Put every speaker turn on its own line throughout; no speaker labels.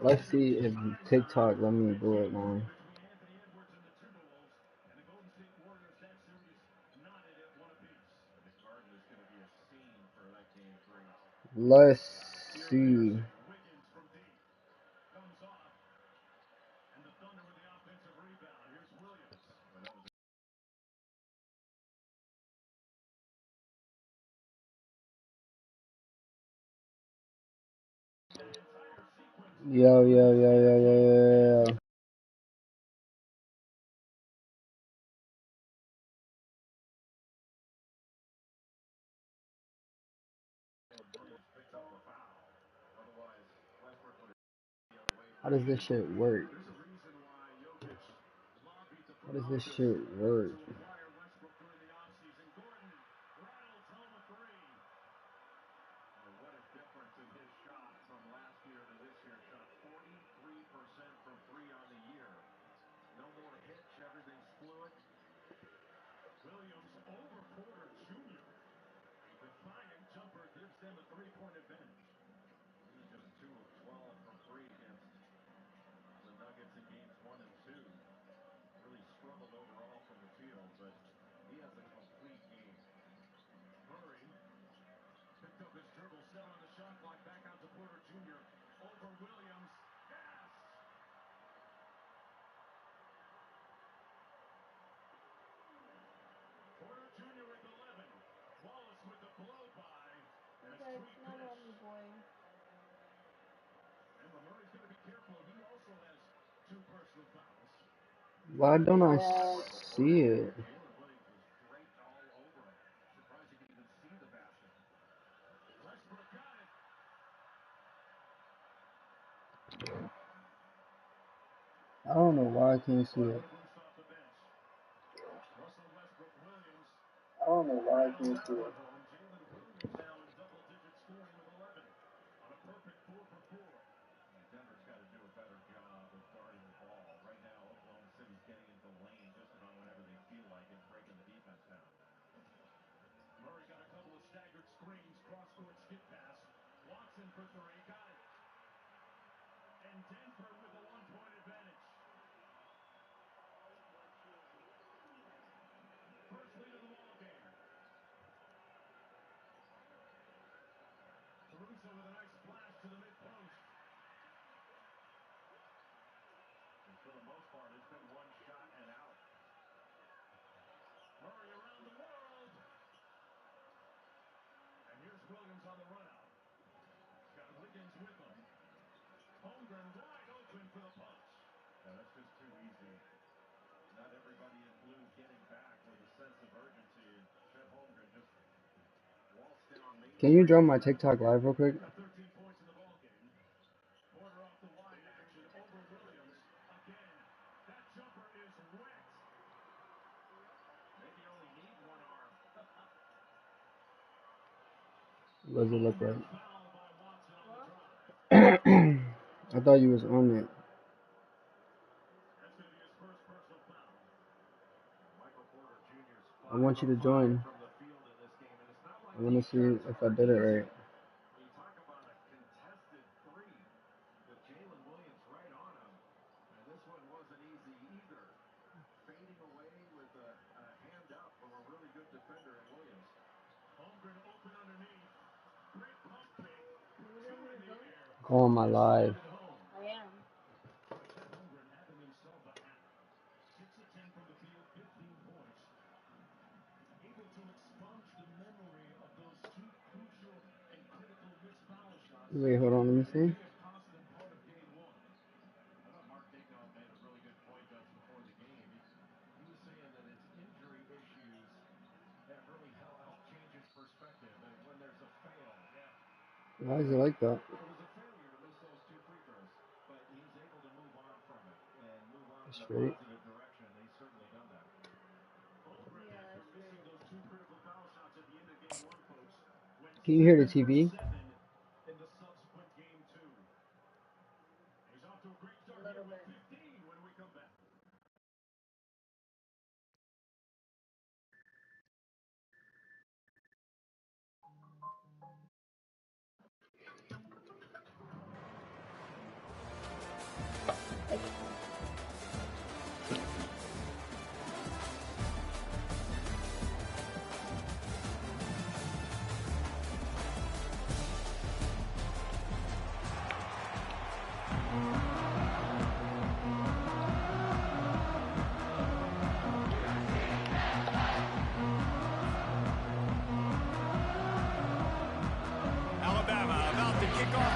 Let's see if TikTok let me do it now. Let's see. Yo, yo, yo, yo, yo, yo, yo. How does this shit work? How does this shit work? Why don't I see it? I don't know why I can't see it. I don't know why I can't see it. Can you join my TikTok live real quick? What does it look like? I thought you was on it. I want you to join. I want to see if I did it right. Go on my live. Wait, hold on, let me see. Why is it like that? Straight. Can you hear the TV?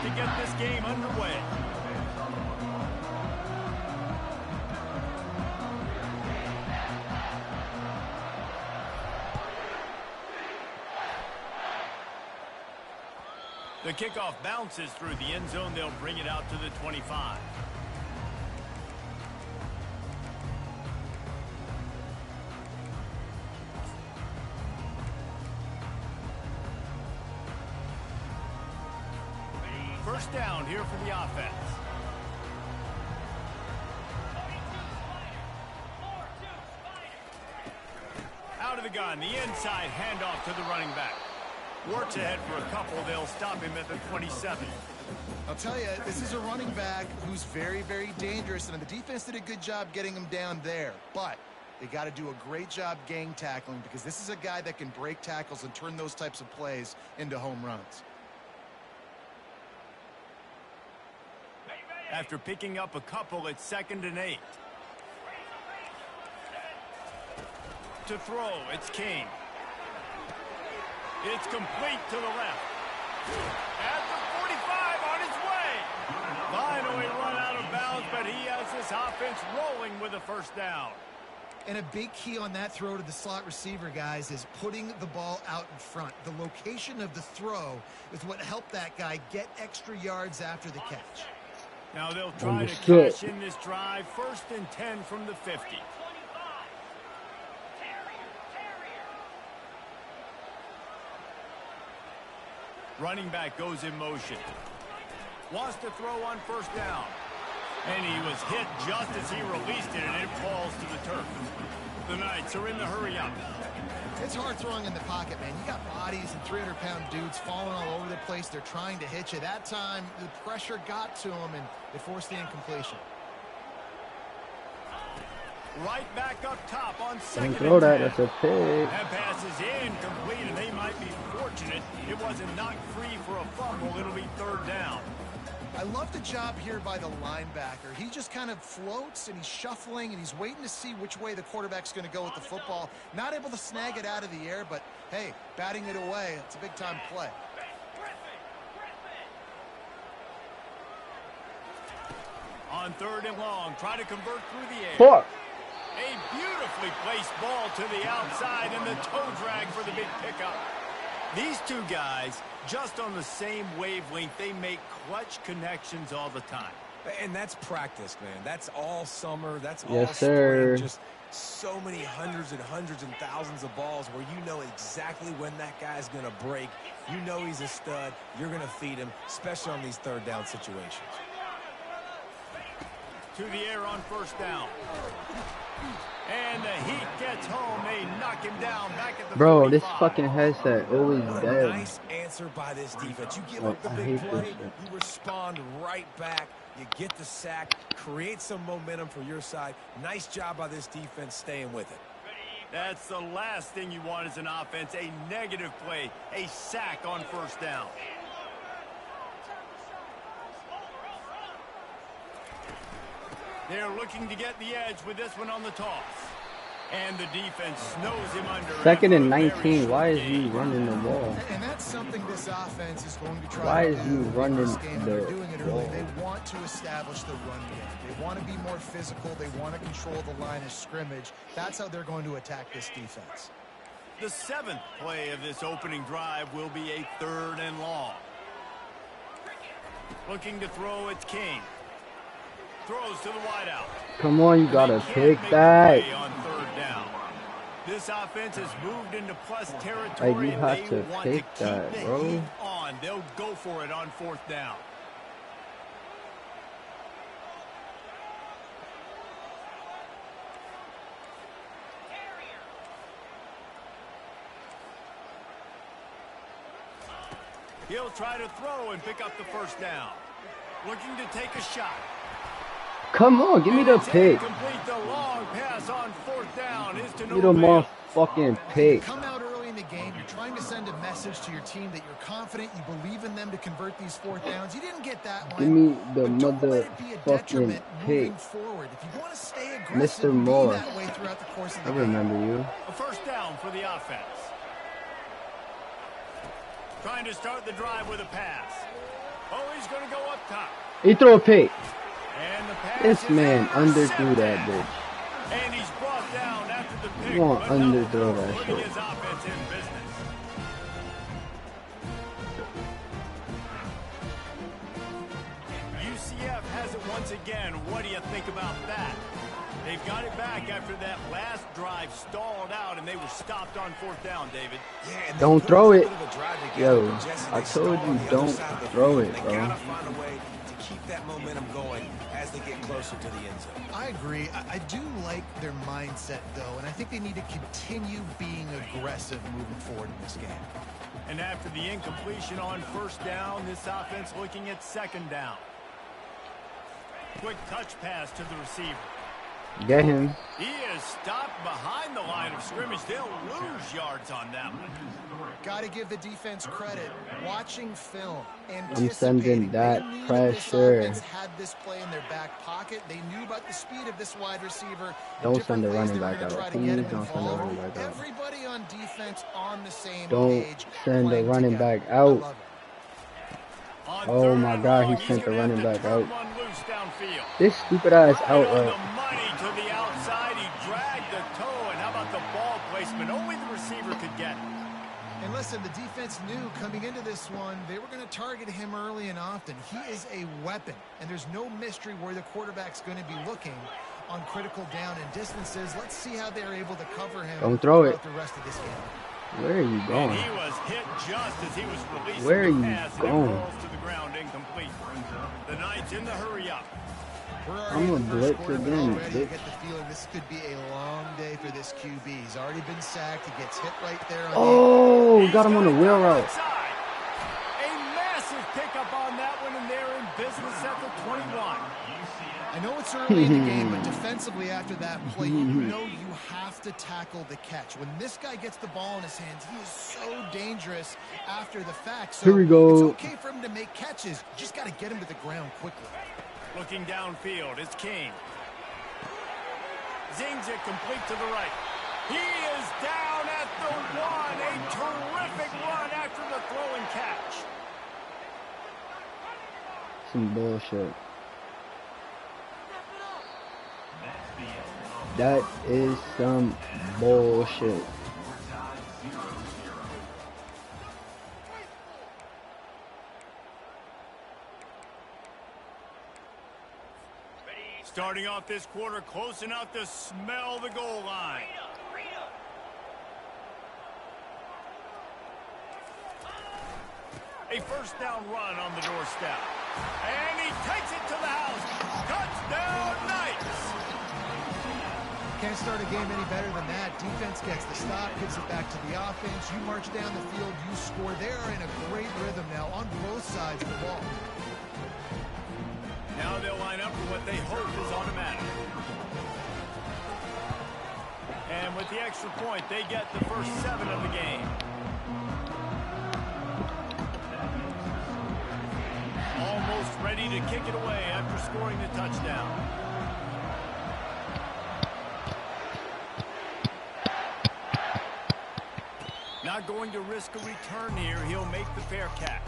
to get this game underway. The kickoff bounces through the end zone. They'll bring it out to the 25. First down here for the offense. Out of the gun, the inside handoff to the running back. Works ahead for a couple. They'll stop him at the 27.
I'll tell you, this is a running back who's very, very dangerous, and the defense did a good job getting him down there. But they got to do a great job gang tackling, because this is a guy that can break tackles and turn those types of plays into home runs.
After picking up a couple, it's 2nd and 8. To throw, it's King. It's complete to the left. At the 45, on his way. Finally run out of bounds, but he has this offense rolling with a first down.
And a big key on that throw to the slot receiver, guys, is putting the ball out in front. The location of the throw is what helped that guy get extra yards after the catch.
Now they'll try to cash in this drive. 1st and 10 from the 50. Running back goes in motion. Wants to throw on first down. And he was hit just as he released it, and it falls to the turf. The Knights are in the hurry up.
It's hard throwing in the pocket, man. You got bodies and 300-pound dudes falling all over the place. They're trying to hit you. That time, the pressure got to him, and it forced the incompletion.
Right back up top on 2nd
throw
and 10.
that. That's a pick.
That pass is incomplete, and they might be fortunate it wasn't knocked free for a fumble. It'll be 3rd down.
I love the job here by the linebacker. He just kind of floats, and he's shuffling, and he's waiting to see which way the quarterback's going to go with the football. Not able to snag it out of the air, but, hey, batting it away, it's a big-time play.
On 3rd and long, try to convert through the air.
Fuck.
A beautifully placed ball to the outside, and the toe drag for the big pickup. These two guys, just on the same wavelength, they make clutch connections all the time.
And that's practice, man. That's all summer. That's all
Yes, sir.
spring. Just so many hundreds and thousands of balls where you know exactly when that guy's going to break. You know he's a stud. You're going to feed him, especially on these 3rd down situations.
To the air on first down. And the Heat gets home. They knock him down back at the 45.
This fucking headset always dead.
Nice answer by this defense. You give up the big play, you respond right back. You get the sack, create some momentum for your side. Nice job by this defense staying with it.
That's the last thing you want as an offense, a negative play, a sack on first down. They're looking to get the edge with this one on the toss. And the defense snows him under.
2nd and 19. Why is he running the ball?
And that's something this offense is going to try.
Why
to
is he running
They're doing it early.
ball?
They want to establish the run game. They want to be more physical. They want to control the line of scrimmage. That's how they're going to attack this defense.
The 7th play of this opening drive will be a 3rd and long. Looking to throw, it's King. Throws to the wideout.
Come on, you gotta pick that.
On 3rd down. This offense has moved into plus territory.
Like, you have
and
to
they want
pick
to
that,
keep the
bro.
heat on. They'll go for it on 4th down. He'll try to throw and pick up the first down. Looking to take a shot.
Come on, give me the pick.
Complete the long pass on 4th down is to
Give me the
Novell.
motherfucking pick.
Come out early in the game. You're trying to send a message to your team that you're confident, you believe in them to convert these 4th downs. You didn't get that one.
Give me the
but don't let it be a
motherfucking
detriment moving
pick.
forward. If you want to stay aggressive,
Mr.
be
Moore.
that way throughout the course of
I
the game.
remember you.
A first down for the offense. Trying to start the drive with a pass. Oh, he's going to go up top.
He threw a pick.
And the pass
This man underthrew
intercepted.
that bitch.
And he's brought down after the pick.
You want
but
underthrow that
putting
shit.
his offense in business. UCF has it once again. What do you think about that? They've got it back after that last drive stalled out, and they were stopped on 4th down, David.
Yeah, and
Don't throw it.
Yo,
I told you don't throw it, bro.
They gotta find a way to keep that momentum going as they get closer to the end zone.
I agree. I do like their mindset, though, and I think they need to continue being aggressive moving forward in this game.
And after the incompletion on 1st down, this offense looking at 2nd down. Quick touch pass to the receiver.
Get him.
He is stopped behind the line of scrimmage. They'll lose yards on that one.
Got to give the defense credit. Watching film,
I'm sending that pressure.
This had this play in their back pocket. They knew about the speed of this wide receiver.
Don't send the running back out. Please don't send the running back out.
Everybody on defense on the same
Don't
page.
send the running back out. Oh my God, he sent the running back out. This stupid ass out route.
To the outside, he dragged the toe, and how about the ball placement? Only the receiver could get it.
And listen, the defense knew coming into this one, they were going to target him early and often. He is a weapon, and there's no mystery where the quarterback's going to be looking on critical down and distances. Let's see how they're able to cover him.
Don't throw it.
The rest of this game.
Where are you going?
And he was hit just as he was releasing
Where are
the
you
pass,
going?
and it falls to the ground incomplete. The Knights in the hurry up.
I'm gonna blitz again,
bitch.
bitch.
Get the feeling this could be a long day for this QB. He's already been sacked. He gets hit right there.
Oh, got him on the wheel route.
A massive pickup on that one, and they're in business at the 21.
I know it's early in the game, but defensively after that play, you know you have to tackle the catch. When this guy gets the ball in his hands, he is so dangerous after the fact. So
here we go.
It's okay for him to make catches. You just got to get him to the ground quickly.
Looking downfield, it's King. Zings it complete to the right. He is down at the 1. A terrific run after the throw and catch.
Some bullshit. That is some bullshit.
Starting off this quarter close enough to smell the goal line. A 1st down run on the doorstep. And he takes it to the house. Touchdown, Knights!
Can't start a game any better than that. Defense gets the stop, gives it back to the offense. You march down the field, you score. They are in a great rhythm now on both sides of the ball.
Now they'll line up for what they hope is automatic. And with the extra point, they get the first 7 of the game. Almost ready to kick it away after scoring the touchdown. Not going to risk a return here. He'll make the fair catch.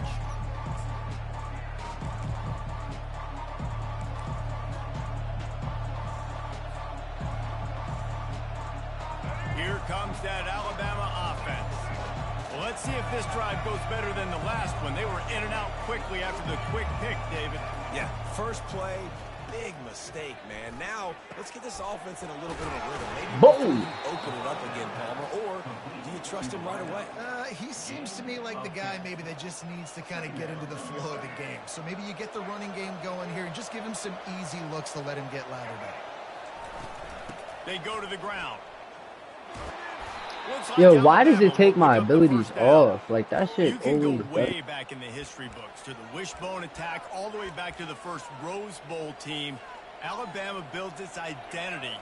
Here comes that Alabama offense. Well, let's see if this drive goes better than the last one. They were in and out quickly after the quick pick, David.
Yeah, first play, big mistake, man. Now, let's get this offense in a little bit of a rhythm. Maybe
Boom!
open it up again, Palmer, or do you trust him right away?
He seems to me like the guy maybe that just needs to kind of get into the flow of the game. So maybe you get the running game going here and just give him some easy looks to let him get lathered up.
They go to the ground.
Yo, why does it take my abilities off? Like, that shit
You can
always
go
does.
way back in the history books to the wishbone attack, all the way back to the first Rose Bowl team. Alabama builds its identity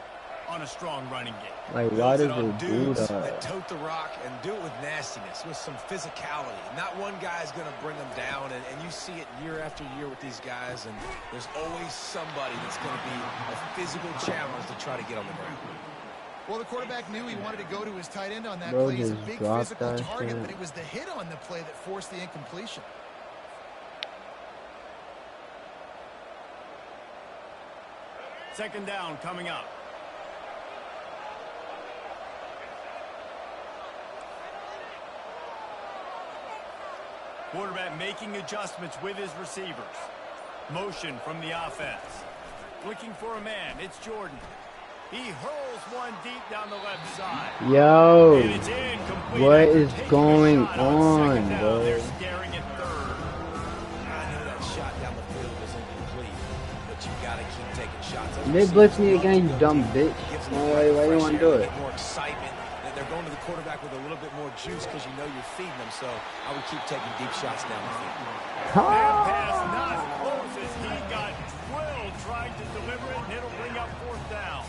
on a strong running game.
Like, why does
on
it do
dudes
that?
tote the rock and do it with nastiness, with some physicality. Not one guy's going to bring them down, and you see it year after year with these guys, and there's always somebody that's going to be a physical challenge to try to get on the ground.
Well, the quarterback knew he wanted to go to his tight end on that
Bro,
play. He's a
just
big
dropped
physical
that
target,
shit.
but it was the hit on the play that forced the incompletion.
Second down coming up. Quarterback making adjustments with his receivers. Motion from the offense. Looking for a man. It's Jordan. He hurls one deep down the left side.
Yo,
And it's incomplete.
what is going on, bro?
They're staring at third.
I know that shot down the field was incomplete, but you got to keep taking shots.
They blitz me again, you dumb bitch. Why you want to do it?
More excitement. They're going to the quarterback with a little bit more juice because you know you're feeding them. So I would keep taking deep shots down the field.
That pass not close as he got drilled trying to deliver it, and it'll bring up fourth down.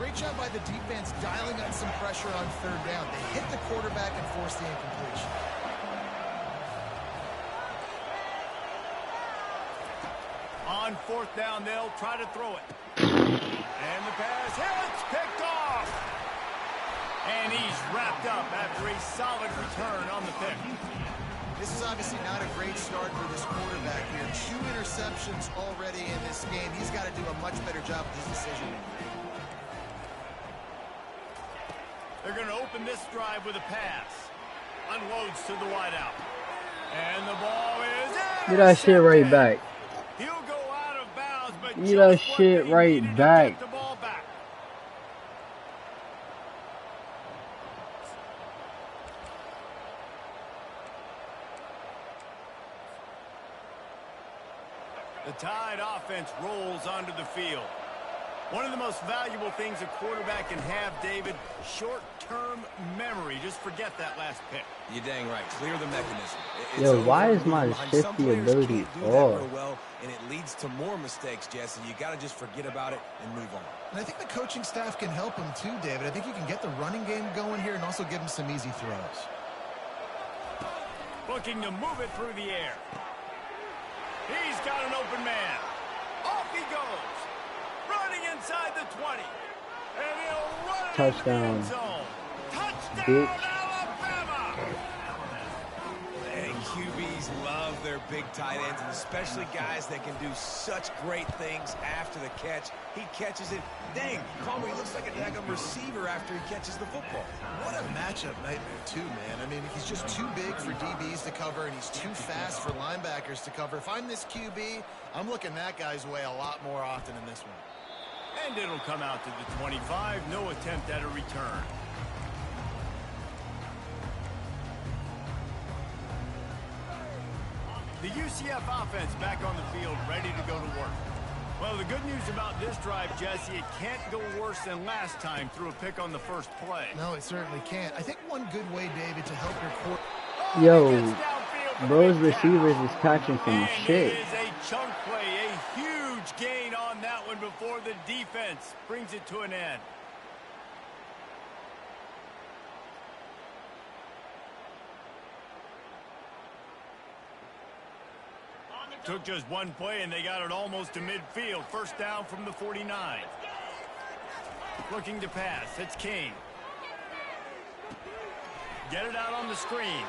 Great job by the defense dialing up some pressure on third down. They hit the quarterback and forced the incompletion.
On fourth down, they'll try to throw it. And the pass hits, picked off. And he's wrapped up after a solid return on the pick.
This is obviously not a great start for this quarterback here. 2 interceptions already in this game. He's got to do a much better job with his decision making.
They're going to open this drive with a pass. Unloads to the wideout. And the ball is
Get that shit right back.
He'll go out of bounds, but
Get that shit right back.
The ball back. The Tide offense rolls onto the field. One of the most valuable things a quarterback can have, David, short-term memory. Just forget that last pick.
You're dang right. Clear the mechanism.
Yo, why is my shifty ability off?
Well, and it leads to more mistakes, Jesse. You got to just forget about it and move on.
And I think the coaching staff can help him too, David. I think you can get the running game going here and also give him some easy throws.
Looking to move it through the air. He's got an open man. Off he goes. Running inside the 20. And he'll run it
Touchdown.
into the end zone. Touchdown,
Bitch.
Alabama.
And QBs love their big tight ends, and especially guys that can do such great things after the catch. He catches it. Dang, Palmer, he looks like a daggum receiver after he catches the football.
What a matchup nightmare too, man. I mean, he's just too big for DBs to cover, and he's too fast for linebackers to cover. If I'm this QB, I'm looking that guy's way a lot more often in this one.
And it'll come out to the 25. No attempt at a return. The UCF offense back on the field, ready to go to work. Well, the good news about this drive, Jesse, it can't go worse than last time through a pick on the first play.
No, it certainly can't. I think one good way, David, to help your quarterback.
Yo, bro's receivers is catching some shit.
It is a chunk play, a huge gain on that one before the defense brings it to an end. Took just one play, and they got it almost to midfield. First down from the 49. Looking to pass. It's King. Get it out on the screen.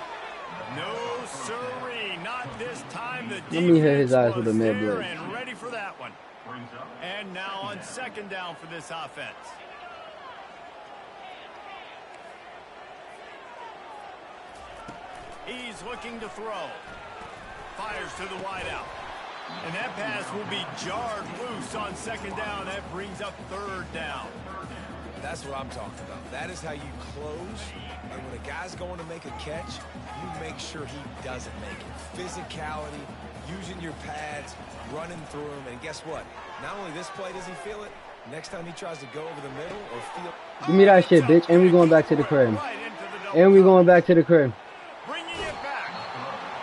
No, sirree. Not this time. The
Let me hit his eyes with a
defense was
mid
there
blitz.
and ready for that one. And now on second down for this offense. He's looking to throw. Fires to the wideout. And that pass will be jarred loose on second down. That brings up third down.
That's what I'm talking about. That is how you close. And when a guy's going to make a catch, you make sure he doesn't make it. Physicality, using your pads, running through him. And guess what? Not only this play does he feel it, next time he tries to go over the middle or feel...
Give me that shit, bitch. And we going back to the crib. And we going back to the crib.
Bringing it back.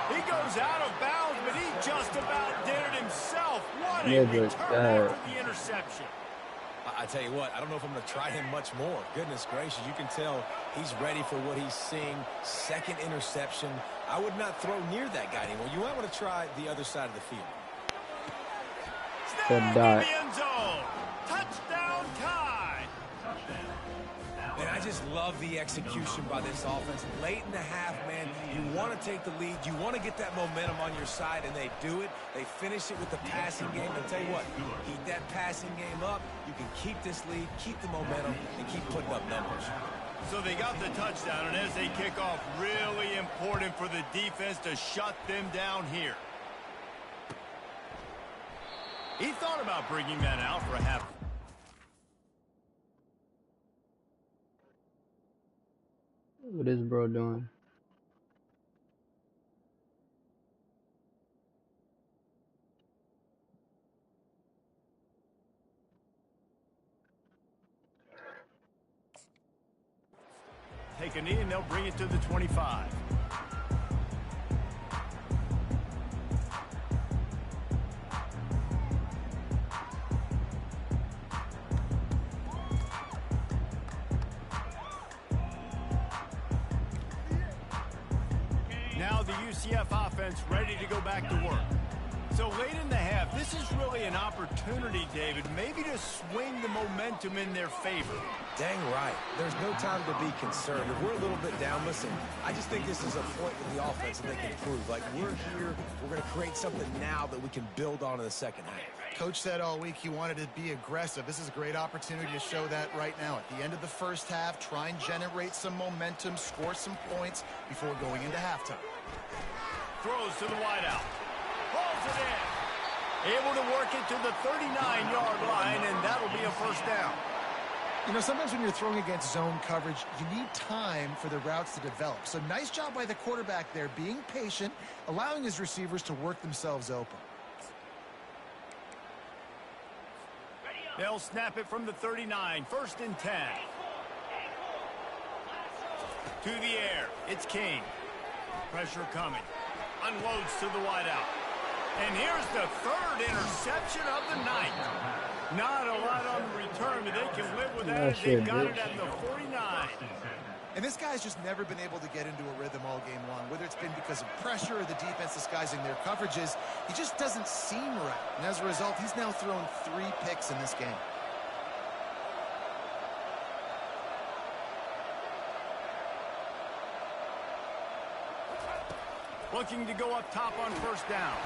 He goes out of bounds, but he just about did it himself. What a return after the interception.
I tell you what, I don't know if I'm going to try him much more. Goodness gracious, you can tell he's ready for what he's seeing. Second interception. I would not throw near that guy anymore. You might want to try the other side of the field.
Good dot.
End zone. Touchdown, Tide.
And I just love the execution by this offense. Late in the half, man, you want to take the lead. You want to get that momentum on your side, and they do it. They finish it with the passing game. I'll tell you what, keep that passing game up. You can keep this lead, keep the momentum, and keep putting up numbers.
So they got the touchdown, and as they kick off, really important for the defense to shut them down here. He thought about bringing that out for a half.
What is bro doing?
Take a knee, and they'll bring it to the 25. Now the UCF offense ready to go back to work. So late in the half, this is really an opportunity, David, maybe to swing the momentum in their favor.
Dang right. There's no time to be concerned. If we're a little bit down, listen, I just think this is a point with the offense that they can prove. Like, we're here, we're going to create something now that we can build on in the second half.
Coach said all week he wanted to be aggressive. This is a great opportunity to show that right now. At the end of the first half, try and generate some momentum, score some points before going into halftime.
Throws to the wideout. Pulls it in. Able to work it to the 39-yard line, and that'll be a first down.
You know, sometimes when you're throwing against zone coverage, you need time for the routes to develop. So nice job by the quarterback there, being patient, allowing his receivers to work themselves open.
They'll snap it from the 39, 1st and 10. To the air, it's King. Pressure coming. Unloads to the wideout. And here's the 3rd interception of the night. Not a lot on the return, but they can live with that as they've got it at the 49.
And this guy's just never been able to get into a rhythm all game long, whether it's been because of pressure or the defense disguising their coverages. He just doesn't seem right. And as a result, he's now thrown 3 picks in this game.
Looking to go up top on 1st down.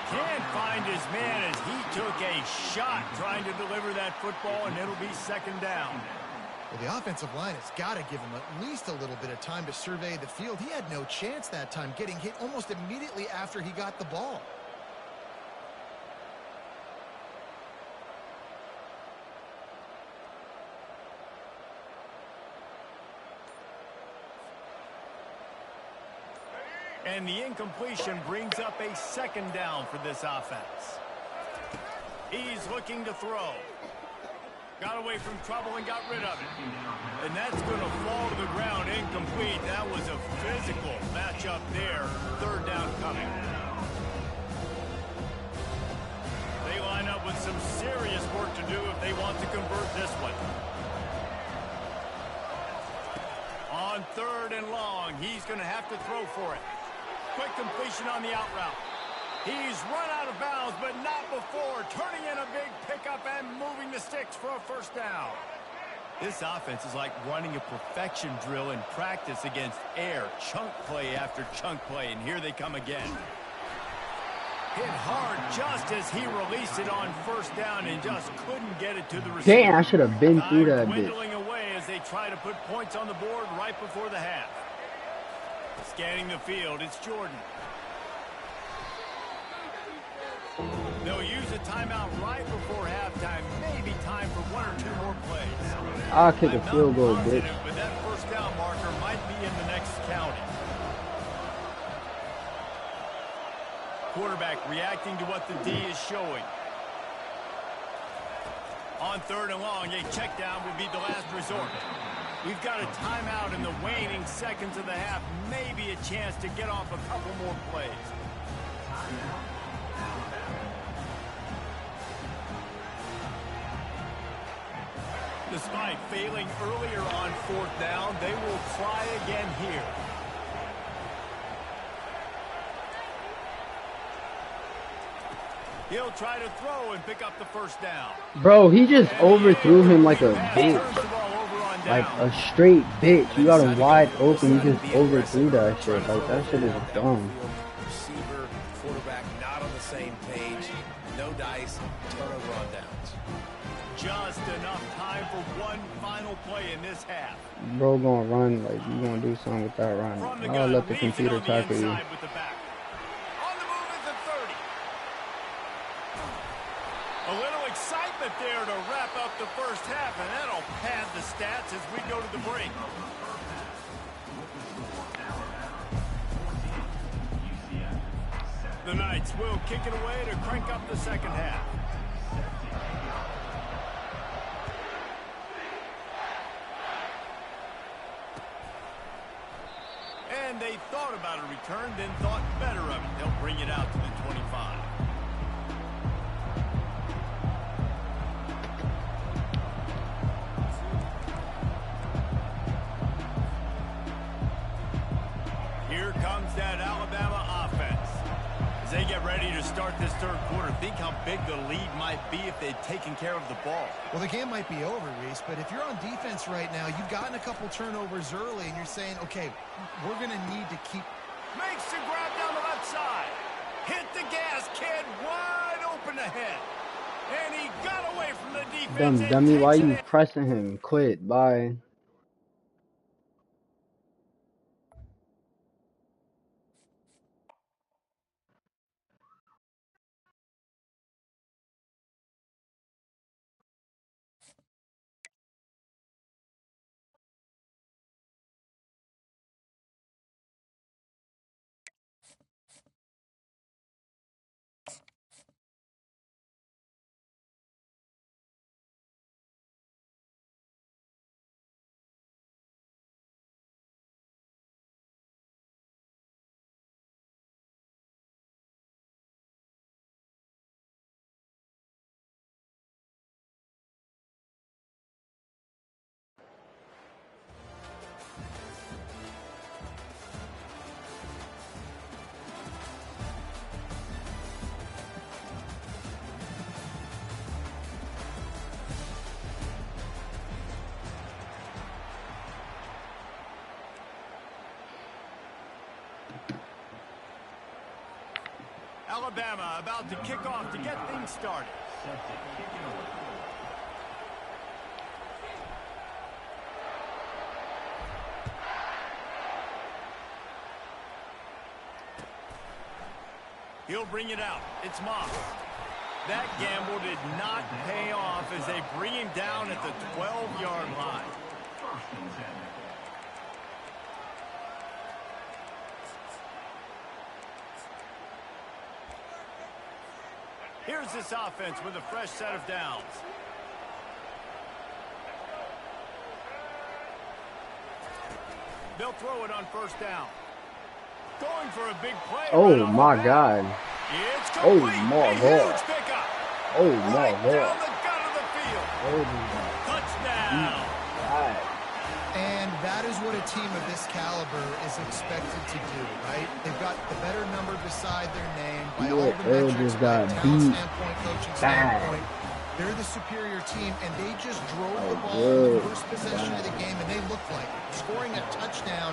Can't find his man as he took a shot trying to deliver that football, and it'll be 2nd down.
Well, the offensive line has got to give him at least a little bit of time to survey the field. He had no chance that time, getting hit almost immediately after he got the ball.
And the incompletion brings up a 2nd down for this offense. He's looking to throw. Got away from trouble and got rid of it. And that's going to fall to the ground incomplete. That was a physical matchup there. 3rd down coming. They line up with some serious work to do if they want to convert this one. On 3rd and long, he's going to have to throw for it. Quick completion on the out route. He's run out of bounds, but not before. Turning in a big pickup and moving the sticks for a 1st down. This offense is like running a perfection drill in practice against air. Chunk play after chunk play, and here they come again. Hit hard just as he released it on 1st down and just couldn't get it to the receiver.
Damn, I should have been through that bitch.
Dwindling away as they try to put points on the board right before the half. Scanning the field, it's Jordan. They'll use a timeout right before halftime. Maybe time for 1 or 2 more plays.
I'll kick a field goal, bitch.
But that 1st down marker might be in the next county. Quarterback reacting to what the D is showing. On 3rd and long, a check down will be the last resort. We've got a timeout in the waning seconds of the half. Maybe a chance to get off a couple more plays. Despite failing earlier on 4th down, they will try again here. He'll try to throw and pick up the 1st down.
Bro, he just overthrew him like a bitch.
Turns the ball over on
like
down.
a straight bitch. You got him wide open. You just
Be
overthrew
aggressive.
that
Trying
shit.
to
Like
throw
that
the
shit is
ball
dumb.
downfield. Receiver, quarterback not on the same page. No dice. Turnover on downs.
Just enough time for one final play in this half.
Bro gonna run, like you gonna do something with that run.
From the
I'll
gun,
let the
leaves it
computer
on the
tackle you.
inside with the back. On the move is the 30. A little excitement there to wrap up the first half, and that'll pad the stats as we go to the break. The Knights will kick it away to crank up the second half. And they thought about a return, then thought better of it. They'll bring it out to the 25. Here comes that Alabama offense. As they get ready to start this third quarter, think how big the lead might be if they'd taken care of the ball.
Well, the game might be over, Reese, but if you're on defense right now, you've gotten a couple turnovers early, and you're saying, okay, we're going to need to keep...
Makes the grab down the left side. Hit the gas, kid. Wide open ahead. And he got away from the defense.
Dumb dummy, why you pressing him? Quit. Bye.
Alabama about to kick off to get things started. He'll bring it out. It's Moss. That gamble did not pay off as they bring him down at the 12-yard line. Here's this offense with a fresh set of downs. They'll throw it on first down. Going for a big play.
Oh
right
my God.
It's
Oh
complete.
my
A
God.
huge pickup.
Oh my
Right
God.
down the gut of the field.
Oh my
Touchdown.
God.
And that is what a team of this caliber is expected to do, right? They've got the better number beside their name. By all the metrics,
just
by
got
talent
beat
standpoint, coaching
bad.
standpoint, they're the superior team, and they just drove the ball
good.
in the first possession of the game, and they looked like it, scoring a touchdown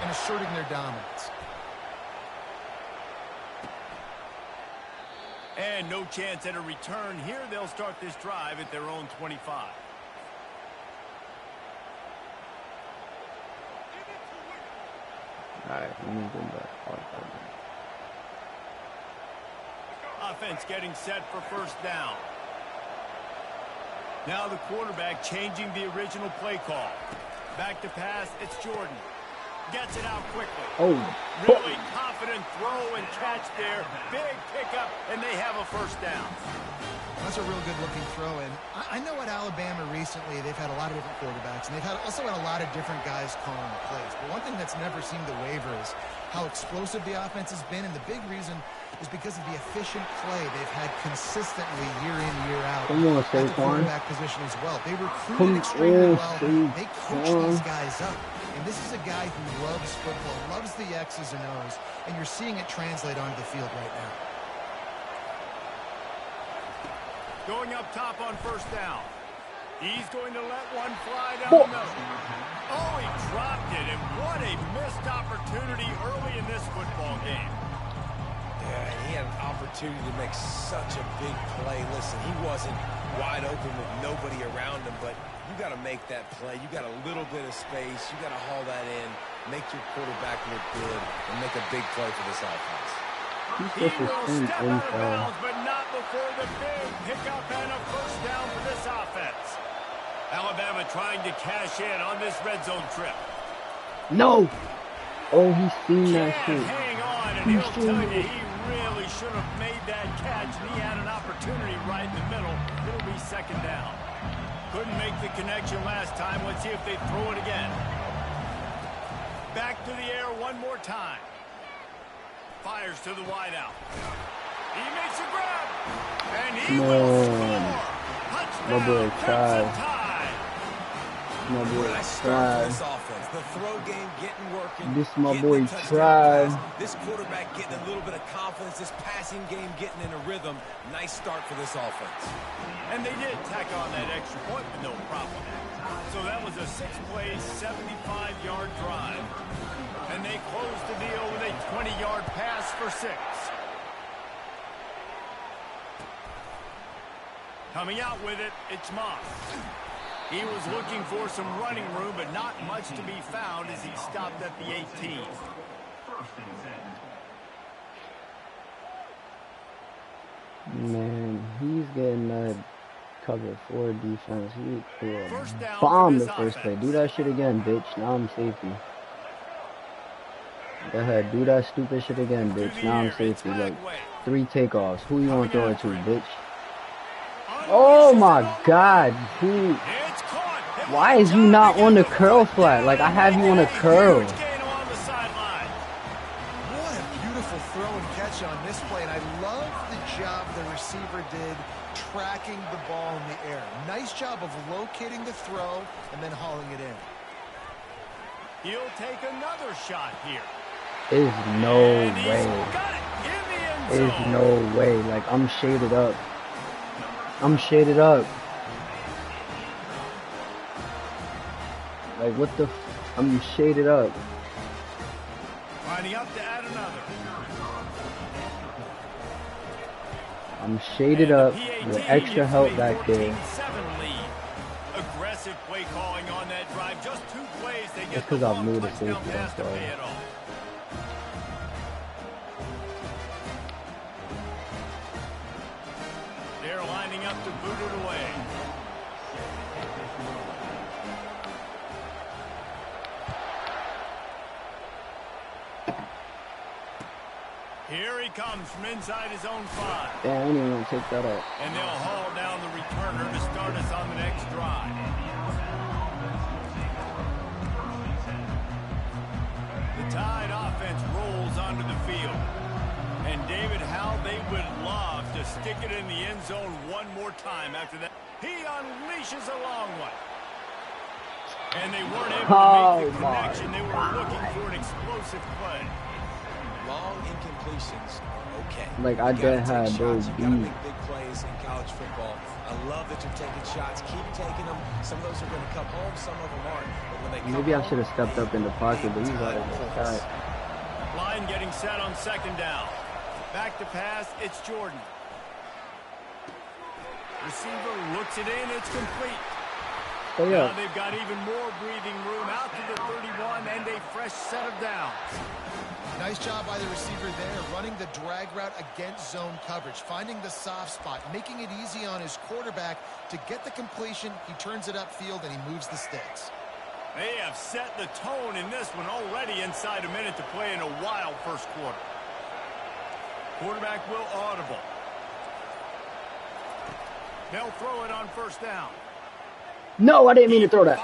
and asserting their dominance.
And no chance at a return here. They'll start this drive at their own 25.
Alright, let me go back.
Offense getting set for first down. Now the quarterback changing the original play call. Back to pass, it's Jordan. Gets it out quickly.
Oh,
Really confident throw and catch there. Big pickup, and they have a first down.
That's a real good-looking throw. And I know at Alabama recently they've had a lot of different quarterbacks, and they've also had a lot of different guys calling the plays. But one thing that's never seemed to waver is how explosive the offense has been, and the big reason is because of the efficient play they've had consistently year in, year out.
Come on,
at the
Saquon.
quarterback position as well. They recruited extremely well. They coach these guys up. And this is a guy who loves football, loves the X's and O's, and you're seeing it translate onto the field right now. Going up top on first down.
He's going to let one fly down the middle. Oh, he dropped it, and what a missed opportunity early in this football game.
Yeah, he had an opportunity to make such a big play. Listen, he wasn't wide open with nobody around him, but you got to make that play. You got a little bit of space. You got to haul that in, make your quarterback look good, and make a big play for this offense.
He will step out of bounds, but not before the big pickup and a first down for this offense. Alabama trying to cash in on this red zone trip.
No! Oh, he's seen that shit.
Hang on, and he'll tell you he really should have made that catch, and he had an opportunity right in the middle. It'll be second down. Couldn't make the connection last time. Let's see if they throw it again. Back to the air one more time. Fires to the wideout. He makes a grab, and he will score. Touchdown,
my boy tried. My boy tried.
The throw game getting working.
This my boy tried.
This quarterback getting a little bit of confidence. This passing game getting in a rhythm. Nice start for this offense.
And they did tack on that extra point with no problem. So that was a 6-play, 75-yard drive. And they closed the deal with a 20-yard pass for 6. Coming out with it, it's Moss. He was looking for some running room, but not much to be found as he stopped at the 18.
Man, he's getting that cover 4 defense. He threw a bomb the first play. Do that shit again, bitch. Now I'm safety. Go ahead, do that stupid shit again, bitch. Now I'm safety. Like 3 takeoffs. Who you want to throw it to, bitch? Oh my God, who? Why is you not on the curl flat? Like, I have you on a curl.
What a beautiful throw and catch on this play, and I love the job the receiver did tracking the ball in the air. Nice job of locating the throw and then hauling it in.
He'll take another shot here.
There's no way. There's no way. Like, I'm shaded up. I'm shaded up. Like, what the I'm shaded up.
Lining up to add another.
I'm shaded up with extra help back there.
Aggressive play calling on that drive. Just 2 plays. They get
because I've moved the safety.
pass to pay it off. They're lining up to boot it away. Here he comes from inside his own 5.
Yeah, I didn't even take that up.
And they'll haul down the returner to start us on the next drive. The Tide offense rolls onto the field. And David, how they would love to stick it in the end zone one more time after that. He unleashes a long one. And they weren't able to make the connection. They were looking for an explosive play.
Long incompletions are okay.
Like, I did have those
beats. You gotta make big plays in college football. I love that you're taking shots. Keep taking them. Some of those are going to come home. Some of them aren't. But when they
maybe I should have stepped up in the pocket, but he's like, okay.
Line getting set on second down. Back to pass. It's Jordan. Receiver looks it in. It's complete.
Oh, yeah.
Now they've got even more breathing room out to the 31 and a fresh set of downs.
Nice job by the receiver there, running the drag route against zone coverage, finding the soft spot, making it easy on his quarterback to get the completion. He turns it upfield, and he moves the sticks.
They have set the tone in this one already inside a minute to play in a wild first quarter. Quarterback will audible. They'll throw it on first down.
No, I didn't mean to throw that.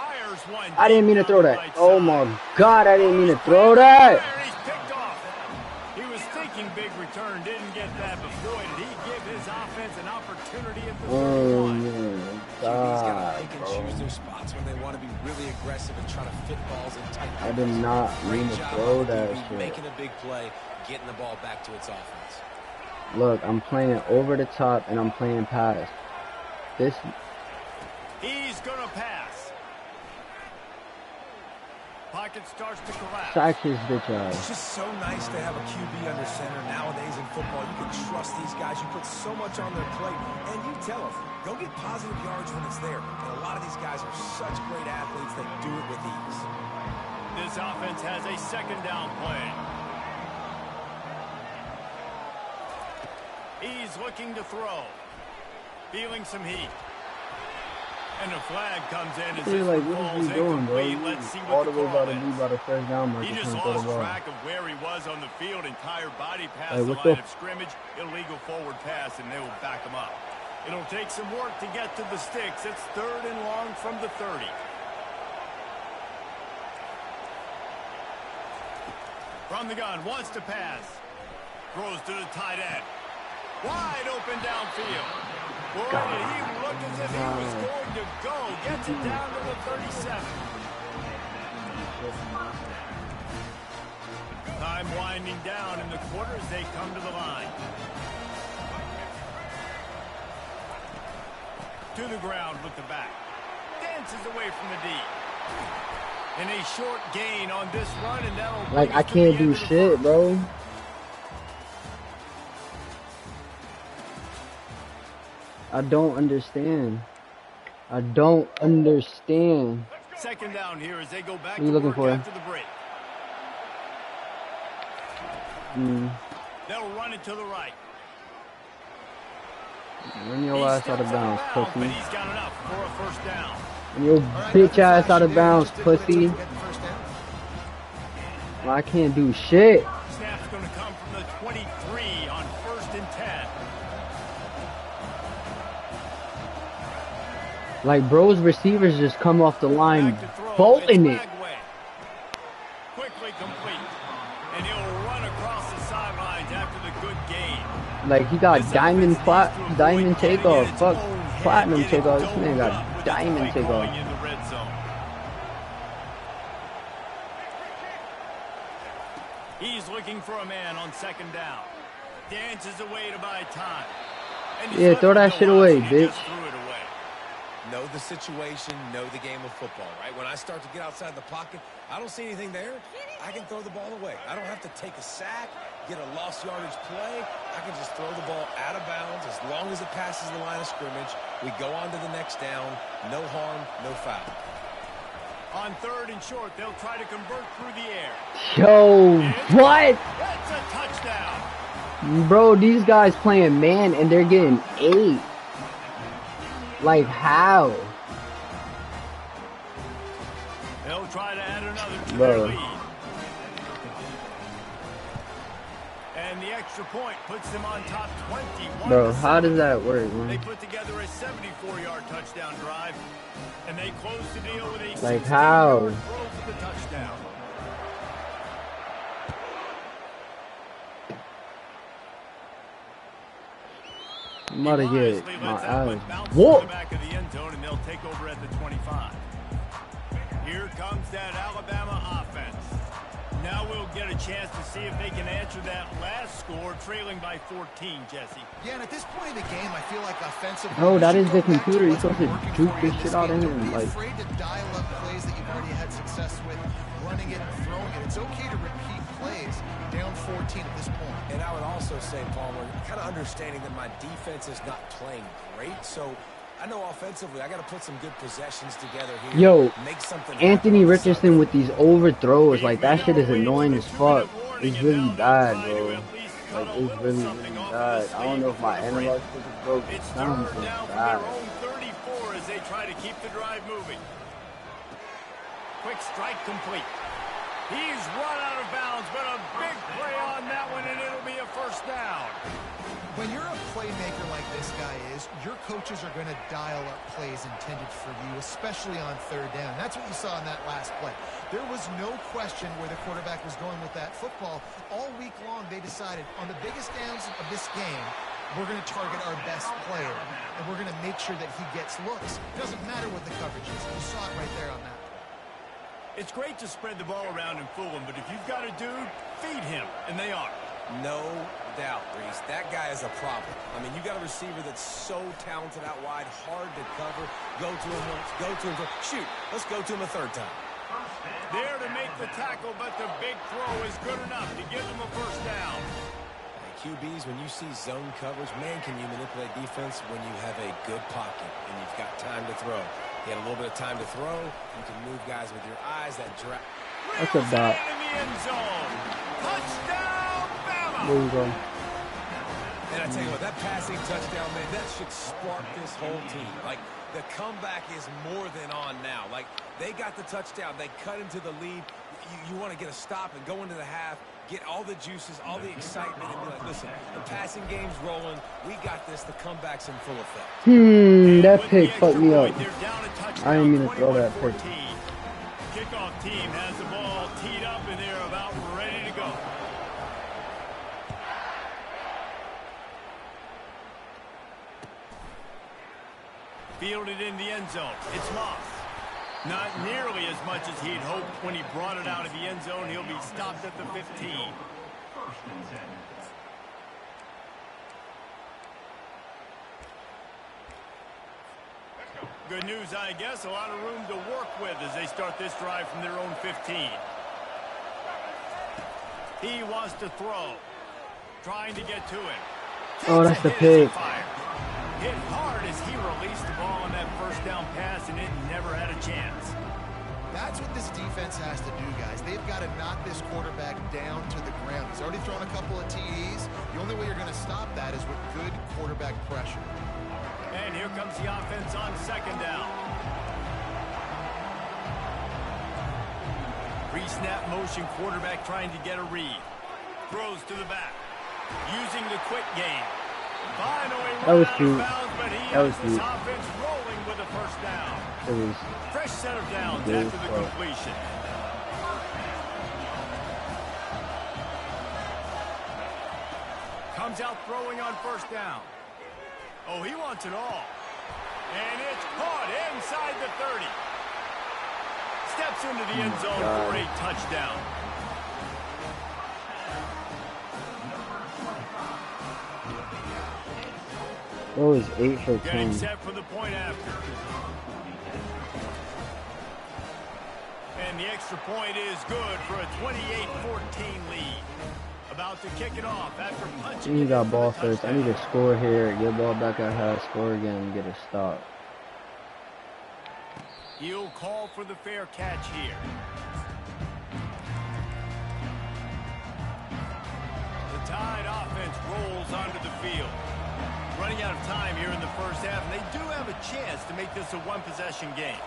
I didn't mean to throw that. Oh, my God, I didn't mean to throw that.
He was thinking big return, didn't get that, but boy, did he give his offense an opportunity at the 31.
Oh, God,
they can choose their spots when they want to be really aggressive and try to fit balls in tight.
I did not mean to throw that shit.
Making a big play, getting the ball back to its offense.
Look, I'm playing over the top, and I'm playing pass. This...
He's going to pass. Pocket starts to collapse.
Sack his bitch ass.
It's just so nice to have a QB under center. Nowadays in football, you can trust these guys. You put so much on their plate. And you tell them, go get positive yards when it's there. And a lot of these guys are such great athletes that do it with ease.
This offense has a second down play. He's looking to throw. Feeling some heat. And the flag comes in as this
like,
one
what
falls
is he doing, bro?
incomplete. Let's see
All
what
the
the
way
call
about to
is.
be by the first down mark.
He just lost track of where he was on the field. Entire body past the
what's
line
up?
of scrimmage. Illegal forward pass, and they will back him up. It'll take some work to get to the sticks. It's 3rd and long from the 30. From the gun, wants to pass. Throws to the tight end. Wide open downfield. Boy, did he look as if he was going to go. Gets it down to the 37. Time winding down in the quarter as they come to the line. To the ground with the back. Dances away from the D. And a short gain on this run, and that'll
Like, I can't do shit, bro. I don't understand. I don't understand.
Second down here as they go back
What are you
to
looking
work
for?
after the break. They'll run it to the right.
Run your ass out of bounds,
But
pussy.
he's got enough for a first down.
Run your bitch ass out of bounds, pussy. I can't do shit.
Snap's going to come from the 23 on 1st and 10.
Like, bro's receivers just come off the line bolting it.
Quickly complete. And he'll run across the sidelines after the good gain.
Like, he got diamond takeoff. Fuck platinum takeoff. This man got diamond takeoff.
In the red zone. He's looking for a man on 2nd down. Dances away to buy time. And
Yeah, throw that shit away, bitch.
Know the situation, know the game of football, right? When I start to get outside the pocket, I don't see anything there. I can throw the ball away. I don't have to take a sack, get a lost yardage play. I can just throw the ball out of bounds as long as it passes the line of scrimmage. We go on to the next down. No harm, no foul.
On 3rd and short, they'll try to convert through the air.
Yo, what?
That's a touchdown.
Bro, these guys playing man and they're getting 8. Like, how?
They'll try to add another to
Bro.
their lead. And the extra point puts them on top 21.
Bro, how does that work,
They
man?
put together a 74-yard touchdown drive, and they close the deal with a
Like, how?
16-yard throw for the touchdown.
I'm about to get
Wisely
my
lets that one
eyes
bounce to
whoop.
the back of the end zone, and they'll take over at the 25. Here comes that Alabama offense. Now we'll get a chance to see if they can answer that last score, trailing by 14, Jesse.
Yeah, and at this point in the game, I feel like offensively,
Bro, that
you
is
should
the
go back to
computer. You're
what's
supposed
been
to
working
juke
for you
this
in
shit out of
game.
him,
Don't be
like-
afraid to dial up plays that you've already had success with, running it and throwing it. It's okay to repeat plays down 14 at this point.
And I would also say, Palmer, kind of understanding that my defense is not playing great, so I know offensively I got to put some good possessions together here.
Yo,
make something
Anthony
happen.
Richardson with these overthrows, like, that shit is annoying as fuck. It's really bad, bro. Like, it's really, really bad. I don't know if my analog is broke. It
It's
sounds
3rd
so
down from
bad.
their own 34 as they try to keep the drive moving. Quick strike complete. He's run out of bounds, but a big play on that one, and it'll be a first down.
When you're a playmaker like this guy is, your coaches are going to dial up plays intended for you, especially on 3rd down. That's what you saw in that last play. There was no question where the quarterback was going with that football. All week long, they decided on the biggest downs of this game, we're going to target our best player, and we're going to make sure that he gets looks. Doesn't matter what the coverage is. You saw it right there on that.
It's great to spread the ball around and fool him, but if you've got a dude, feed him, and they are.
No doubt, Reese. That guy is a problem. I mean, you got a receiver that's so talented out wide, hard to cover. Go to him once, go to him twice. Shoot, let's go to him a third time.
There to make the tackle, but the big throw is good enough to give them a first down.
QBs, when you see zone coverage, man, can you manipulate defense when you have a good pocket and you've got time to throw. You had a little bit of time to throw. You can move guys with your eyes. That drop.
That's a dot.
In the end zone. Touchdown, Bama.
There you go.
And I tell you what, that passing touchdown, man, that should spark this whole team. Like, the comeback is more than on now. Like, they got the touchdown. They cut into the lead. You want to get a stop and go into the half, get all the juices, all the excitement, and be like, listen, the passing game's rolling. We got this. The comeback's in full effect.
That pick fucked me up. I didn't mean to throw that pick.
Kickoff team has the ball teed up, and they're about ready to go. Fielded in the end zone. It's Moss. Not nearly as much as he'd hoped when he brought it out of the end zone. He'll be stopped at the 15. Good news, I guess. A lot of room to work with as they start this drive from their own 15. He wants to throw. Trying to get to it.
Oh, that's the pick.
Hit hard as he released the ball on that first down pass, and it never had a chance.
That's what this defense has to do, guys. They've got to knock this quarterback down to the ground. He's already thrown a couple of TDs. The only way you're going to stop that is with good quarterback pressure.
And here comes the offense on second down. Pre-snap motion, quarterback trying to get a read. Throws to the back. Using the quick game. Finally
that was
out
cute.
of bounds, but he
That was
has this
cute.
offense rolling with a first down.
It was
Fresh set of downs
good
after the
stuff.
completion. Comes out throwing on first down. Oh, he wants it all. And it's caught inside the 30. Steps into the end zone for a touchdown.
It was 8 for
Getting
10.
set for the point after. And the extra point is good for a 28-14 lead. About to kick it off after punching.
You got ball first. I need to score here. Get ball back at half. Score again and get a stop.
He'll call for the fair catch here. The Tide offense rolls onto the field. Running out of time here in the first half, and they do have a chance to make this a one-possession game.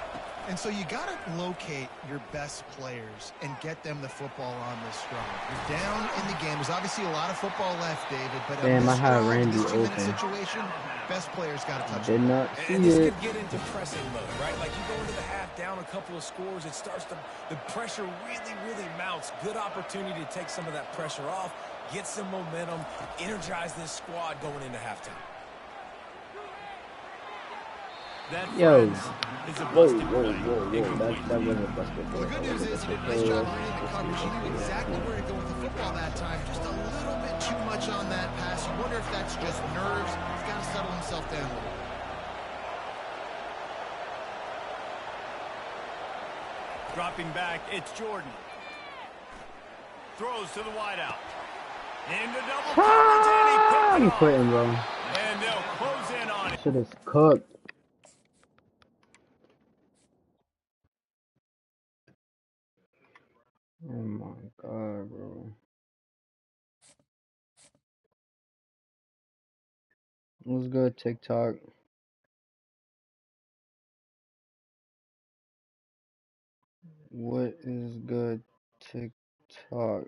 And so you got to locate your best players and get them the football on this drive. You're down in the game. There's obviously a lot of football left, David, but
Damn, I had Randy
this 2-minute
open.
situation, best players got to touch
Did
it.
not see
And this
it.
could get into pressing mode, right? Like you go into the half down a couple of scores, it starts to, the pressure really mounts. Good opportunity to take some of that pressure off, get some momentum, energize this squad going into halftime.
That
Yo.
is a
Whoa,
busted
whoa,
play.
whoa, whoa.
Incomplete.
That wasn't a busted
Well, the good news is he did a nice job reading the coverage. He knew exactly where to go with the football that time. Just a little bit too much on that pass. You wonder if that's just nerves. He's got to settle himself down a little bit.
Dropping back, it's Jordan. Throws to the wideout. Into double coverage, and he picked
I'm
it off.
quitting, bro.
And they'll close in on it.
Shit is cooked. Oh my god, bro. What's good, TikTok? What is good, TikTok?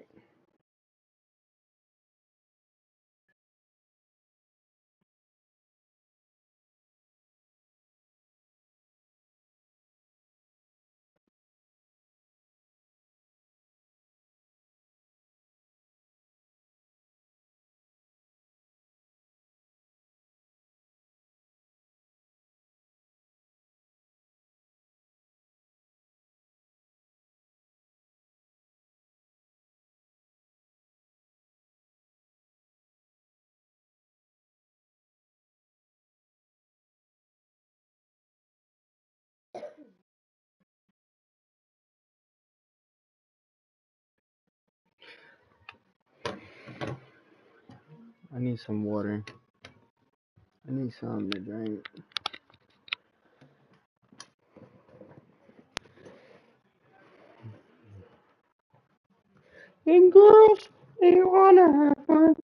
I need some water. I need something to drink. And girls, they wanna have fun.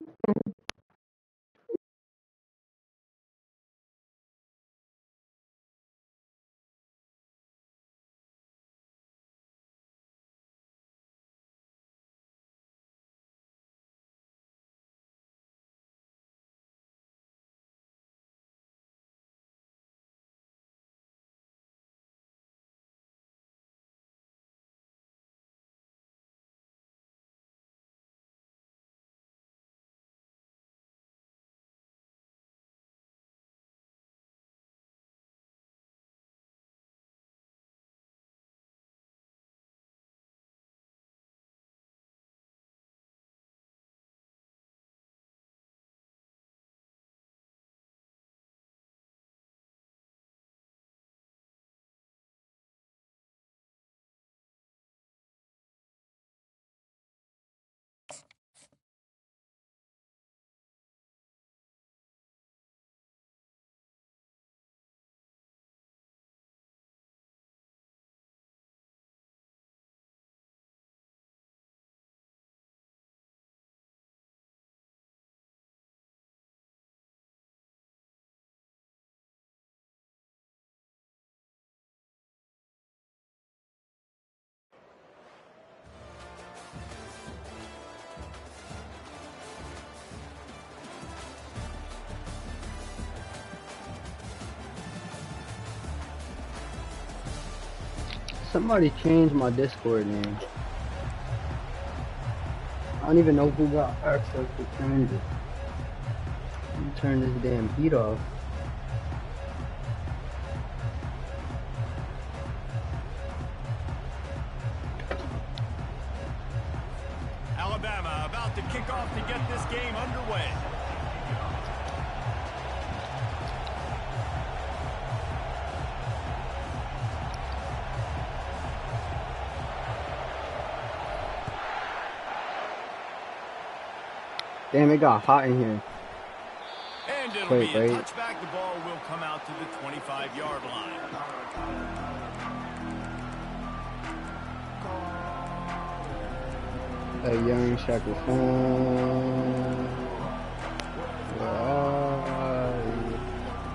Somebody changed my Discord name. I don't even know who got access to change it. Let me turn this damn heat off.
Alabama about to kick off to get this game underway.
Damn, it got hot in here.
And it'll be a touchback. The ball will come out to the 25-yard line.
A young Shaka Khan.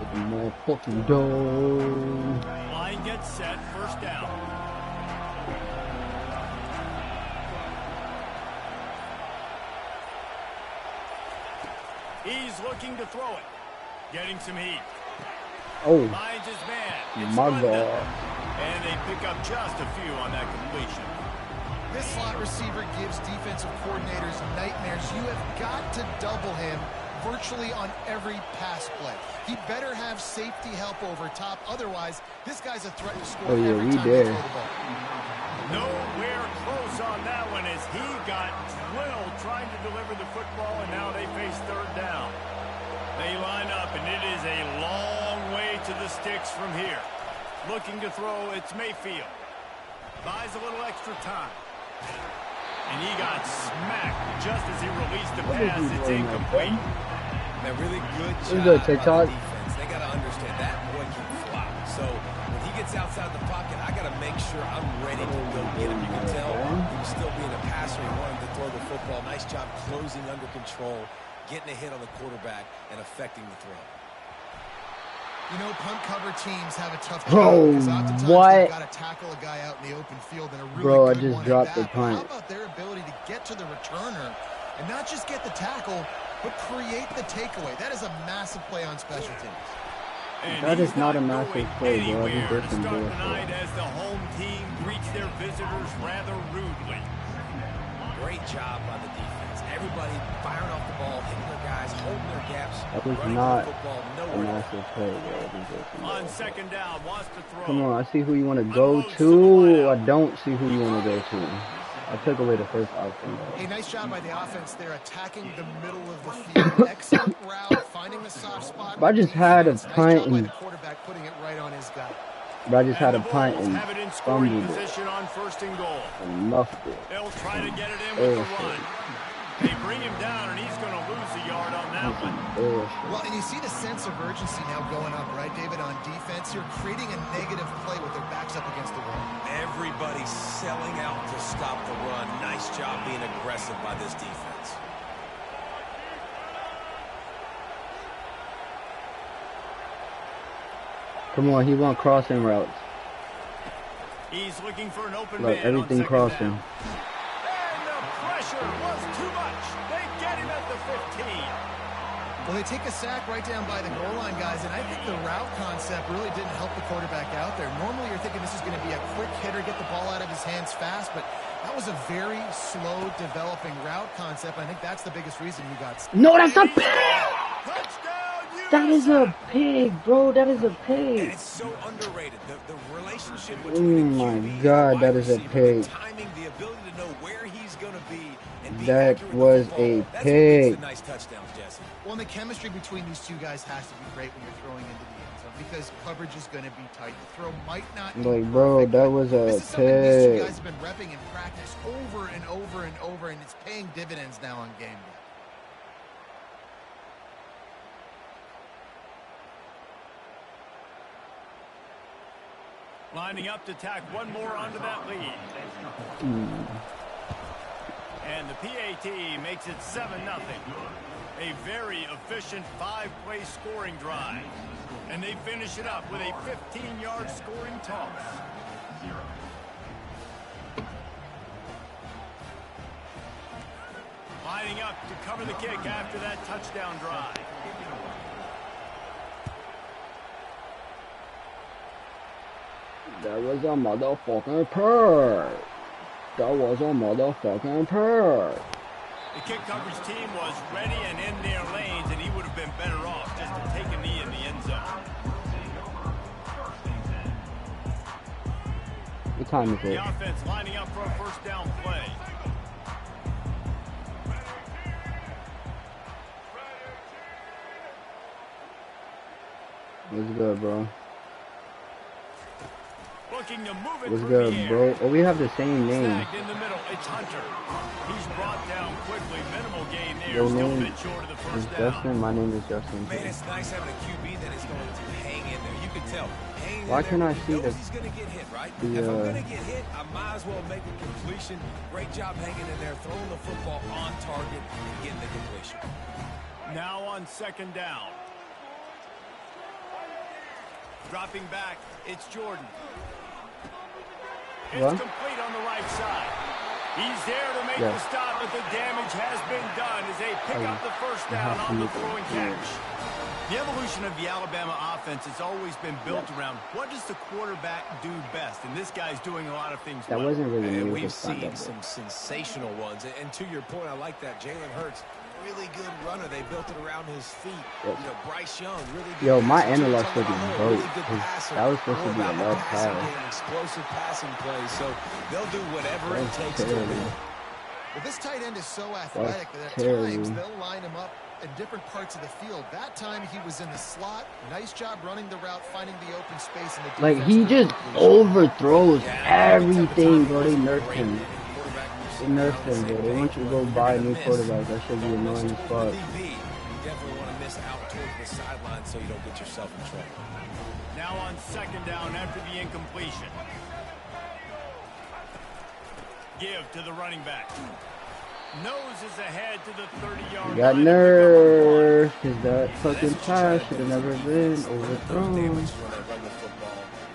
With the motherfucking dough.
Line gets set. First down. He's looking to throw it. Getting some heat.
Oh,
Finds his man.
my God.
And they pick up just a few on that completion.
This slot receiver gives defensive coordinators nightmares. You have got to double him virtually on every pass play. He better have safety help over top. Otherwise, this guy's a threat to score every time they throw the ball.
Nowhere close on that one as he got drilled trying to deliver the football, and now they face third down. They line up, and it is a long way to the sticks from here. Looking to throw, it's Mayfield. Buys a little extra time. And he got smacked just as he released the pass. It's incomplete.
A really good job by the defense. They got to understand that boy can fly. So when he gets outside the pocket, I got to make sure I'm ready to go get him. You can tell he was still being a passer. He wanted to throw the football. Nice job closing under control, getting a hit on the quarterback, and affecting the throw.
You know, punt cover teams have a tough
Bro,
job because
what?
they've got to tackle a guy out in the open field and a really
Bro, I
good
just
one
dropped
at
the
that.
punt.
How about their ability to get to the returner and not just get the tackle, but create the takeaway? That is a massive play on special teams.
And
that is not a massive play, bro.
Anywhere to
Different
start
deal,
the night as the home team greets their visitors rather rudely.
Great job by the defense. Everybody firing off the ball, hitting their guys, holding their gaps.
That was not a massive play, bro.
On second down, wants to throw.
Come on, I see who you want to go to. I don't see who you want to go to. I took away the first option.
Hey, nice job by the offense there, attacking the middle of the field. Excellent route, finding the soft spot.
But I just had a punt and
the quarterback putting it right on his guy.
But I just had a punt and fumbled it.
Position on first and goal.
And muffed it.
They'll try to get it in with the run. They bring him down, and he's going to lose a yard on that movement.
Well, and you see the sense of urgency now going up, right, David, on defense. You're creating a negative play with their backs up against the wall.
Everybody's selling out to stop the run. Nice job being aggressive by this defense.
Come on, he wants crossing routes.
He's looking for an open
Look,
man
everything
on
crossing.
down. And the pressure was too much. They get him at the 15.
Well, they take a sack right down by the goal line, guys, and I think the route concept really didn't help the quarterback out there. Normally, you're thinking this is going to be a quick hitter, get the ball out of his hands fast, but that was a very slow developing route concept. I think that's the biggest reason he got stuck.
No, that's a pig!
Touchdown,
That is a pig, bro. That is a
And
pig.
it's so underrated. The relationship
Oh
between the
my
QB and
God,
the
that
wide
is a
receiver,
pig.
the timing, the ability to know where he's going to be and be
That
accurate with
was
the ball.
a
That's what
pig.
makes the nice touchdowns, Jesse.
Well, and the chemistry between these two guys has to be great when you're throwing into the end zone because coverage is going to be tight. The throw might not be
Like, bro,
perfect,
that
but
was a
this is something these two
pig.
guys have been repping in practice over and over and over, and it's paying dividends now on game day.
Lining up to tack one more onto that lead. And the PAT makes it 7-0. A very efficient 5-play scoring drive. And they finish it up with a 15-yard scoring toss. Lining up to cover the kick after that touchdown drive.
That was a motherfucking purr. That was a motherfucking purr.
The kick coverage team was ready and in their lanes, and he would have been better off just to take a knee in the end zone.
What time is it?
The offense lining up for a first down play.
What's good, bro?
Looking to move it
What's
through
good,
the air.
bro? Oh, we have the same name.
Snagged in the middle. It's Hunter. He's brought down quickly. Minimal gain there.
Your
Still a
name
bit short of the
is
first down.
Justin. My name is Justin.
Man, it's nice having a QB that is going to hang in there. You can tell. Hanging
Why
in
can't
there,
I
he
see
knows
the-
he's going to get hit, right?
the,
If I'm going to get hit, I might as well make a completion. Great job hanging in there, throwing the football on target, and getting the completion.
Now on second down. Dropping back, it's Jordan. It's
What?
complete on the right side. He's there to make the stop, but the damage has been done as they pick up the first down on the throw and catch. The evolution of the Alabama offense has always been built around what does the quarterback do best, and this guy's doing a lot of things
That
well.
wasn't really
And
me.
we've seen some sensational ones. And to your point, I like that. Jalen Hurts, really good runner. They built it around his feet.
Yes.
You know, Bryce Young, really good.
Yo, my
passer.
analog's
Tua
looking
Tagovailoa,
broke.
really good passer.
That was supposed to
More
be a
about the
love
passing
pass.
game, explosive passing plays. So they'll do whatever it
That's
takes to
terrible.
win.
Well, this tight end is so athletic that at
terrible.
times they'll line him up in different parts of the field. That time he was in the slot. Nice job running the route, finding the open space in the
Like,
defense.
he just overthrows everything, bro. They nerfed him. They nerfed him, bro. They want you to go buy a new quarterback. That should be annoying as fuck.
You definitely want to miss out towards the sideline so you don't get yourself in trouble.
Now on second down after the incompletion. Give to the running back. Noses ahead to the 30-yard line.
Got nerfed because that fucking pass should have never been overthrown.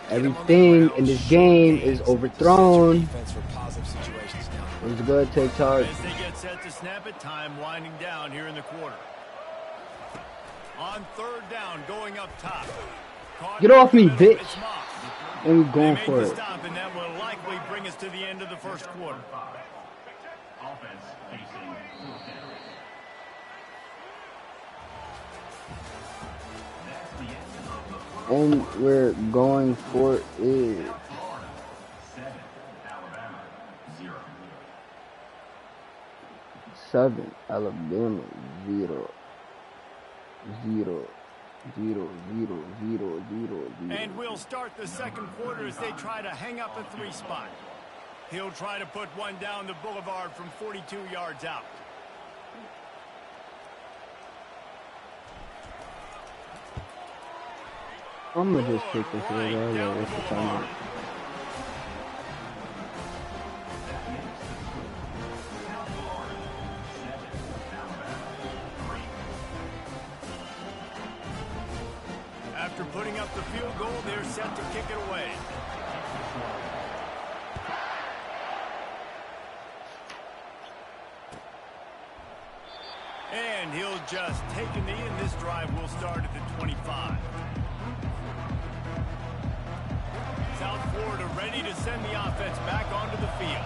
Everything in this game is overthrown. It was good, TikTok.
As they get set to snap it, time winding down here in the quarter. On third down, going up top. Caught
Get off me,
in the middle,
bitch.
it's Moss.
And we
They
going
make
for
the
it.
stop, and that will likely bring us to the end of the first quarter.
And we're going for it. 7 Alabama 0 0 0 0 0 0
And we'll start the second quarter as they try to hang up a 3 spot. He'll try to put one down the boulevard from 42 yards out.
I'm gonna just kick this way, though. Yeah, what's the time?
After putting up the field goal, they're set to kick it away. And he'll just take a knee, and this drive will start at the 25. South Florida ready to send the offense back onto the field.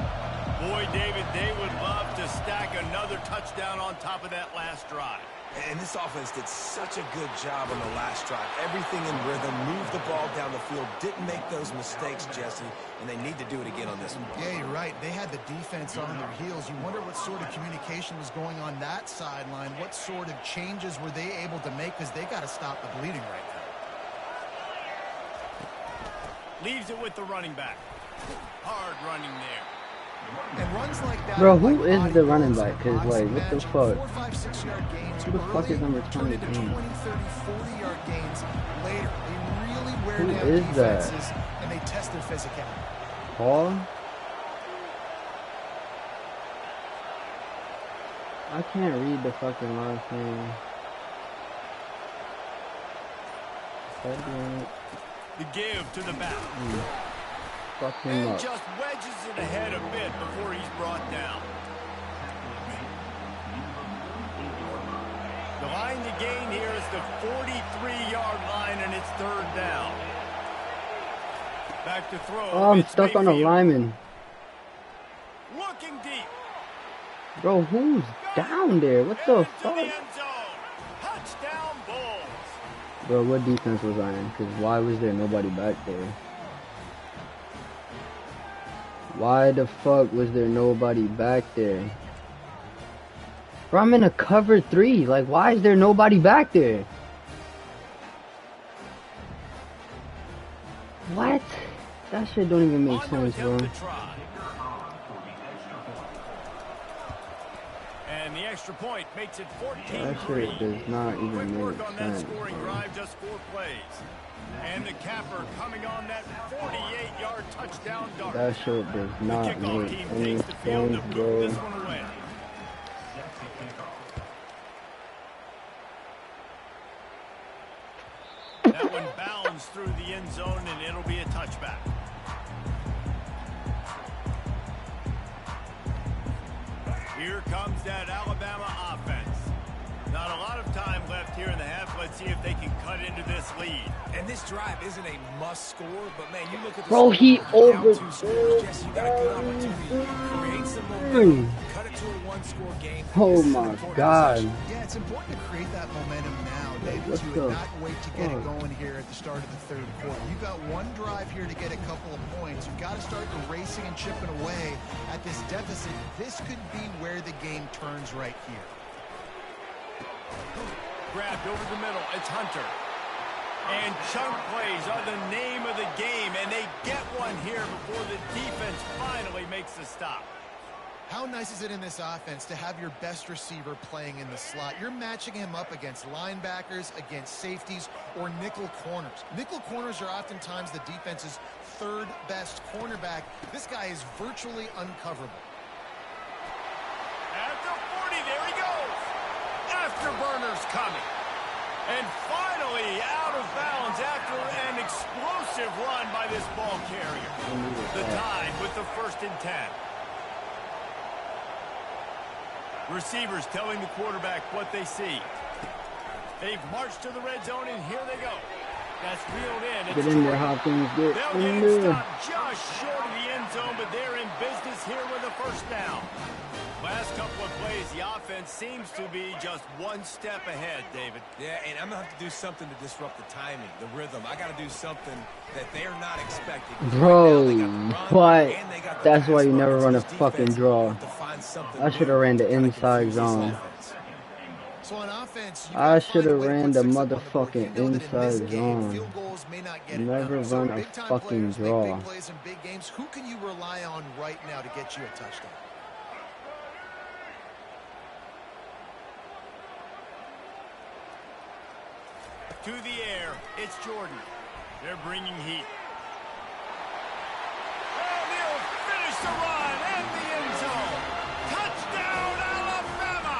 Boy, David, they would love to stack another touchdown on top of that last drive.
And this offense did such a good job on the last drive. Everything in rhythm, moved the ball down the field, didn't make those mistakes, Jesse, and they need to do it again on this one.
Yeah, you're right. They had the defense on their heels. You wonder what sort of communication was going on that sideline. What sort of changes were they able to make, because they got to stop the bleeding right now.
Leaves it with the running back. Hard running there.
And runs like that,
bro, who is the running back? Because, like, what the fuck?
4, 5, 6 yard gains.
Who the fuck is number 20?
20, 30, 40 yard gains later. They really wear
Who
down
is
defenses,
that?
and they test their physicality.
Paul? I can't read the fucking last name.
The give to the back.
Fuck him
And
up.
just wedges it ahead a bit before he's brought down. The line to gain here is the 43-yard line, and it's third down. Back to throw.
Oh, I'm
It's
stuck on a
Mayfield.
lineman.
Looking deep.
Bro, who's down there? What the
Into the
fuck?
end zone. Touchdown Bulls.
Bro, what defense was I in? Because why was there nobody back there? Why the fuck was there nobody back there? Bro, I'm in a cover 3. Like, why is there nobody back there? What? That shit don't even make
On to
sense, bro.
attempt to try. And the extra point makes it 14-3.
That shit does not even
Quick
make
work on that
sense,
scoring
bro.
drive, just 4 plays. And the capper coming on that 48-yard touchdown dart.
That shit does
The
not
kickoff
make
team
any
takes the field to
sense,
move
bro.
this one away. That one bounds through the end zone, and it'll be a touchback. Here comes that Alabama offense. Not a lot of time left here in the half. Let's see if they can cut into this lead.
And this drive isn't a must score, but man, you look at the
Bro, he
score, down
over-
2 scores, Jesse, you got a good opportunity to create some momentum, cut it to a 1-score game.
Oh
This is an
my
important
god.
possession.
Yeah, it's important to create that momentum now, David,
Let's
to
go.
not wait to get it
Fuck.
going here at the start of the third quarter. You've got one drive here to get a couple of points. You've got to start racing and chipping away at this deficit. This could be where the game turns right here.
Grabbed over the middle. It's Hunter. And chunk plays are the name of the game, and they get one here before the defense finally makes the stop.
How nice is it in this offense to have your best receiver playing in the slot? You're matching him up against linebackers, against safeties, or nickel corners. Nickel corners are oftentimes the defense's third best cornerback. This guy is virtually uncoverable.
At the 40, there he goes. Afterburners coming. And finally out of bounds after an explosive run by this ball carrier. The Tide with the 1st and 10. Receivers telling the quarterback what they see. They've marched to the red zone, and here they go. That's reeled in.
Get in there, Hopkins. Get
They'll
in
get
there.
stopped just short of the end zone, but they're in business here with a 1st down. Last couple of plays, the offense seems to be just one step ahead, David.
Yeah, and I'm going to have to do something to disrupt the timing, the rhythm. I got to do something that they're not expecting.
Bro,
Right now, they got the run,
but
and they got the
that's why
pass
you never
runs.
run a
This
fucking
defense
draw.
have to find something
I should have ran the
new to kinda
inside
confuse this
zone.
offense.
So on offense, you
I
gotta
should
find a
have
way to
ran
put
the
6 up on the board.
motherfucking
You know that in this
inside
game,
zone.
field goals may not get it
Never
done. So
run a
big-time
fucking
players make
draw.
big plays in big games. Who can you rely on right now to get you a touchdown?
To the air, it's Jordan. They're bringing heat. And he'll finish the run and the end zone. Touchdown, Alabama!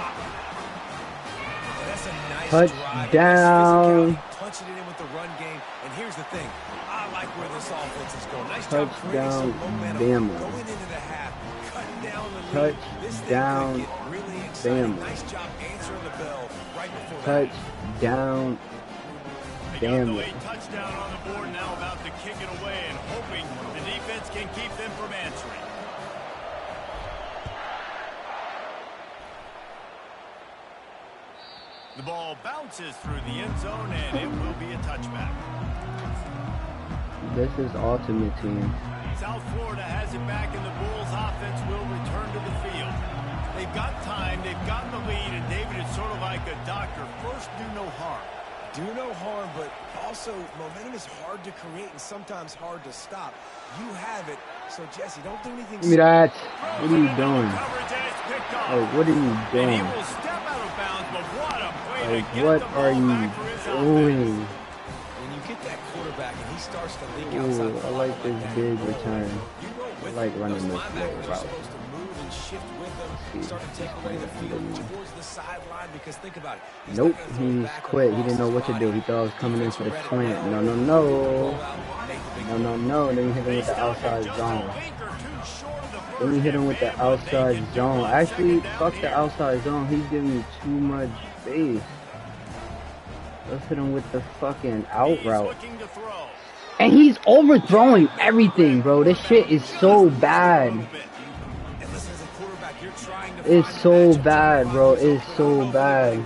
That's a nice
touchdown.
Drive. Punching it in with the run game. And here's the thing. I like where this offense is going. Nice job creating some momentum. Going into the half. Cutting down the lead.
Touchdown.
Really exciting. Nice job answering the bell right before that.
Touchdown.
They got the late touchdown on the board, now about to kick it away and hoping the defense can keep them from answering. The ball bounces through the end zone and it will be a touchback.
This is ultimate team.
South Florida has it back and the Bulls offense will return to the field. They've got time, they've gotten the lead, and David is sort of like a doctor. First, do no harm.
Do no harm, but also momentum is hard to create and sometimes hard to stop. You have it, so Jesse, don't do anything.
Give me that. What are you doing? Oh, what are you doing? Like, what are you doing?
When you get that quarterback and he starts to leak
outside, I like this big return. I like running this little route.
Shift with them, start to take away the field towards the sideline, because think about it.
Nope, he quit. He didn't know what to do. He thought I was coming in for the slant. No, no, no. No, no, no. Then we hit him with the outside zone. Then we hit him with the outside zone. Actually, fuck the outside zone. He's giving me too much space. Let's hit him with the fucking out route. And he's overthrowing everything, bro. This shit is so bad. It's so bad, bro. It's so bad.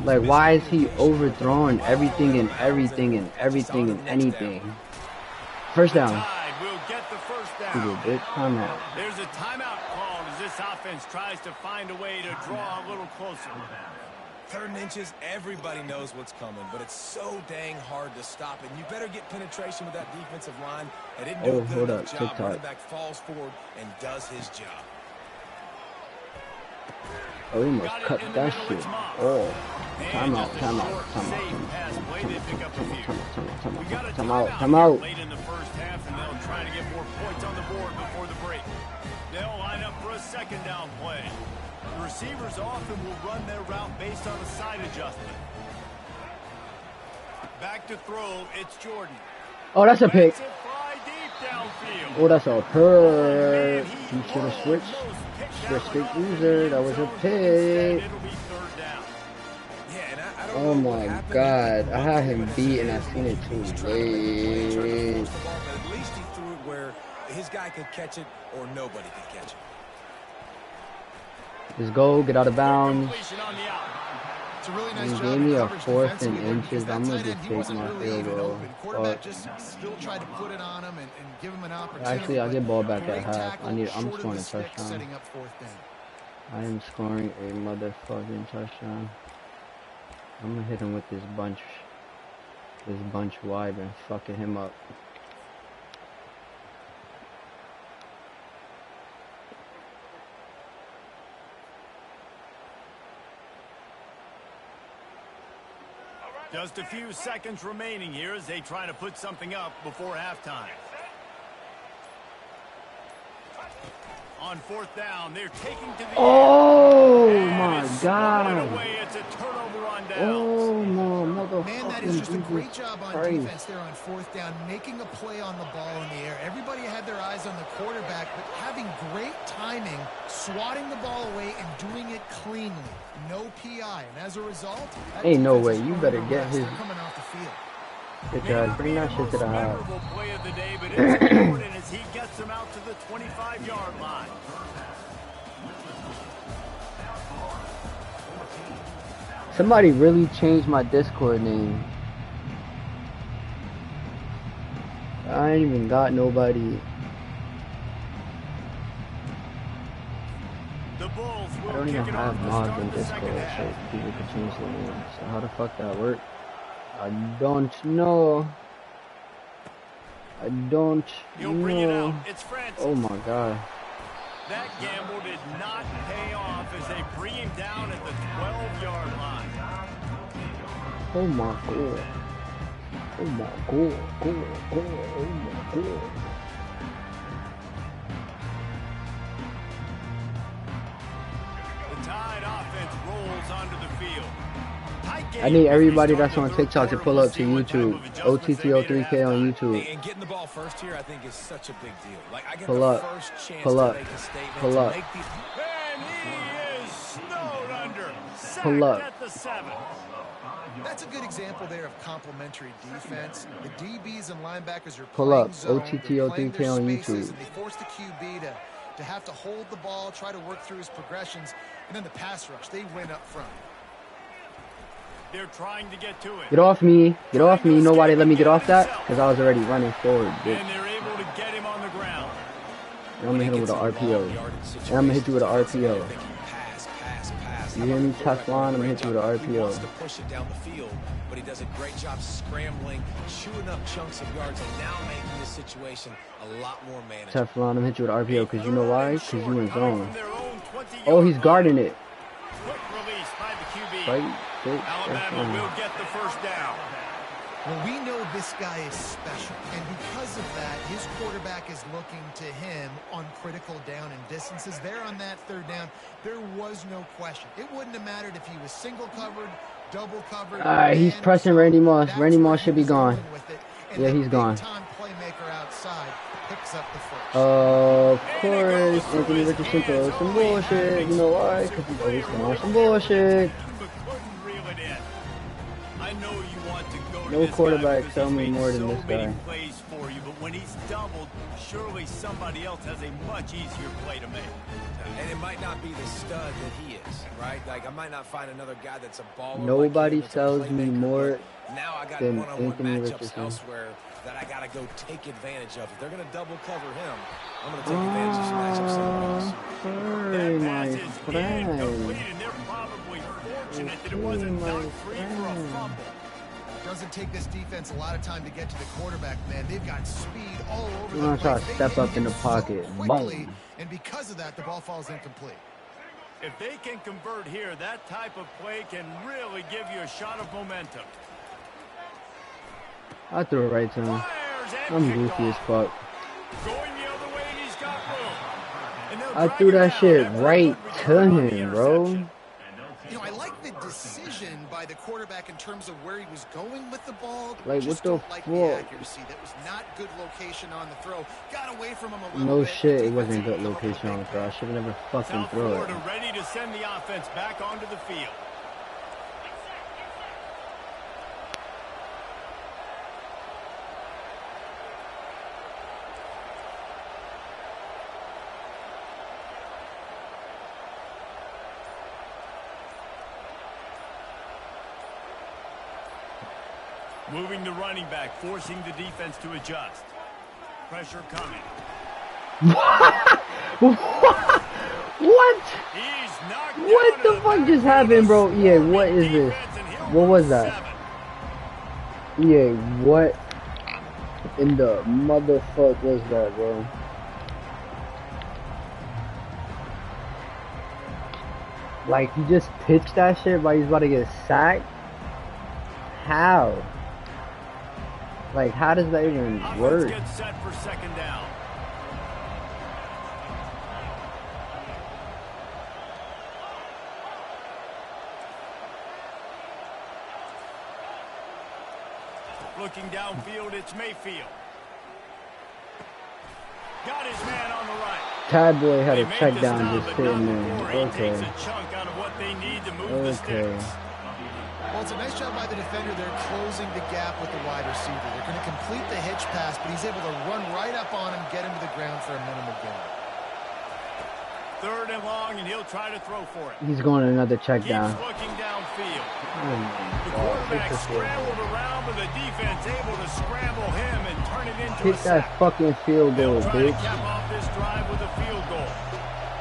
Like, why is he overthrowing everything and everything and everything and anything? First down. Bitch, timeout.
There's a timeout called as this offense tries to find a way to draw a little closer.
3rd and inches, everybody knows what's coming, but it's so dang hard to stop it. And you better get penetration with that defensive line. They didn't do a good enough job. Running back falls forward and does his job.
Oh, he must cut that shit. Oh, timeout, timeout, timeout.
Late in the first half, and they'll try to get more points on the board before the break. They'll line up for a 2nd down play. The receivers often will run their route based on a side adjustment. Back to throw, it's Jordan.
Oh, that's a pick. Oh, that's a pick. He should have switched. Switched user. That was a pick. Oh my god. I had him beat and I seen it too late.
At least he threw it where his guy could catch it or nobody could catch it.
Just go, get out of bounds.
It's a really nice
He
job
gave me a
coverage
4th and
defensively,
inches.
because
I'm
that
gonna
tight end,
just
he
take
wasn't
my
really
field
even
goal.
open. Quarterback just still tried to put it on him and give him an opportunity.
Actually, I'll get ball back at
Great
half.
tackle,
I'm
short of
scoring
the
a
stick,
touchdown.
setting up 4th down.
I am scoring a motherfucking touchdown. I'm gonna hit him with this bunch wide and fucking him up.
Just a few seconds remaining here as they try to put something up before halftime. On 4th down, they're taking to the
Oh my god.
It's a turnover on downs.
Oh no, motherfucking
Man, that is just a great
Jesus
job on
Christ.
defense there on 4th down, making a play on the ball in the air. Everybody had their eyes on the quarterback, but having great timing, swatting the ball away and doing it cleanly. No PI, and as a result,
Ain't no way. You better get his.
coming off the field.
Good job. Bring that shit to the house.
Play of the day, but it's Jordan as he gets them out to the 25-yard line.
Somebody really changed my Discord name. I ain't even got nobody.
The Bulls will
I don't even
kick it
have
off to
mods
start
in
the
Discord,
second half.
so people can change the name. So how the fuck that work? I don't know. I don't
He'll bring it out.
know.
It's Francis.
Oh my god.
That gamble did not pay off as they bring him down at the 12-yard line.
Oh my god. Oh my god. Oh my god.
The Tide offense rolls onto the field.
I need everybody that's on TikTok to pull up to YouTube. OTTO3K on YouTube.
And getting the ball first here, I think, is such a big deal. Like, I get
Pull
the
up.
first chance
Pull
to
up.
make a statement.
Pull up.
And he is snowed under.
Pull
Sacked
up.
at the 7.
That's a good example there of complementary defense. The DBs and linebackers are
Pull
playing
up.
zone, they're playing
OTTO3K
their
on
spaces,
YouTube.
and they force the QB to have to hold the ball, try to work through his progressions, and then the pass rush, they win up front.
They're trying to get to it.
Get off me. Get off me. You know why they let me get off that? Because I was already running forward, bitch.
And they're able to get him on the ground.
And I'm going to hit him with an RPO. And I'm going to hit you with an RPO. You hear me, Teflon? I'm going to hit you with an
He wants
RPO.
to push it down the field, but he does a great job scrambling, chewing up chunks of yards, and now making this situation a lot more manageable.
Teflon, I'm going to hit you with an RPO because you know why? Because you in
Coming
zone.
from their own 20-yard
Oh, he's
line.
guarding it.
Quick release by the QB.
Right? Bitch.
Alabama will get the first down.
Well, we know this guy is special, and because of that, his quarterback is looking to him on critical down and distances. There on that third down, there was no question. It wouldn't have mattered if he was single covered, double covered.
He's pressing Randy Moss. Randy Moss should be gone. Yeah, he's gone.
Playmaker outside picks up the first.
Of course, Anthony Richardson throws some bullshit. You know why? Because he's always throwing some bullshit.
But couldn't reel it in. I know you want to go to
No
this
quarterback
guy
tell
because
me
he's made
more than
so
this
many
guy.
plays for you, but when he's doubled, surely somebody else has a much easier play to make.
And it might not be the stud that he is, right? Like, I might not find another guy that's a baller.
Nobody
like him, that's a
sells me
playmaker,
more
but now I got
than
one-on-one
Anthony
matchups
Richardson.
elsewhere that I got to go take advantage of. If they're going to double cover him, I'm going to take advantage of some matchups somewhere else.
Sorry,
That
my
pass is
friend.
incomplete, and they're probably fortunate that it wasn't
my
knocked free for a
friend.
fumble.
Doesn't take this defense a lot of time to get to the quarterback, man. They've got speed all over
You
the
wanna try
place.
to
They
step
hit
up in
him
the pocket.
so quickly,
Boom.
and because of that, the ball falls incomplete.
If they can convert here, that type of play can really give you a shot of momentum.
I threw it right to him.
Fires and
I'm
kicked
goofy as
off.
fuck.
Going the other way, and he's got room. And they'll
I
drag
threw
him
that
down
shit
after a
right
good
to
return on the
him, bro.
interception.
You know, I like the decision by the quarterback in terms of where he was going with the ball.
Like,
Just
what the
don't like the
fuck?
accuracy. That was not good location on the throw. Got away from him a little
No
bit.
shit, it
Defense
wasn't
didn't
good
come up with a
location on the
big
throw. I
play.
should have never fucking
South
throw it.
Florida ready to send the offense back onto the field. Moving the running back, forcing the defense to adjust. Pressure coming.
What?
He's knocked
What
down
the
to
fuck
back
just
of
happened, bro?
the
Yeah, what is this?
defense, and he'll
What
go
was
to
that?
7.
Yeah, what in the motherfuck was that, bro? Like, he just pitched that shit while he's about to get sacked? How? Like, how does that even
Offense
work?
gets set for second down. Looking downfield, it's Mayfield. Got his man on the right.
Tad Boy had
They
a
make
check
the
down
stop,
just
but not
sitting
before
there.
he takes
Okay.
a chunk out of what they need to move the
Okay.
sticks.
Well, it's a nice job by the defender. They're closing the gap with the wide receiver. They're going to complete the hitch pass, but he's able to run right up on him, get him to the ground for a minimal gain.
Third and long, and he'll try to throw for it.
He's going another check
Keeps
down.
looking downfield.
Oh my
The
God.
quarterback
Hit this field
scrambled
goal.
around, but the defense able to scramble him and turn it into a
Hit that
sack.
fucking field
They'll
goal,
try to
bitch.
cap off this drive with a field goal.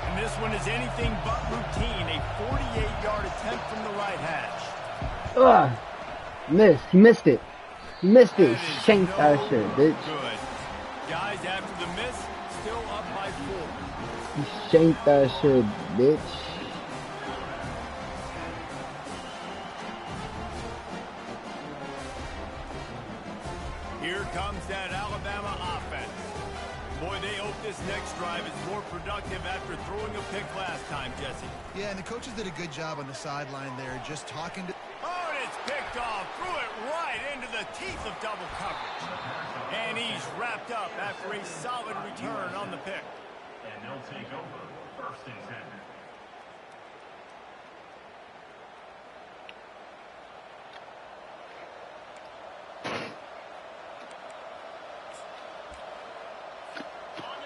And this one is anything but routine. A 48-yard attempt from the right hash.
Ugh. Missed. He missed it. He missed it.
That is
Shanked that
no
shit, bitch.
Good. Guys, after the miss, still up by 4.
He shanked that shit, bitch.
drive is more productive after throwing a pick last time, Jesse.
Yeah, and the coaches did a good job on the sideline there, just talking to...
Oh, and it's picked off. Threw it right into the teeth of double coverage. And he's wrapped up after a solid return on the pick.
And they'll take over first and 10.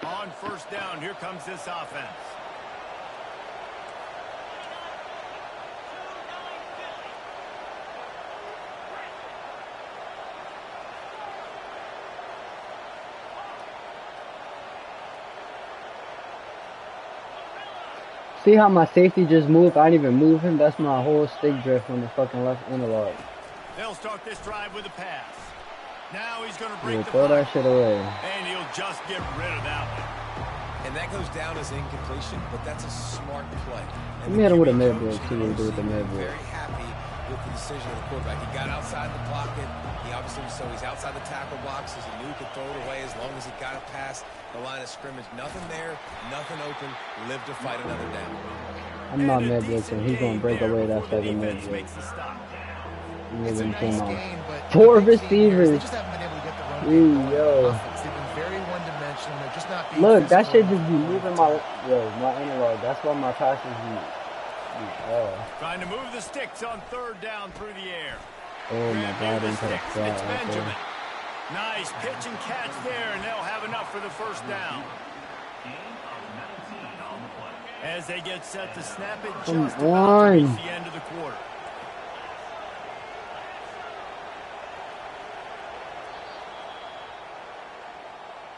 On first down, here comes this offense.
See how my safety just moved? I didn't even move him. That's my whole stick drift on the fucking left analog.
They'll start this drive with a pass. Now he's going to break the
throw that shit away.
And he'll just get rid of that one.
And that goes down as incompletion, but that's a smart play.
Let me hit him with a mid block. See what he do with the mid block.
Very happy with the decision of the quarterback. He got outside the pocket. He obviously, so he's outside the tackle boxes. He knew he could throw it away as long as he got it past the line of scrimmage. Nothing there, nothing open. Live to fight another down.
I'm not mid blitzing. He's gonna break away that second mid block.
It's a nice game, but
4 receivers.
They just haven't been able to get the run.
Yo.
They've been very one-dimensional. They're just not being
Look, that
physical.
shit just be moving my analog. That's why my passes be.
Trying to move the sticks on third down through the air.
Oh my God! Into the flat
It's
right
Benjamin.
there.
Nice pitch and catch there, and they'll have enough for the first down. As they get set to snap it just about to reach the end of the quarter.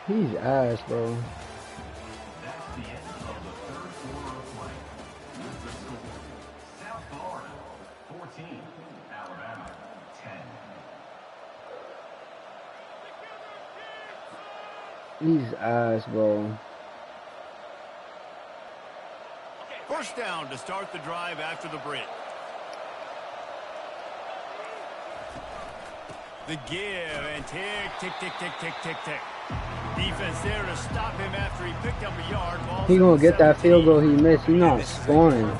He's ass, bro.
That's the end of the third quarter of play. The score: South Florida 14, Alabama 10.
He's ass, bro.
First down to start the drive after the break. The give and tick, tick, tick, tick, tick, tick, tick. Defense there to stop him after he picked up a yard.
He gonna get that field goal he missed. He's not scoring.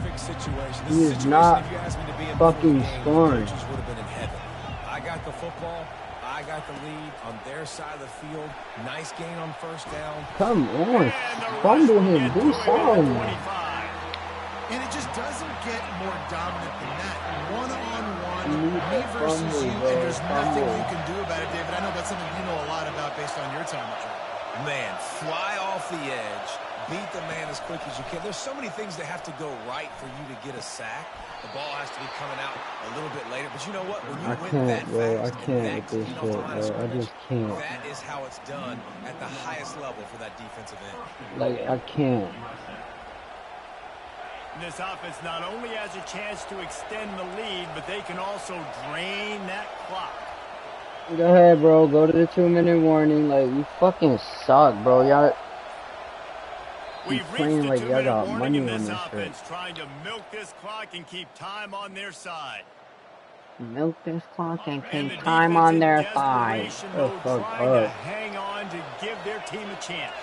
He is not fucking scoring.
I got the football. I got the lead on their side of the field. Nice gain on first down.
Come on, fumble him. Do something.
And it just doesn't get more dominant than that. One-on-one, me versus you, and there's nothing you can do about it, David. I know that's something you know a lot about based on your time with him.
Man, fly off the edge, beat the man as quick as you can. There's so many things that have to go right for you to get a sack. The ball has to be coming out a little bit later. But you know what? When you win that fast,
I can't with this shit, bro. I just can't.
That is how it's done at the highest level for that defensive end.
Like, I can't.
This offense not only has a chance to extend the lead, but they can also drain that clock.
Go ahead, bro. Go to the 2-minute warning. Like, you fucking suck, bro. Y'all
We've
playing like y'all got money on
this
this
offense,
shit.
trying to milk this clock and keep time on their side.
Milk this clock and
And
keep
the
time
defense
on
in
their side.
desperation
Oh,
mode,
fuck
trying to
up.
hang on to give their team a chance.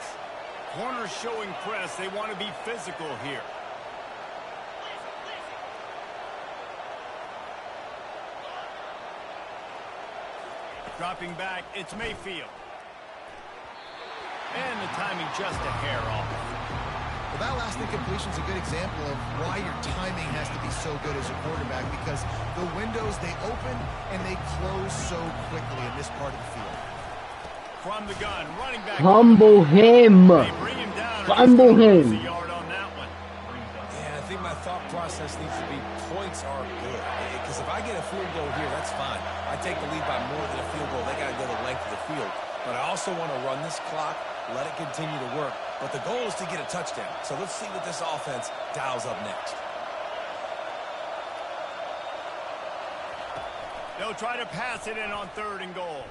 Corners showing press. They want to be physical here. Dropping back, it's Mayfield. And the timing just a hair off.
Well, that last incompletion is a good example of why your timing has to be so good as a quarterback, because the windows, they open and they close so quickly in this part of the field.
From the gun, running back.
Humble him.
They bring him down.
Fumble him.
A yard on that one.
Yeah, I think my thought process needs to be points are good. Because if I get a field goal here, that's fine. I take the lead by more than a field goal. They got to go the length of the field. But I also want to run this clock, let it continue to work. But the goal is to get a touchdown. So let's see what this offense dials up next.
They'll try to pass it in on 3rd and goal.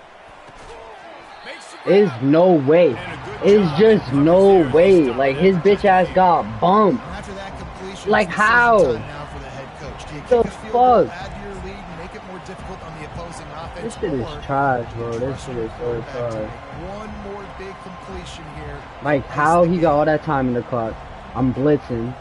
Is no way. It's just no way. Like, his bitch ass got bumped.
After that completion,
Like,
it's
how?
decision time now for the head coach. Do you
The
kick a field goal,
fuck?
add to your lead, and make it more difficult on the opponent? opposing
This
offense.
shit is trash, bro. This shit is so trash.
One more big completion here.
Like, how he got all that time in the clock? I'm blitzing.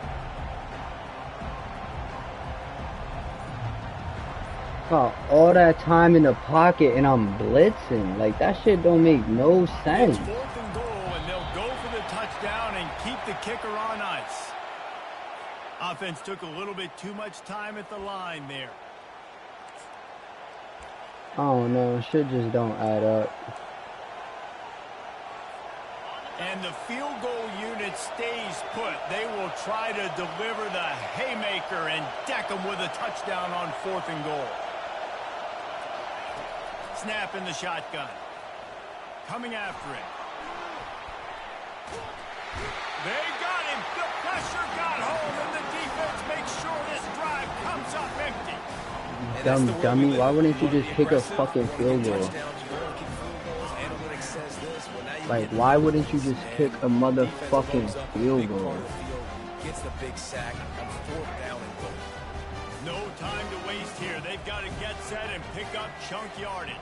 Got all that time in the pocket and I'm blitzing. Like, that shit don't make no sense.
It's 4th and goal, and they'll go for the touchdown and keep the kicker on ice. Offense took a little bit too much time at the line there.
I don't know. Shit just don't add up.
And the field goal unit stays put. They will try to deliver the haymaker and deck them with a touchdown on 4th and goal. Snap in the shotgun. Coming after it. They got him. The pressure got home, and the defense makes sure this drive comes up empty.
Dumb dummy, why wouldn't you just kick a fucking field goal? Like, why wouldn't you just kick a motherfucking field goal?
Gets the big sack on 4th down and goal.
No time to waste here. They've got to get set and pick up chunk yardage.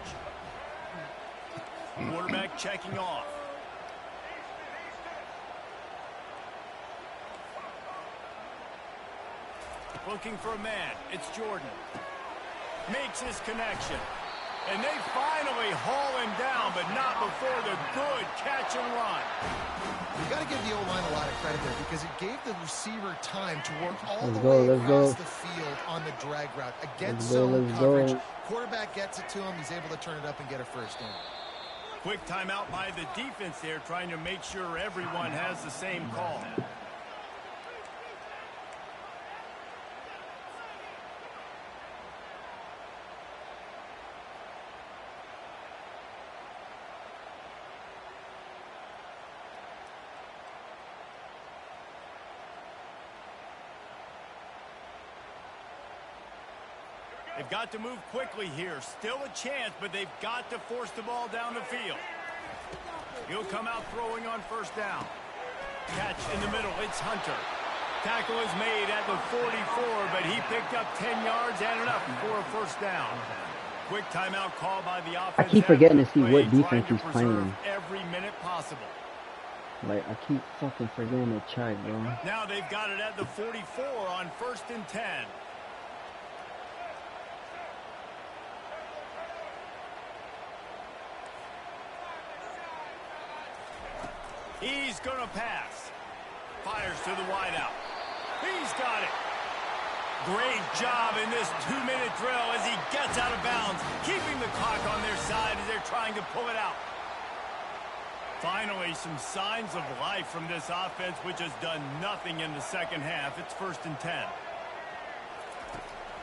Quarterback checking off. Looking for a man. It's Jordan. Makes his connection. And they finally haul him down, but not before the good catch and run.
You got to give the O-line a lot of credit there because it gave the receiver time to work all
Let's
the
go,
way
let's
across
go.
the field on the drag route against
Let's go,
zone
let's
coverage.
go.
Quarterback gets it to him. He's able to turn it up and get a first down.
Quick timeout by the defense there, trying to make sure everyone has the same call. They've got to move quickly here. Still a chance, but they've got to force the ball down the field. He'll come out throwing on 1st down. Catch in the middle. It's Hunter. Tackle is made at the 44, but he picked up 10 yards and enough for a 1st down. Quick timeout call by the offense.
I keep forgetting to see what defense he's playing.
Every minute possible.
Like, I keep fucking forgetting to check, bro.
Now they've got it at the 44 on 1st and 10. He's going to pass. Fires to the wideout. He's got it. Great job in this 2-minute drill as he gets out of bounds, keeping the clock on their side as they're trying to pull it out. Finally, some signs of life from this offense, which has done nothing in the second half. It's 1st and 10.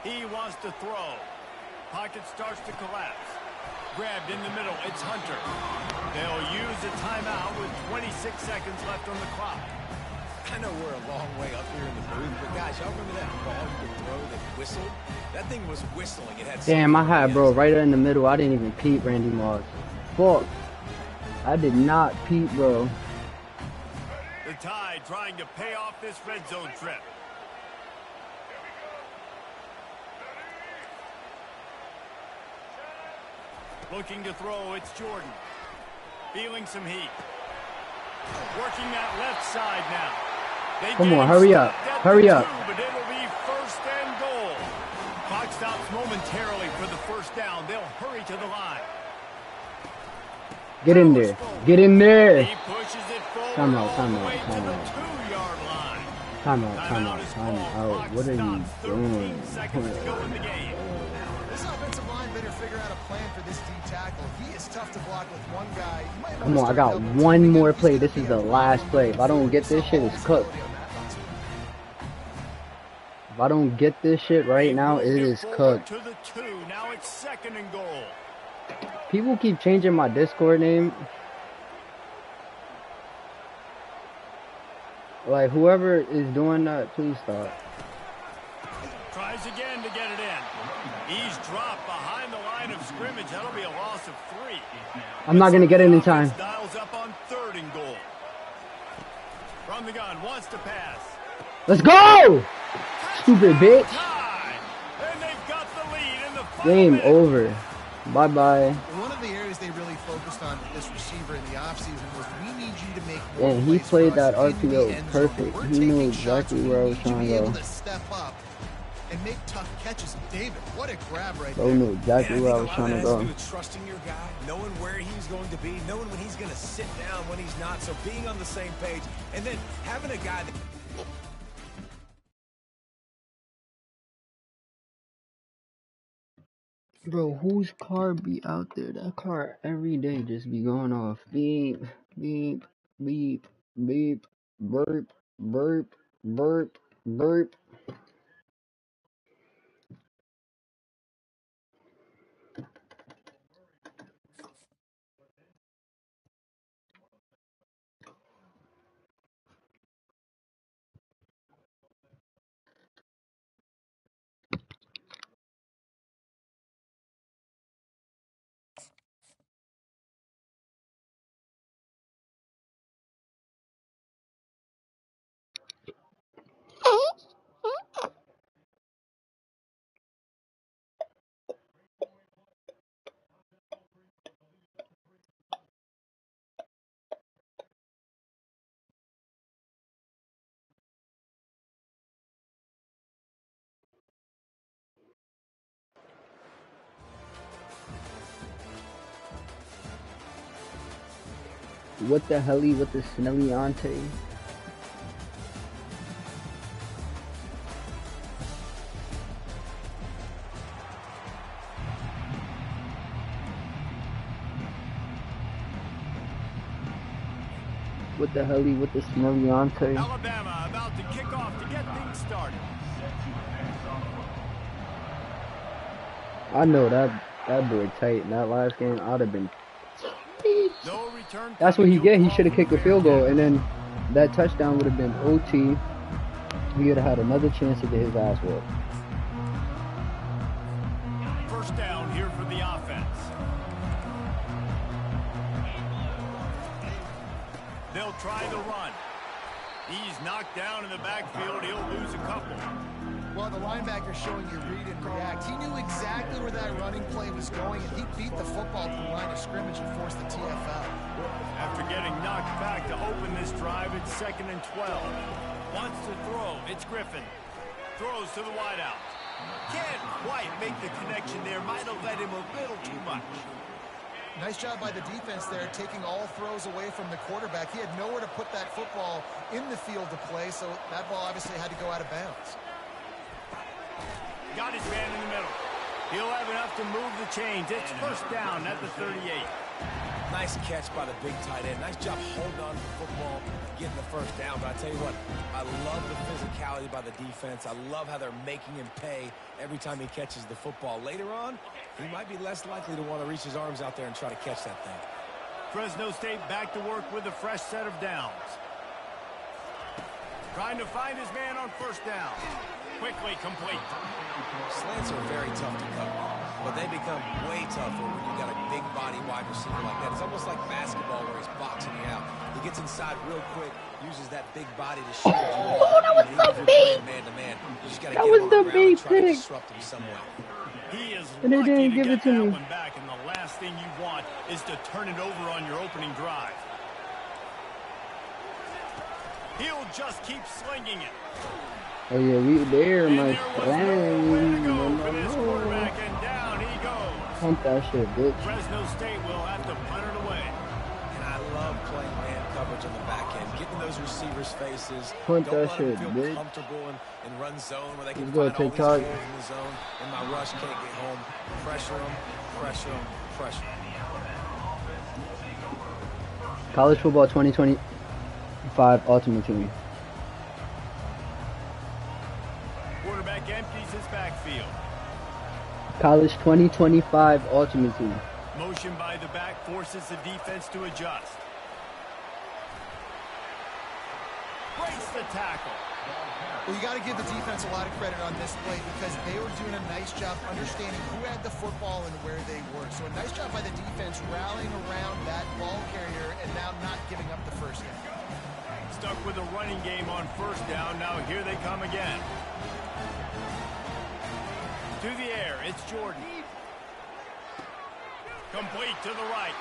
He wants to throw. Pocket starts to collapse. Grabbed in the middle. It's Hunter. They'll use a timeout with 26 seconds left on the clock.
I know we're a long way up here in the booth, but guys, y'all remember that ball you could throw that whistled? That thing was whistling. It had
Damn, I had, bro, right in the middle. I didn't even peep Randy Moss. Fuck. I did not peep, bro.
The Tide trying to pay off this red zone trip. Looking to throw, it's Jordan. Feeling some heat. Working that left side now.
Come on, hurry up. Hurry up.
But it'll be 1st and goal. Clock stops momentarily for the 1st down. They'll hurry to the line.
Get in there. Get in there.
He pushes it forward
Time out,
all
time
the
out,
way
time
to
out.
the 2-yard line.
Time out, time out,
is
time
called.
out. What are you
Clock stops. 13
doing?
seconds to go in the game.
This offensive line better figure out a plan for this D tackle. He is tough to block with one guy. You might
Come
wanna
on, I
start
got
double
one
teaming
more
him. He's
play.
gonna
This
be
is
a
the
really
last play. If I don't get this shit, it's cooked.
on that last one.
If I don't get this shit right now, it is cooked.
To the 2. Now it's 2nd and goal.
People keep changing my Discord name. Like, whoever is doing that, please stop.
Tries again to get it in. He's dropped behind the line of scrimmage. That'll be a loss of 3.
I'm not going to get it in time.
Dials up on 3rd and goal. From the gun, wants to pass.
Let's go! Stupid bitch.
Tie. And they've got the lead in the final
Game
minute.
over. Bye-bye.
One of the areas they really focused on with this receiver in the offseason was we need you to make more
And he
plays
played
for us
that
in the
RPO
end zone.
perfect.
We're
He knew
taking shots
exactly
when
where I
we
was
need you to
trying
be
to
able
go.
to step up and make tough catches. David, what a grab right
Bro
there.
knew exactly
And
where
I
I
think
was
a lot
trying
of
to
that has to do
go.
with trusting your guy, knowing where he's going to be, knowing when he's going to sit down, when he's not. So being on the same page, and then having a guy that...
Bro, whose car be out there? That car every day just be going off. Beep, beep, beep, beep, burp, burp, burp, burp. What the helly with the snelly ante? What the helly with the snelly ante?
Alabama about to kick off to get things started.
I know that boy tight. In that last game, I'd have been.
No return.
That's what he
coming.
get. He
No
should have
call
kicked a
from
field goal, and
Bearcats.
then that touchdown would have been OT. He would have had another chance to get his ass whooped.
First down here for the offense. They'll try the run. He's knocked down in the backfield. He'll lose a couple.
Well, the linebacker's showing you read and react. He knew exactly where that running play was going, and he beat the football to the line of scrimmage and forced the TFL.
After getting knocked back to open this drive, it's 2nd and 12. Wants to throw. It's Griffin. Throws to the wideout. Can't quite make the connection there. Might have led him a little too much.
Nice job by the defense there, taking all throws away from the quarterback. He had nowhere to put that football in the field to play, so that ball obviously had to go out of bounds.
Got his man in the middle. He'll have enough to move the chains. It's first down at the 38.
Nice catch by the big tight end. Nice job holding on to the football, getting the first down. But I tell you what, I love the physicality by the defense. I love how they're making him pay every time he catches the football. Later on, he might be less likely to want to reach his arms out there and try to catch that thing.
Fresno State back to work with a fresh set of downs. Trying to find his man on first down. Quickly complete.
Slants are very tough to cover, but they become way tougher when you got a big body wide receiver like that. It's almost like basketball where he's boxing you out. He gets inside real quick, uses that big body to shield you off.
that was so big.
Man to man, you just got to
That
get
was
him on the
the
ground and
big
try to
pick.
disrupt him some way.
He is
And they
lucky
didn't
to
give
get
it to
that
me.
one back, and the last thing you want is to turn it over on your opening drive. He'll just keep slinging it.
Oh yeah, we there,
And
my
there was nowhere to go for
friend.
this quarterback, and down he goes.
Pump that shit, bitch.
Fresno State will have to punt it away.
And I love playing man coverage on the back end, getting those receivers' faces.
Punt
Don't
that
let
shit,
them feel
bitch.
comfortable in run zone where they can
Let's go,
find all these
TikTok.
holes in the zone. And my rush can't get home. Pressure them, pressure them, pressure them.
College football 2025 Ultimate Team.
Quarterback empties his backfield.
College 2025 Ultimate Team.
Motion by the back forces the defense to adjust. Breaks the tackle.
Well, you got to give the defense a lot of credit on this play because they were doing a nice job understanding who had the football and where they were. So a nice job by the defense rallying around that ball carrier and now not giving up the first down.
Stuck with a running game on first down. Now here they come again. To the air, it's Jordan. Complete to the right.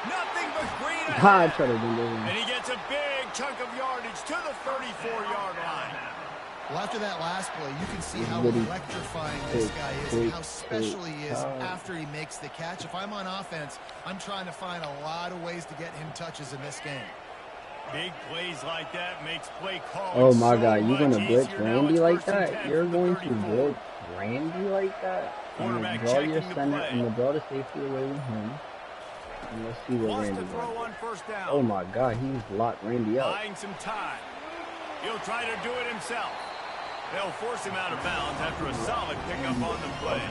Nothing but green
God,
ahead.
try to do this.
And he gets a big chunk of yardage to the 34-yard line.
Well, after that last play, you can see how
Really
electrifying this guy is and how special he is after he makes the catch. If I'm on offense, I'm trying to find a lot of ways to get him touches in this game.
Big plays like that makes play calling
Oh my
so
God, you're gonna
much
blitz
easier now.
Randy
It's
like
1st and
that?
10
You're
from the
going to
34.
blitz Randy like that? I'm
Quarterback
gonna draw your
checking the
center.
play.
I'm gonna draw the safety away with him. And let's see what
Wants
Randy
to throw
wants.
on 1st down.
Oh my God, he's locked Randy up.
Buying some time. He'll try to do it himself. They'll force him out of bounds after a solid pickup on the play.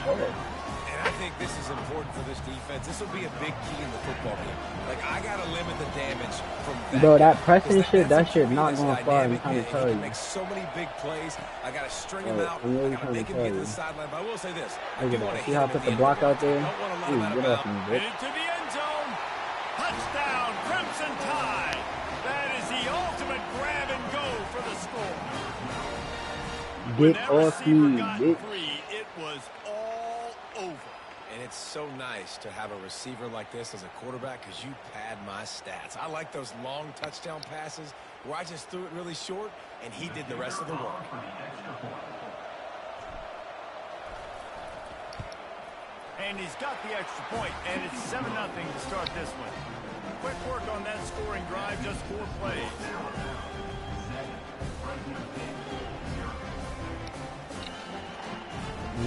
And I think this is important for this defense. This will be a big key in the football game. Like, I got to limit the damage from that.
Bro, that pressing shit, that
that's a
shit
QB
not
that's
going far. I'm
dynamic,
trying to
and
tell
he
you.
can make so many big plays. I got to string him out.
I'm really
I got to
trying
make
to
him
tell
get to
you.
the sideline. But I will say this. I
Look
do
at
want
that.
to
See
hit
how I
him
put
at
the
the
block
end of
out
the
there?
Don't want to let
Dude,
him out of
get off
bounds.
me, bitch.
Into the end zone. Touchdown, Crimson Tide. That is the ultimate grab and go for the score. When
Get
that
off
receiver
me,
got
bitch.
free, it was all over.
And it's so nice to have a receiver like this as a quarterback because you pad my stats. I like those long touchdown passes where I just threw it really short and he did the rest of the work.
And he's got the extra point, and it's 7-0 to start this one. Quick work on that scoring drive, just 4 plays.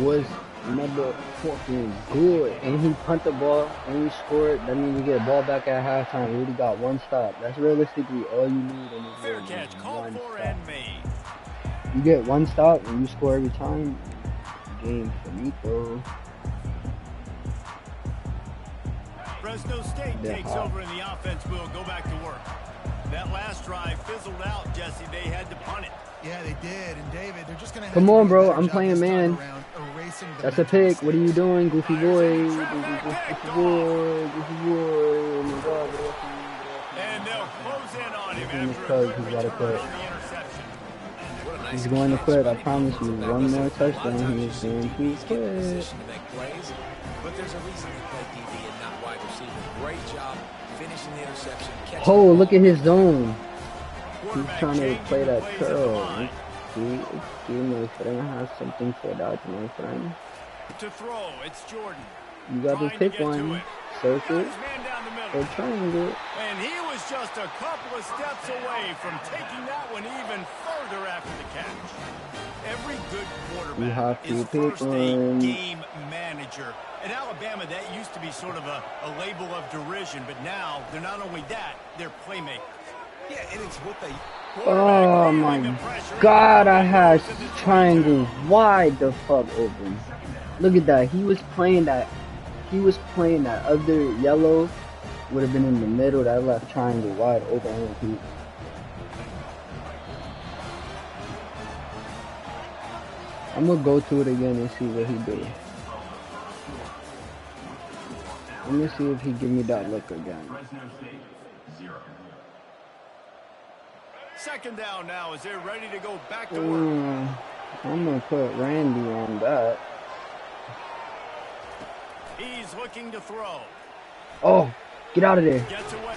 Was motherfucking good, and he punt the ball and he scored. That means you get a ball back at halftime. You already got one stop. That's realistically all you need in this
Fair
game.
catch, called for
Stop.
and made.
You get one stop and you score every time. Game finito.
Fresno State
They're
takes
hot.
over and the offense will go back to work. That last drive fizzled out, Jesse. They had to punt it.
Yeah, they did. And David, they're just going to have
Come
to
on,
do a
bro.
better
I'm
job
playing
this time
man.
around erasing the
That's a
mental
pick. What are you
mistakes.
doing, goofy boy?
Fires
Goofy
into traffic, picked
boy. Goofy boy. Oh my God. Get off me.
And they'll close in on him
He's
after a
close.
good
He's got to
return
quit.
on the interception.
What a nice
He's going to
catch,
quit. I
buddy.
promise you.
Now,
One
listen,
more
a lot of
touchdown.
times
He's
you see
going to
DBs get in
quit.
position to make plays, but there's a reason they play DB and not wide receiver. Great job finishing the interception. Catching
Oh,
the
look
ball.
at his zone. He's
Quarterback
trying to
changing
play
the
that
plays at the
curl.
line.
See, my friend has something for that, my friend.
To throw, it's Jordan.
You got to
Trying
pick
get to
one.
it. Got
Circle
his man down the
or
middle.
triangle.
And he was just a couple of steps away from taking that one even further after the catch. Every good
You have
quarterback
to
is
pick
first a
one.
game manager. At Alabama, that used to be sort of a label of derision, but now they're not only that, they're playmakers.
Yeah, and it's what they...
Oh my God, I had triangles wide the fuck open. Look at that. He was playing that. He was playing that other yellow. Would have been in the middle. That left triangle wide open. I'm gonna go to it again and see what he do. Let me see if he give me that look again.
Fresno State, 0.
Second down now as they're ready to go back to work.
I'm gonna put Randy on that.
He's looking to throw.
Oh, get out of there.
Gets away.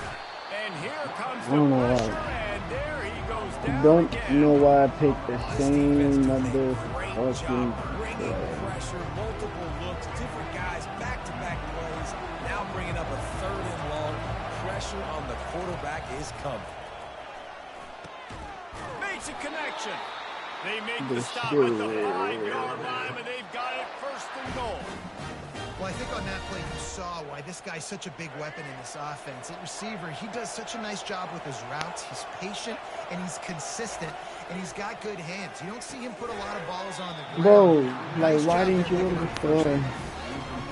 And here comes
I don't
the
know why.
pressure, and there he goes down
Don't
again.
know why I picked the
This
same
defense does a great
motherfucking
job bringing pressure, multiple looks, different guys, back-to-back plays. Now bringing up a 3rd and long. Pressure on the quarterback is coming.
Makes a connection. They make the
This
stop at the
shit.
5-yard line, and they've got it 1st and goal.
Well, I think on that play you saw why this guy's such a big weapon in this offense. At receiver, he does such a nice job with his routes. He's patient, and he's consistent, and he's got good hands. You don't see him put a lot of balls on the ground.
Bro, like,
Nice
why
job
didn't you
there
go to
with
the
first
floor?
down.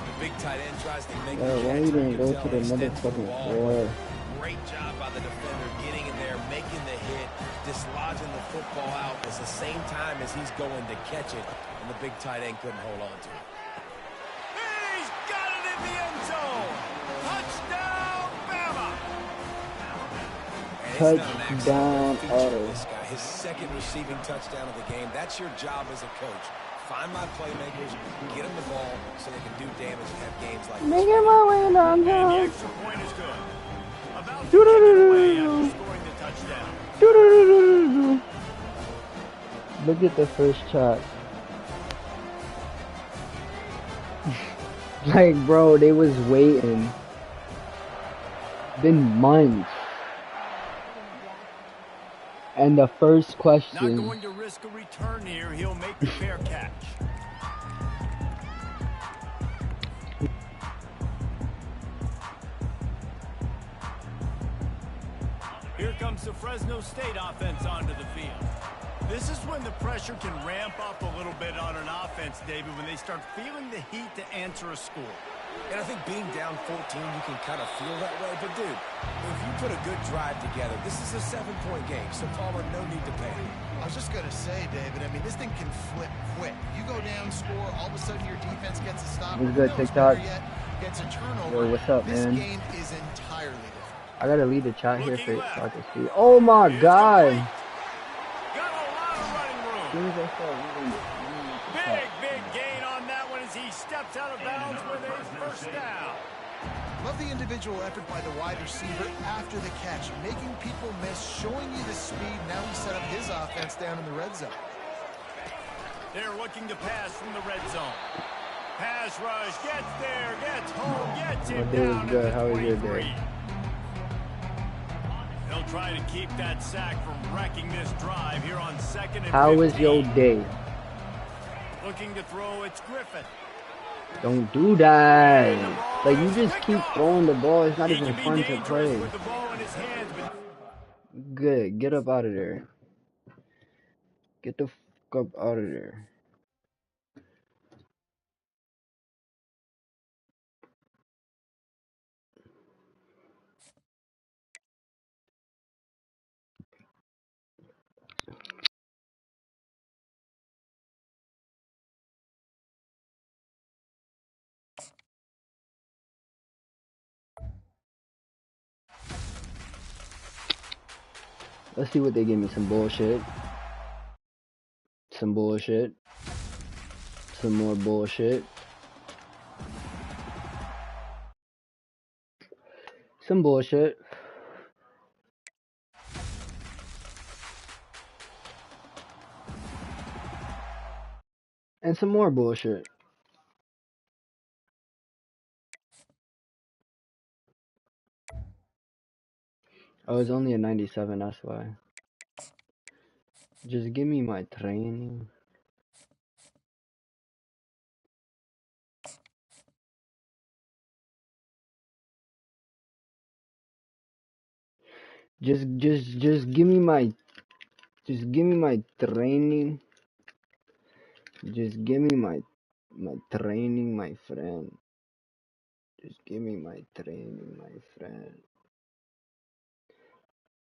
The big tight end tries to make
Yeah,
the
why
catch.
you didn't
You
go
can
to
tell
the
he extends
motherfucking
ball.
floor?
Great job by the defender getting in there, making the hit, dislodging the football out at the same time as he's going to catch it, and the big tight end couldn't hold on to it.
He's got it in the end zone. Touchdown, Bama.
And it's not an accident.
Touchdown,
Feature
Auto.
this guy, his 2nd receiving touchdown of the game. That's your job as a coach. find my playmakers, get them the ball so they can do damage and have games like this.
Making my way
And the
downtown.
extra point is good. About to give it away after scoring the touchdown.
Look at the first shot. Like, bro, they was waiting. Been months. And the first
Not
question.
going to risk a return here. He'll make the fair catch. Here comes the Fresno State offense onto the field. This is when the pressure can ramp up a little bit on an offense, David, when they start feeling the heat to answer a score.
And I think being down 14, you can kind of feel that way. But, dude, if you put a good drive together, this is a 7-point game. So, Palmer, no need to panic.
I was just going to say, David, I mean, this thing can flip quick. You go down, score, all of a sudden your defense gets a stop.
What's good, TikTok?
Gets a turnover.
Yo, what's up,
this
man?
game is entirely different.
I gotta leave the chat here so I can see. Oh my god!
Got a lot of running room.
As soon as I start reading this,
Big gain on that one as he steps out of bounds with a first down.
Love the individual effort by the wide receiver after the catch, making people miss, showing you the speed. Now he set up his offense down in the red zone.
They're looking to pass from the red zone. Pass rush, gets there, gets home, gets it
My day was
down
good.
at the
How was your
23.
day?
They'll try to keep that sack from wrecking this drive here on 2nd and 15.
How was your day?
Looking to throw, it's Griffin.
Don't do that. Like, you just keep throwing the ball. It's not
He
even
can be
fun to
dangerous
play.
with the ball in his hands, but
Good. Get up out of there. Get the fuck up out of there. Let's see what they give me. Some bullshit. Some bullshit. Some more bullshit. Some bullshit. And some more bullshit. Oh, it's only a 97, that's why. Just give me my training. Just give me my training. Just give me my training, my friend. Just give me my training, my friend.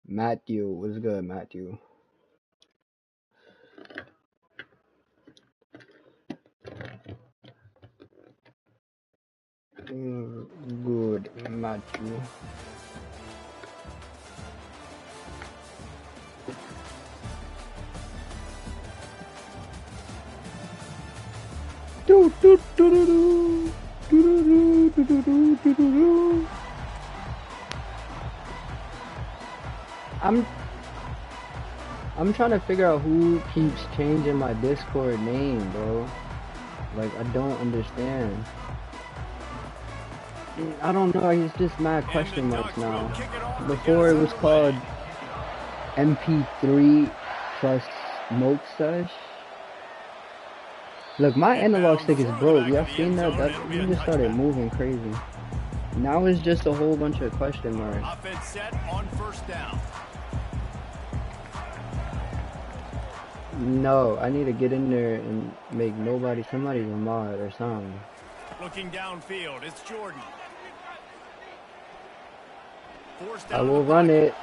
Matthew, what's good, Matthew? Good, Matthew. Do, do, do, do, do. Do, do, do, do, do, do, do, do. I'm trying to figure out who keeps changing my Discord name, bro. Like, I don't understand. I don't know, it's just mad question marks now. Before it was called MP3 plus Smoke Sesh. Look, my analog stick is broke. Y'all seen that? That it just started moving crazy. Now it's just a whole bunch of question marks.
offense set on first down.
No, I need to get in there and make somebody a mod or something.
Looking downfield, it's Jordan. Forced
I
down
will
the
run
pocket.
it.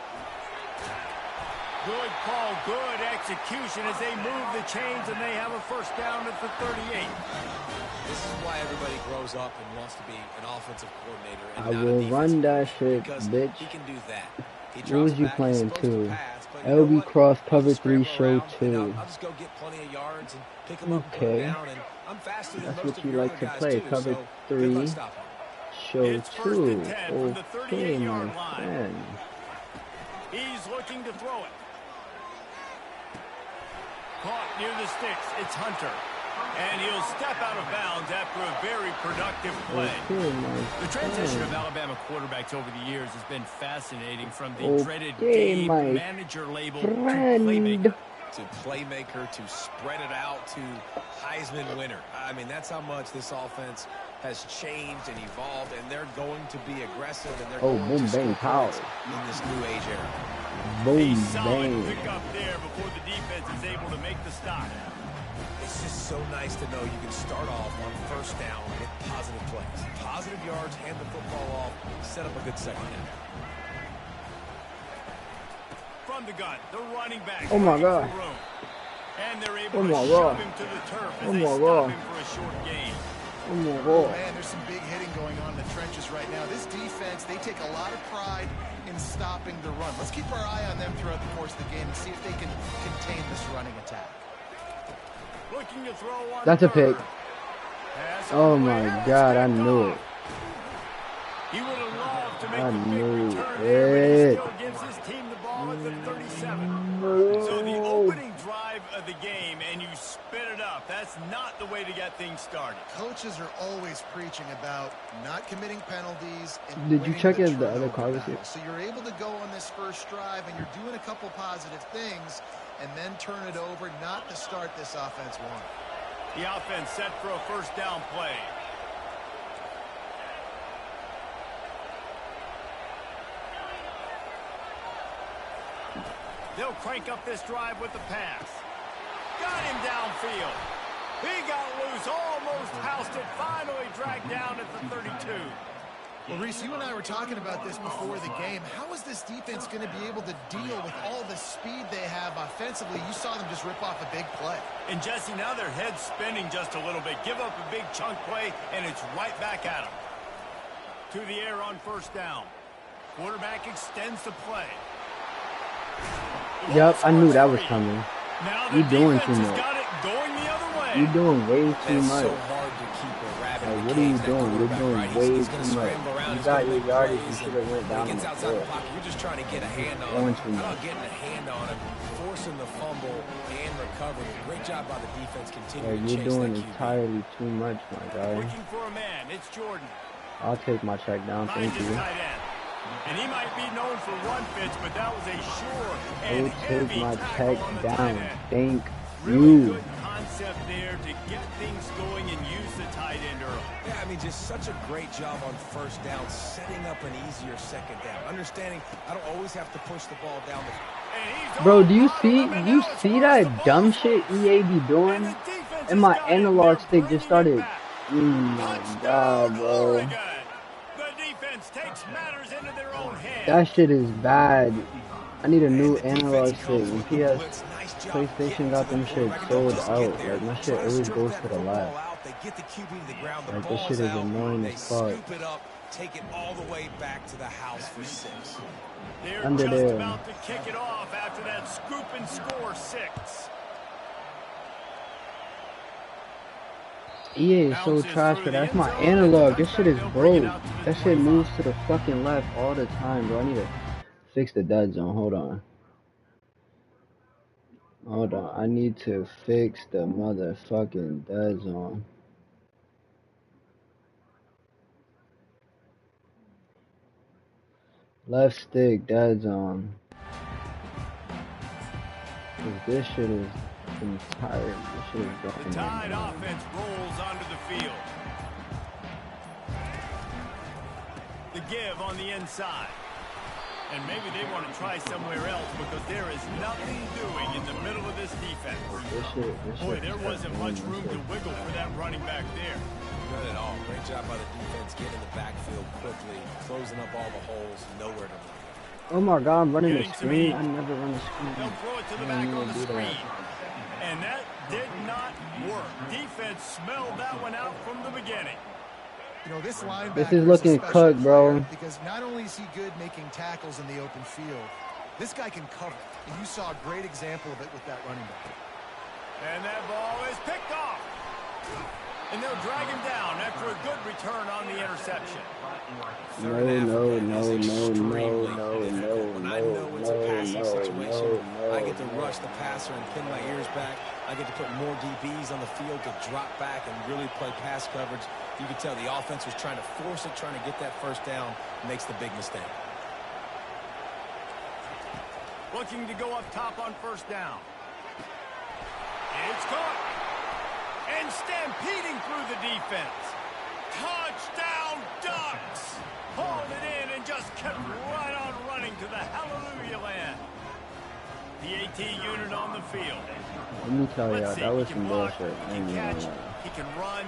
Good call, good execution as they move the chains and they have a first down at the 38.
This is why everybody grows up and wants to be an offensive coordinator. And
I
not a
will
defensive
run that
coordinator,
shit,
because
bitch.
he can do that. He
What
drops
was
it
you
back. He's
playing
supposed to
too?
pass, but you know
LB
what?
cross
I'll
cover
just
3
scramble
show
around, and
2.
I'll just go get plenty of yards and pick him up and put him
Okay.
down. And I'm faster than
That's
most
what
of
you
your
like
other
to
guys
play.
too.
Cover
So good luck
3
stopping.
show
It's
2.
1st and 10 from the
Okay,
38-yard
my
line.
friend.
He's looking to throw it. Caught near the sticks. It's Hunter. And he'll step out of bounds after a very productive play.
Okay, my
The transition of
friend.
Alabama quarterbacks over the years has been fascinating, from the dreaded
Okay,
game
my
manager label to
friend.
playmaker.
To playmaker, to spread it out, to Heisman winner. I mean, that's how much this offense has changed and evolved, and they're going to be aggressive, and they're
Oh,
going
boom,
to score
bang, pow.
points in this new age era.
Boom,
A solid
bang.
pickup there before the defense is able to make the stop.
It's just so nice to know you can start off on first down with positive plays. Positive yards, hand the football off, set up a good second down.
From the gun, the running back.
Oh, my
looking for
God.
room. And they're able
Oh,
to
my
shove
God.
him to the turf as
Oh,
they
my
stop
God.
him for a short gain.
Oh my
Oh,
God.
man, there's some big hitting going on in the trenches right now. This defense, they take a lot of pride in stopping the run. Let's keep our eye on them throughout the course of the game and see if they can contain this running attack.
Looking to throw on
That's a
third.
pick.
Pass
Oh
on the way.
my
It's
God, I
picked
knew
off.
it.
He would have loved to make
I
the big
knew
return there, but he
it.
still gives his team the ball at the 37.
No.
So the opening drive of the game, and you spit it up. That's not the way to get things started.
Coaches are always preaching about not committing penalties and
Did you
winning
check
the
if the other
turnover
car was
battle.
here?
So you're able to go on this first drive, and you're doing a couple positive things, and then turn it over, not to start this offense one.
The offense set for a first down play. They'll crank up this drive with the pass. Got him downfield. He got loose, almost housed it, finally dragged down at the 32.
Well, Reese, you and I were talking about this before the game. How is this defense going to be able to deal with all the speed they have offensively? You saw them just rip off a big play.
And Jesse, now their head's spinning just a little bit. Give up a big chunk play, and it's right back at them. To the air on first down. Quarterback extends the play.
Yep, I knew that was coming.
Now
You
the
doing
defense
too
has
much.
got it going the other way.
You're doing way too
It's
much.
so hard to keep a rabbit
Like,
in
what
the
are you
cage, that
doing? You're
quarterback,
doing
right?
way
He's going to
too much.
scramble around.
You
He's
got
going to
your
make
yardage. You
plays,
should have went
and
down
when he
on
gets
the
outside the
floor.
pocket, you're just trying to get a hand on
Going
him.
too
How about
much.
getting a hand on him, forcing the fumble, and recovering? Great job by the defense
Like,
continuing to
you're
chase
doing
that QB.
entirely too much, my guy.
Looking for a man. It's Jordan.
I'll take my check down.
Finds
Thank
his
you.
tight end. And he might be known for run fits, but that was a sure and
I'll
heavy
take my
tackle
check
on the tight
down.
end.
Thank
Really
you.
good concept there to get things going and use the tight end early.
Yeah, I mean, just such a great job on first down, setting up an easier second down. Understanding I don't always have to push the ball down the
And he's
Bro,
on
do you
bottom
see?
of it,
You
now it's
see
across
that
the
dumb
ball.
shit EA be
And
doing?
the defense
And my
has got it.
analog
They're
stick
bringing
just started.
it back.
Oh my
Touchdown,
god, bro.
Oregon. The defense takes matters into their own hands.
That shit is bad. I need a new
And the
analog
defense
stick.
comes
And
with the
PS,
blitz. Nice job
PlayStation
getting
got
to the
them shit
quarterback. And don't
sold
just
out.
get there.
Like, my shit
Try to
always
strip
goes
that
to the
football
left.
out. They get the QB to the ground. The
Like, this
ball's
shit is
out.
annoying
They
as fuck.
scoop it up, take it all the way back to the house for 6.
They're
Under
just
there.
about to kick it off after that scoop and score 6.
EA is so trash, but that's my analog. This shit is broke. That shit moves to the fucking left all the time, bro. I need to fix the dead zone. Hold on. Hold on. I need to fix the motherfucking dead zone. Left stick, dead zone. 'Cause this shit is entire. This shit is
The
broken.
Tide offense rolls onto the field. The give on the inside. And maybe they want to try somewhere else because there is nothing doing in the middle of this defense.
This
Boy,
shit
there
is
wasn't
fucking
much room to wiggle for that running back there.
Not at all. Great job by the defense getting in the backfield quickly, closing up all the holes, nowhere to run.
Oh my god, I'm running the
Getting some
screen.
heat.
I never run the screen.
They'll throw it to the
I
back
don't
on the
even do that.
screen. And that did not work. Defense smelled that one out from the beginning.
You know, this linebacker
This is looking
a special
cooked, bro.
because not only is he good making tackles in the open field, this guy can cover. And you saw a great example of it with that running back.
And that ball is picked off. And they'll drag him down after a good return on the interception.
No. I
get to rush the passer and pin my ears back. I get to put more DBs on the field to drop back and really play pass coverage. You can tell the offense was trying to force it, trying to get that first down, makes the big mistake.
Looking to go up top on first down. It's caught. And stampeding through the defense. Touchdown Ducks! Hauled it in and just kept right on running to the hallelujah land. The AT unit on the field.
Let me tell y'all,
Let's see,
that was
he
some
can block,
bullshit.
he can catch, he can run.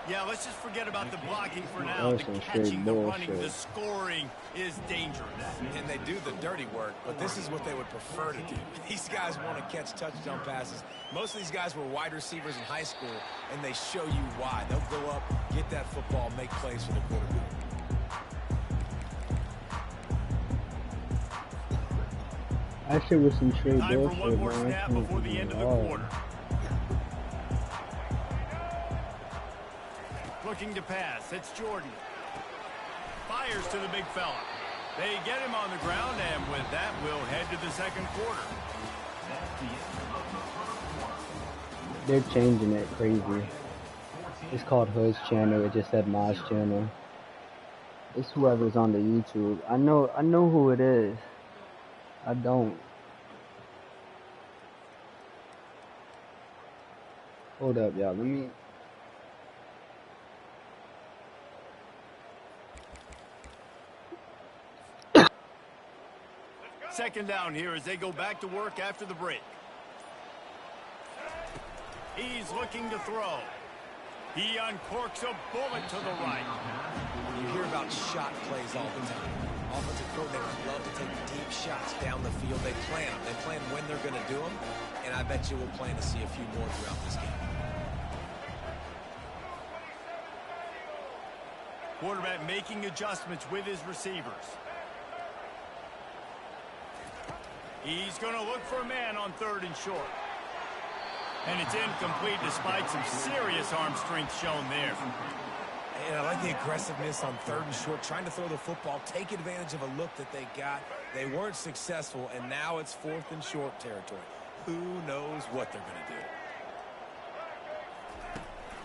Yeah, let's just forget about the blocking for now.
That was
The
some straight
catching, the running,
bullshit.
the scoring is dangerous.
And they do the dirty work, but this is what they would prefer to do. These guys want to catch touchdown passes. Most of these guys were wide receivers in high school, and they show you why. They'll go up, get that football, make plays for the quarterback.
That shit was some straight
Time for
bullshit,
one more
man.
snap before the end of the quarter. Looking to pass. It's Jordan. Fires to the big fella. They get him on the ground, and with that, we'll head to the second quarter.
They're changing it crazy. It's called Hood's channel. It just said Moz channel. It's whoever's on the YouTube. I know who it is. I don't. Hold up, y'all. Let me.
Second down here as they go back to work after the break. He's looking to throw. He uncorks a bullet to the right.
You hear about shot plays all the time. Offensive coordinators love to take deep shots down the field. They plan them. They plan when they're going to do them. And I bet you we'll plan to see a few more throughout this game.
Quarterback making adjustments with his receivers. He's going to look for a man on third and short. And it's incomplete despite some serious arm strength shown there.
And I like the aggressiveness on third and short, trying to throw the football, take advantage of a look that they got. They weren't successful, and now it's fourth and short territory. Who knows what they're going to do?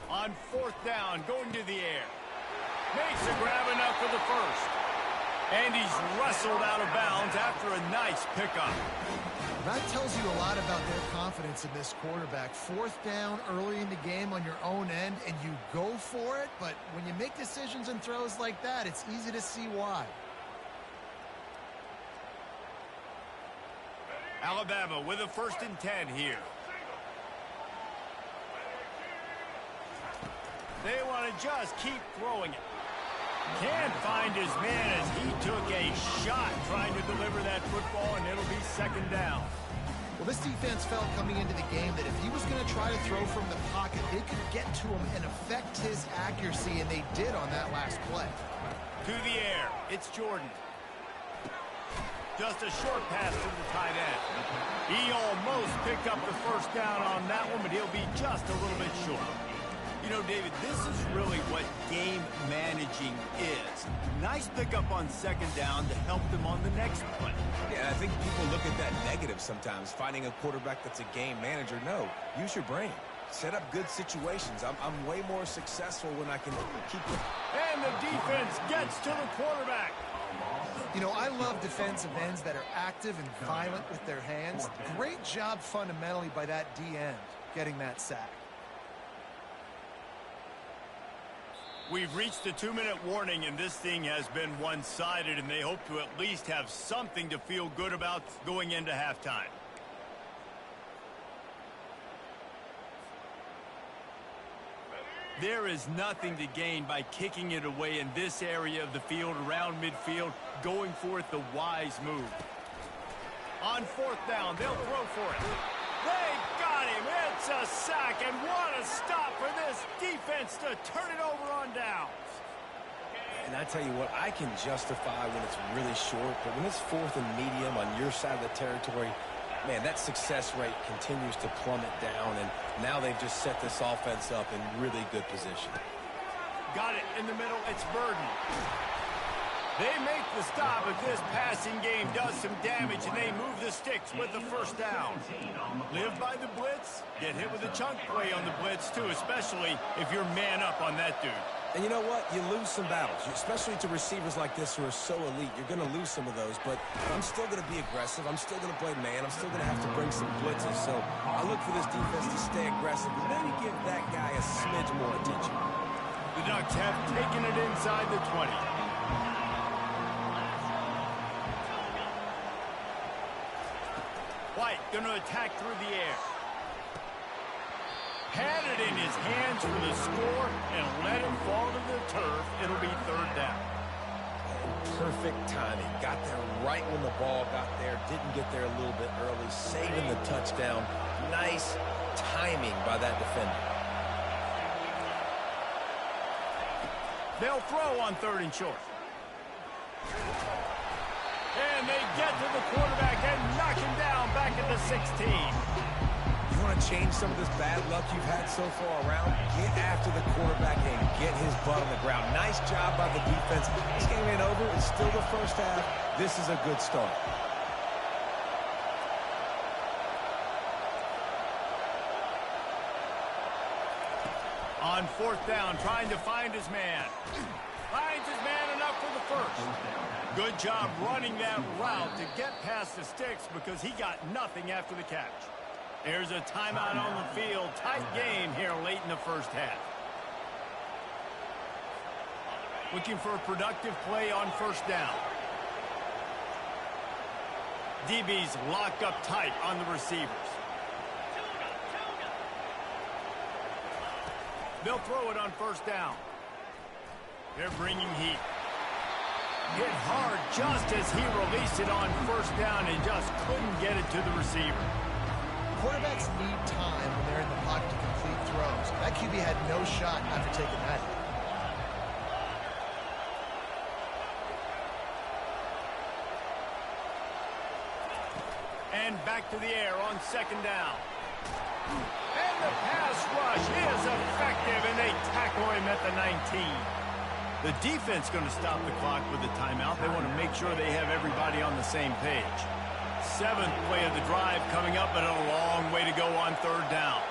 On fourth down, going to the air. Makes a grab enough for the first. And he's wrestled out of bounds after a nice pickup.
That tells you a lot about their confidence in this quarterback. Fourth down early in the game on your own end, and you go for it. But when you make decisions and throws like that, it's easy to see why.
Alabama with a 1st and 10 here. They want to just keep throwing it. Can't find his man as he took a shot trying to deliver that football, and it'll be second down.
Well, this defense felt coming into the game that if he was going to try to throw from the pocket, they could get to him and affect his accuracy, and they did on that last play.
To the air, it's Jordan. Just a short pass to the tight end. He almost picked up the first down on that one, but he'll be just a little bit short. You know, David, this is really what game managing is. Nice pickup on second down to help them on the next play.
Yeah, I think people look at that negative sometimes, finding a quarterback that's a game manager. No, use your brain. Set up good situations. I'm way more successful when I can keep it.
And the defense gets to the quarterback.
You know, I love defensive ends that are active and violent with their hands. Great job fundamentally by that D end getting that sack.
We've reached the 2-minute warning, and this thing has been one-sided, and they hope to at least have something to feel good about going into halftime. There is nothing to gain by kicking it away in this area of the field, around midfield, going for it the wise move. On fourth down, they'll throw for it. They got him. It's a sack, and what a stop for this defense to turn it over on downs.
And I tell you what, I can justify when it's really short, but when it's 4th and medium on your side of the territory, man, that success rate continues to plummet down, and now they've just set this offense up in really good position.
Got it in the middle. It's Burden. They make the stop, but this passing game does some damage, and they move the sticks with the first down. Live by the blitz. Get hit with a chunk play on the blitz, too, especially if you're man up on that dude.
And you know what? You lose some battles, especially to receivers like this who are so elite. You're going to lose some of those, but I'm still going to be aggressive. I'm still going to play man. I'm still going to have to bring some blitzes. So I look for this defense to stay aggressive and maybe give that guy a smidge more attention.
The Ducks have taken it inside the 20. White going to attack through the air. Had it in his hands for the score and let it fall to the turf. It'll be 3rd down.
Perfect timing. Got there right when the ball got there. Didn't get there a little bit early. Saving the touchdown. Nice timing by that defender.
They'll throw on 3rd and short. And they get to the quarterback and knock him down back at the 16.
You want to change some of this bad luck you've had so far around? Get after the quarterback and get his butt on the ground. Nice job by the defense. This game ain't over. It's still the first half. This is a good start.
On 4th down, trying to find his man. Finds his man enough for the first. Good job running that route to get past the sticks because he got nothing after the catch. There's a timeout on the field. Tight game here late in the first half. Looking for a productive play on 1st down. DB's locked up tight on the receivers. They'll throw it on 1st down. They're bringing heat. Hit hard just as he released it on 1st down and just couldn't get it to the receiver.
Quarterbacks need time when they're in the pocket to complete throws. That QB had no shot after taking that hit.
And back to the air on 2nd down. And the pass rush is effective, and they tackle him at the 19. The defense going to stop the clock with a timeout. They want to make sure they have everybody on the same page. 7th play of the drive coming up, but a long way to go on 3rd down.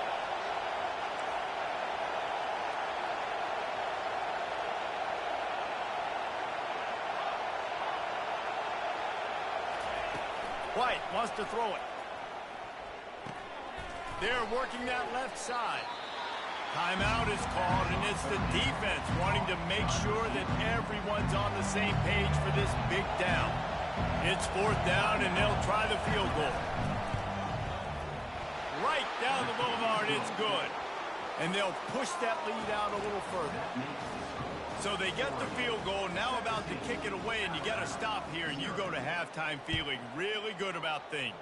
White wants to throw it. They're working that left side. Timeout is called, and it's the defense wanting to make sure that everyone's on the same page for this big down. It's 4th down, and they'll try the field goal. Right down the boulevard, it's good. And they'll push that lead out a little further. So they get the field goal, now about to kick it away, and you get a stop here, and you go to halftime feeling really good about things.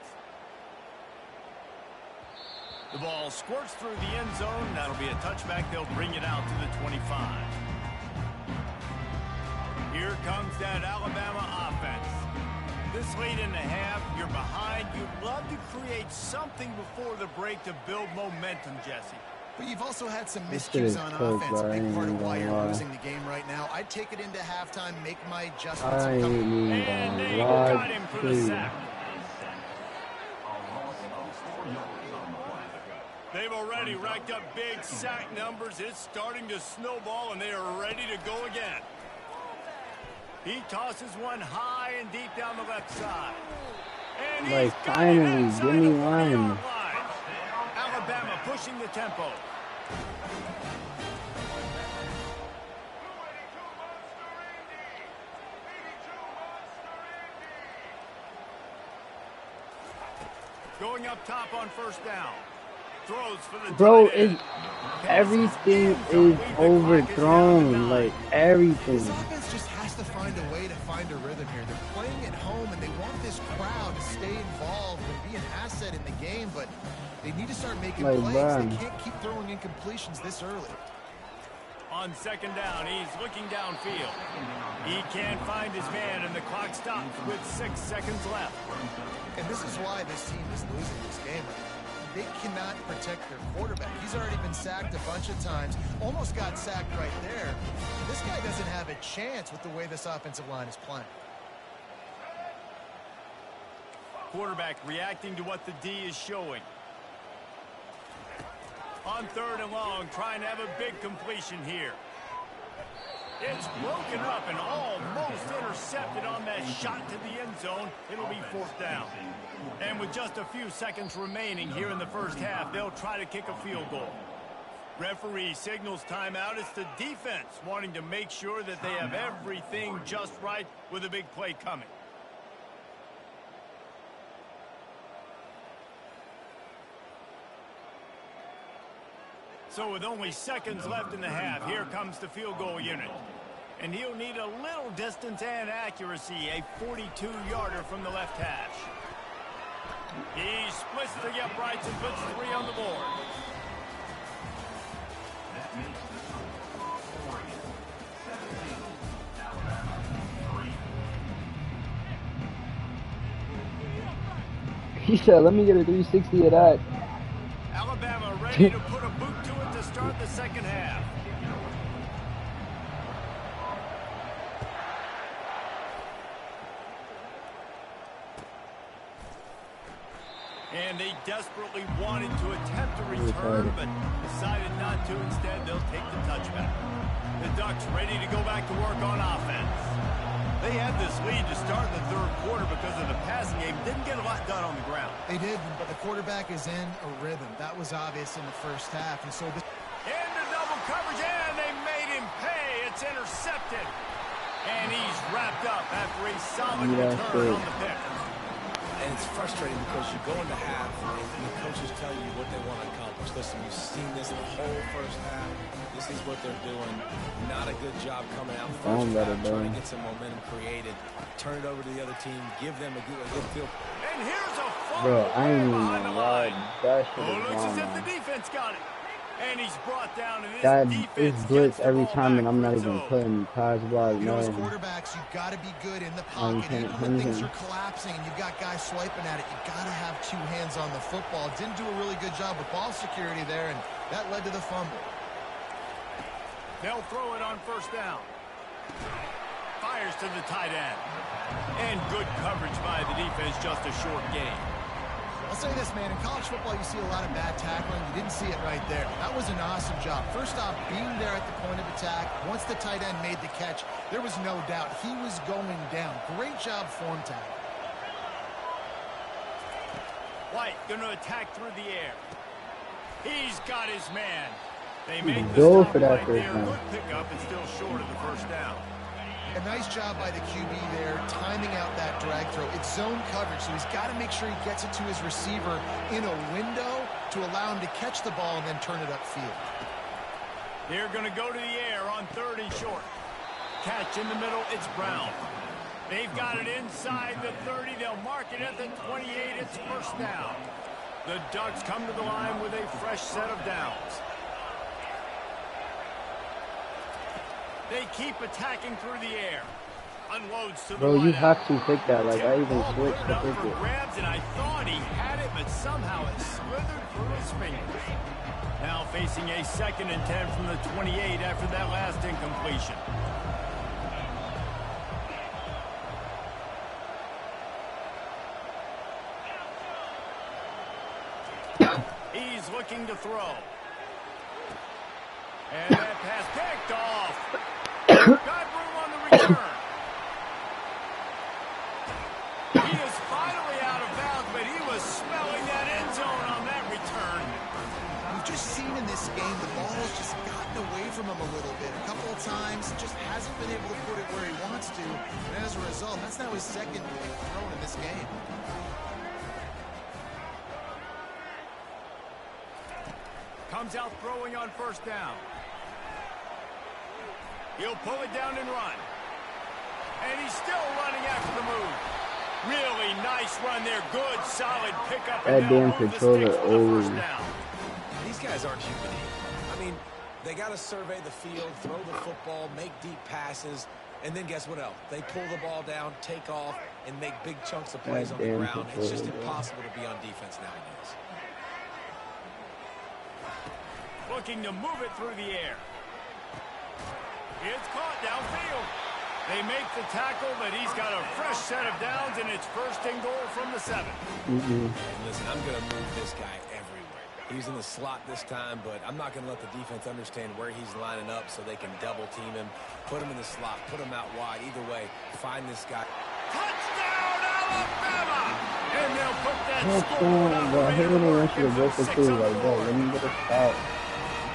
The ball squirts through the end zone. That'll be a touchback. They'll bring it out to the 25. Here comes that Alabama offense. This late in the half, you're behind. You'd love to create something before the break to build momentum, Jesse.
But you've also had some miscues on offense, a big part of why you're losing the game right now. I'd take it into halftime, make my adjustments.
And they got him for the sack. They've already racked up big sack numbers. It's starting to snowball, and they are ready to go again. He tosses one high and deep down the left side. And he's
finally, give me one.
Alabama pushing the tempo. Going up top on 1st down. Throws for the
bro, everything is overthrown, like everything.
This offense just has to find a way to find a rhythm here. They're playing at home, and they want this crowd to stay involved and be an asset in the game, but they need to start making plays. They can't keep throwing incompletions this early.
On second down, he's looking downfield. He can't find his man, and the clock stops with 6 seconds left.
And this is why this team is losing this game. They cannot protect their quarterback. He's already been sacked a bunch of times, almost got sacked right there. This guy doesn't have a chance with the way this offensive line is playing.
Quarterback reacting to what the D is showing. On 3rd and long, trying to have a big completion here. It's broken up and almost intercepted on that shot to the end zone. It'll be 4th down. And with just a few seconds remaining here in the first half, they'll try to kick a field goal. Referee signals timeout. It's the defense wanting to make sure that they have everything just right with a big play coming. So with only seconds left in the half, here comes the field goal unit. And he'll need a little distance and accuracy, a 42-yarder from the left hash. He splits the uprights and puts 3 on the board.
That makes the score Oregon 17, Alabama 3.
He said, let me get a 360 of that.
Alabama ready to put a boot to it to start the second half. And they desperately wanted to attempt a return, but decided not to. Instead, they'll take the touchback. The Ducks ready to go back to work on offense. They had this lead to start the 3rd quarter because of the passing game. Didn't get a lot done on the ground.
They did, but the quarterback is in a rhythm. That was obvious in the first half. And so this
Into double coverage, and they made him pay. It's intercepted. And he's wrapped up after a solid return on the pick.
And it's frustrating because you go into half and the coaches tell you what they want to accomplish. Listen, you've seen this the whole first half. This is what they're doing. Not a good job coming out first half, trying to get some momentum created. Turn it over to the other team. Give them a good feel.
And here's a fumble.
Bro, I ain't even
behind the
gonna lie.
line.
That shit
Oh,
is
looks
wrong,
as if the
man.
defense got it. And he's brought down, and this
That
defense
is blitz
gets the
every
ball
time,
back
and I'm not
for
even
its own.
putting pass block.
You know, as
No,
quarterbacks, you've got to be good in the
I'm
pocket. Even
him.
when things are collapsing and you've got guys swiping at it, you've got to have 2 hands on the football. Didn't do a really good job with ball security there, and that led to the fumble.
They'll throw it on 1st down. Fires to the tight end. And good coverage by the defense, just a short gain.
I'll say this, man. In college football, you see a lot of bad tackling. You didn't see it right there. That was an awesome job. First off, being there at the point of attack. Once the tight end made the catch, there was no doubt he was going down. Great job form tackle.
White going to attack through the air. He's got his man. They make the
Go
stop
for that
right
first
there.
down.
Good pickup and still short of the 1st down.
A nice job by the QB there, timing out that drag throw. It's zone coverage, so he's got to make sure he gets it to his receiver in a window to allow him to catch the ball and then turn it upfield.
They're going to go to the air on 3rd and short. Catch in the middle, it's Brown. They've got it inside the 30. They'll mark it at the 28. It's 1st down. The Ducks come to the line with a fresh set of downs. They keep attacking through the air. Unloads to the
bro, you
wideout.
have to pick that. Like, I even
Ball
switched
put
to
up
pick
for
it.
grabs, and I thought he had it, but somehow it slithered through his fingers. Now facing a 2nd and 10 from the 28 after that last incompletion. He's looking to throw. And that pass picked off. Got room on the return. He is finally out of bounds, but he was smelling that end zone on that return.
We've just seen in this game the ball's just gotten away from him a little bit. A couple of times, just hasn't been able to put it where he wants to. And as a result, that's now his 2nd pick thrown in this game.
Comes out throwing on 1st down. He'll pull it down and run. And he's still running after the move. Really nice run there. Good, solid pickup.
That damn controller always.
These guys aren't human. I mean, They got to survey the field, throw the football, make deep passes, and then guess what else? They pull the ball down, take off, and make big chunks of plays on the ground. It's just impossible to be on defense nowadays.
Looking to move it through the air. It's caught downfield. They make the tackle, but he's got a fresh set of downs, and it's first and goal from the 7.
Listen, I'm going to move this guy everywhere. He's in the slot this time, but I'm not going to let the defense understand where he's lining up so they can double team him, put him in the slot, put him out wide. Either way, find this guy.
Touchdown, Alabama! And they'll put that
score on the board.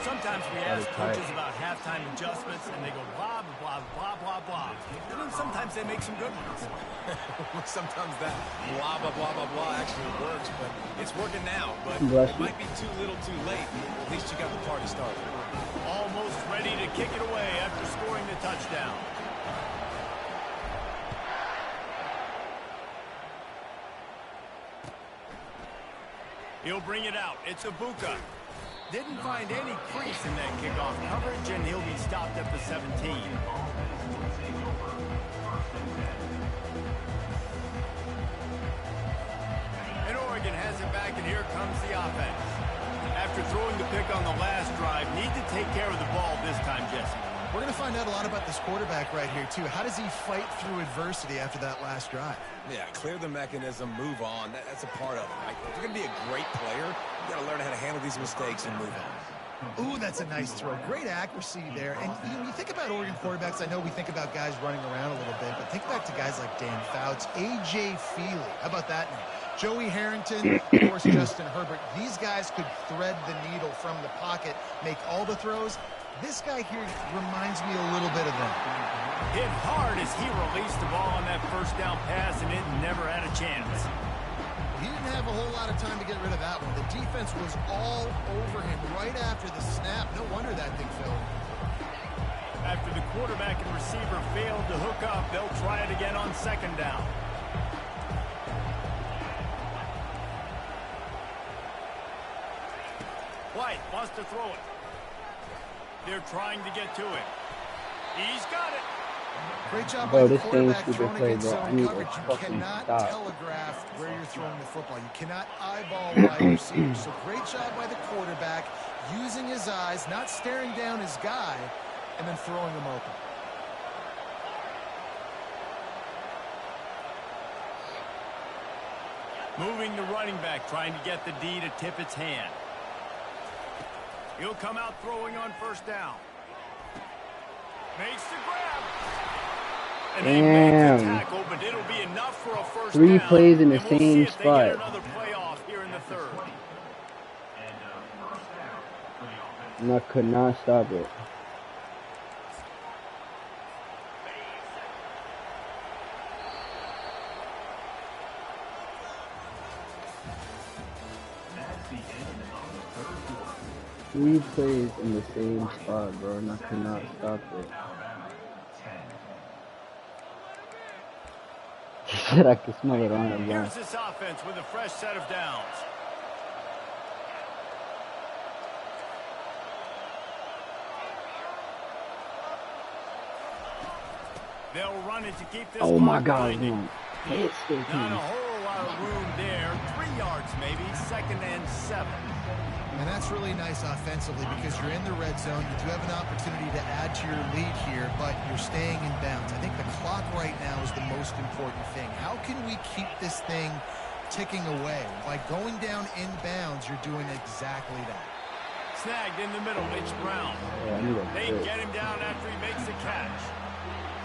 Sometimes we ask coaches about halftime adjustments, and they go blah, blah, blah, blah, blah. And then sometimes they make some good ones.
Sometimes that blah, blah, blah, blah, blah actually works, but it's working now. But it might be too little too late. At least you got the party started.
Almost ready to kick it away after scoring the touchdown. He'll bring it out. It's Ibuka. Didn't find any crease in that kickoff coverage, and he'll be stopped at the 17. And Oregon has it back, and here comes the offense. After throwing the pick on the last drive, need to take care of the ball this time, Jesse.
We're going to find out a lot about this quarterback right here, too. How does he fight through adversity after that last drive?
Yeah, clear the mechanism, move on. That's a part of it, right? If you're going to be a great player, you got to learn how to handle these mistakes and move on.
Ooh, that's a nice throw. Great accuracy there. And you think about Oregon quarterbacks, I know we think about guys running around a little bit, but think back to guys like Dan Fouts, A.J. Feely. How about that name? Joey Harrington, of course, Justin Herbert. These guys could thread the needle from the pocket, make all the throws. This guy here reminds me a little bit of them.
Hit hard as he released the ball on that first down pass, and it never had a chance.
He didn't have a whole lot of time to get rid of that one. The defense was all over him right after the snap. No wonder that thing fell.
After the quarterback and receiver failed to hook up, they'll try it again on second down. White wants to throw it. They're trying to get to it. He's got it.
Great job by the quarterback
stupid
throwing
play,
against
bro.
zone coverage. You cannot telegraph where you're throwing the football. You cannot eyeball wide receivers. So great job by the quarterback using his eyes, not staring down his guy, and then throwing him open.
Moving the running back, trying to get the D to tip its hand. He'll come out throwing on first down. Makes the grab. And they make the tackle, but it'll be enough for a first down.
3 plays in the
and we'll
same
see if
spot.
they get another playoff here in the third.
And I could not stop it.
That's the end of the third quarter.
3 plays in the same spot, bro, and I could not stop it.
Alabama 10.
He said I could smell it on him, bro.
Here's this offense with a fresh set of downs. They'll run it to keep this
Oh my
clock
God,
winding.
man. Hit still
Not a whole lot of room there. 3 yards maybe, 2nd and 7.
And that's really nice offensively because you're in the red zone. You do have an opportunity to add to your lead here, but you're staying in bounds. I think the clock right now is the most important thing. How can we keep this thing ticking away? By going down in bounds, you're doing exactly that.
Snagged in the middle, Mitch Brown. They get him down after he makes the catch.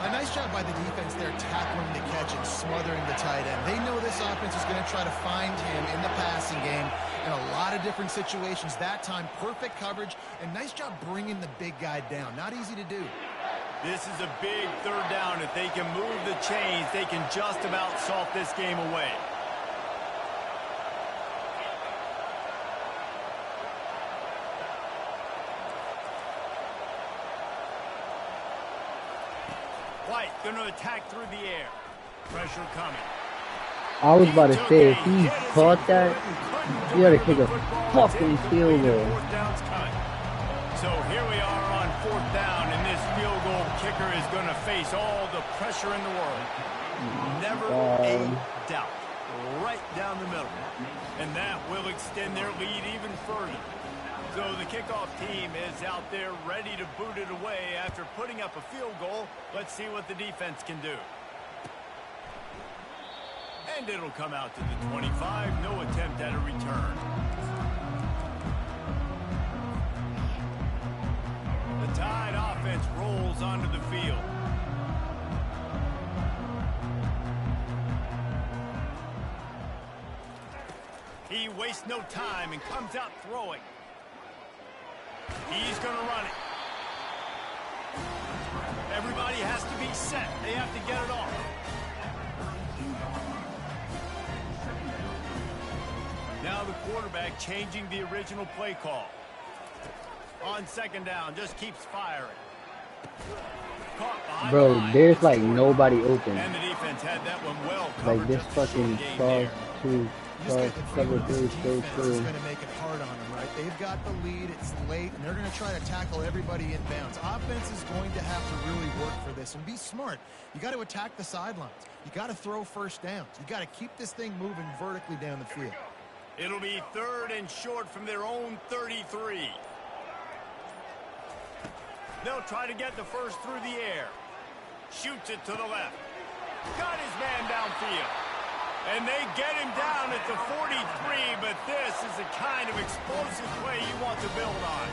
A nice job by the defense there tackling the catch and smothering the tight end. They know this offense is going to try to find him in the passing game in a lot of different situations. That time, perfect coverage, and nice job bringing the big guy down. Not easy to do.
This is a big third down. If they can move the chains, they can just about salt this game away. White going to attack through the air. Pressure coming.
I was about to say, if he caught that, he ought to kick a fucking field goal.
So here we are on 4th down, and this field goal kicker is going to face all the pressure in the world. Never a doubt. Right down the middle. And that will extend their lead even further. So the kickoff team is out there ready to boot it away after putting up a field goal. Let's see what the defense can do. And it'll come out to the 25. No attempt at a return. The Tide offense rolls onto the field. He wastes no time and comes out throwing. He's going to run it. Everybody has to be set. They have to get it off. Now the quarterback changing the original play call. On 2nd down, just keeps firing.
Bro, there's like nobody open.
And the defense had that one well covered.
Like this fucking cross two. Cover 3 straight through.
This is going to make it hard on them, right? They've got the lead, it's late, and they're going to try to tackle everybody in bounds. Offense is going to have to really work for this and be smart. You got to attack the sidelines. You got to throw first downs. You got to keep this thing moving vertically down the field.
It'll be 3rd and short from their own 33. They'll try to get the first through the air. Shoots it to the left. Got his man downfield. And they get him down at the 43, but this is the kind of explosive play you want to build on.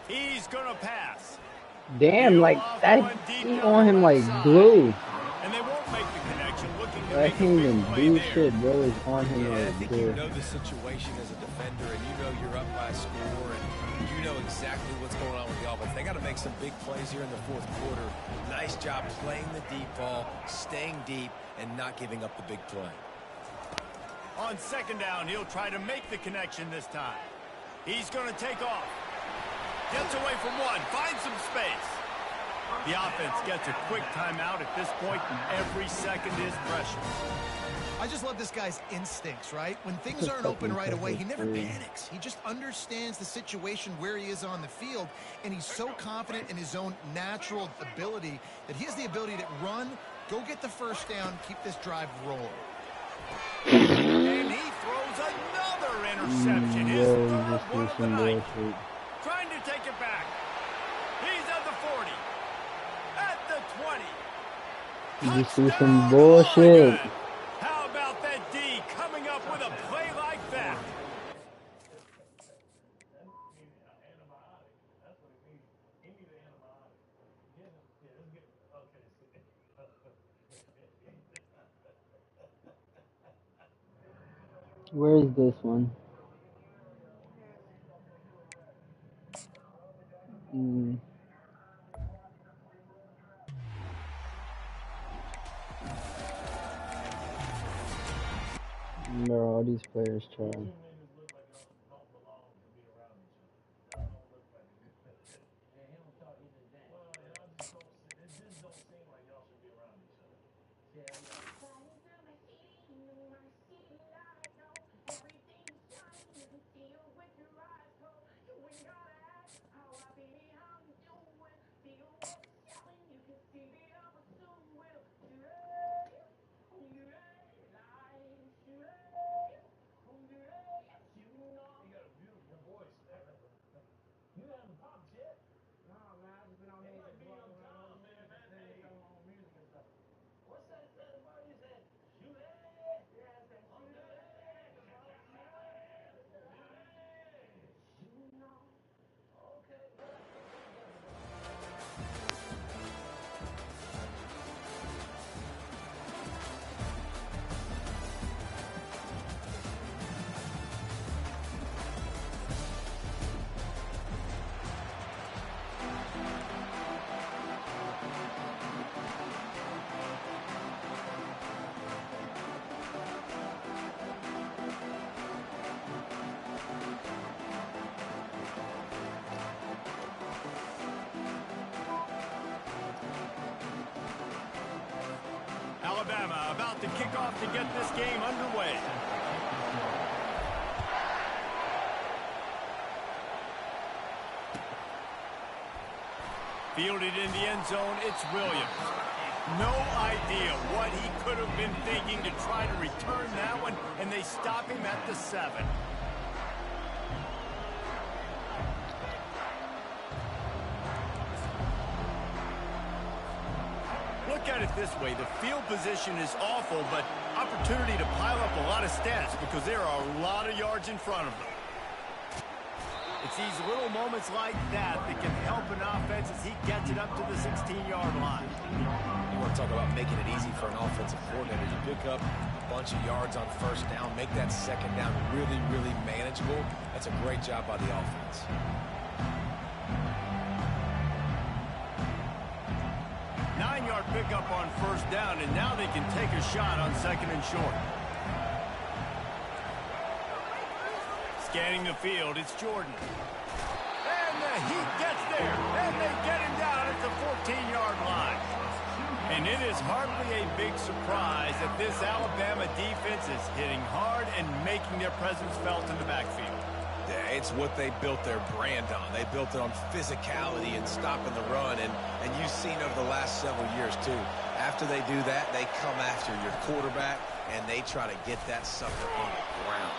He's going to pass.
Damn, like, that he on him like glue.
And they won't make the connection looking to
I
make
can't
a
even
big play
do
there.
shit, bro. Is on him
I
like
think
glue.
you know the situation as a defender, and you know you're up by a score, and you know exactly what's going on with the offense. They got to make some big plays here in the 4th quarter. Nice job playing the deep ball, staying deep, and not giving up the big play.
On 2nd down, he'll try to make the connection this time. He's going to take off. Gets away from one, finds some space. The offense gets a quick timeout at this point, and every second is precious.
I just love this guy's instincts, right? When things aren't open right away, he never panics. He just understands the situation where he is on the field, and he's so confident in his own natural ability that he has the ability to run, go get the first down, keep this drive rolling.
And he throws another interception. His third one of the night. Trying to take it back. He's at the 40. At the 20.
You see some bullshit.
How about that D coming up with a play like that?
Where is this one? Bro, all these players try.
Alabama about to kick off to get this game underway. Fielded in the end zone, it's Williams. No idea what he could have been thinking to try to return that one, and they stop him at the 7. Look at it this way. The field position is awful, but opportunity to pile up a lot of stats because there are a lot of yards in front of them. It's these little moments like that that can help an offense as he gets it up to the 16-yard line.
You want to talk about making it easy for an offensive coordinator. You pick up a bunch of yards on first down, make that second down really, really manageable. That's a great job by the offense.
Nine-yard pickup on first down, and now they can take a shot on 2nd and short. Scanning the field, it's Jordan. And the Heat gets there, and they get him down at the 14-yard line. And it is hardly a big surprise that this Alabama defense is hitting hard and making their presence felt in the backfield.
Yeah, it's what they built their brand on. They built it on physicality and stopping the run, and you've seen over the last several years, too. After they do that, they come after your quarterback, and they try to get that sucker on the ground.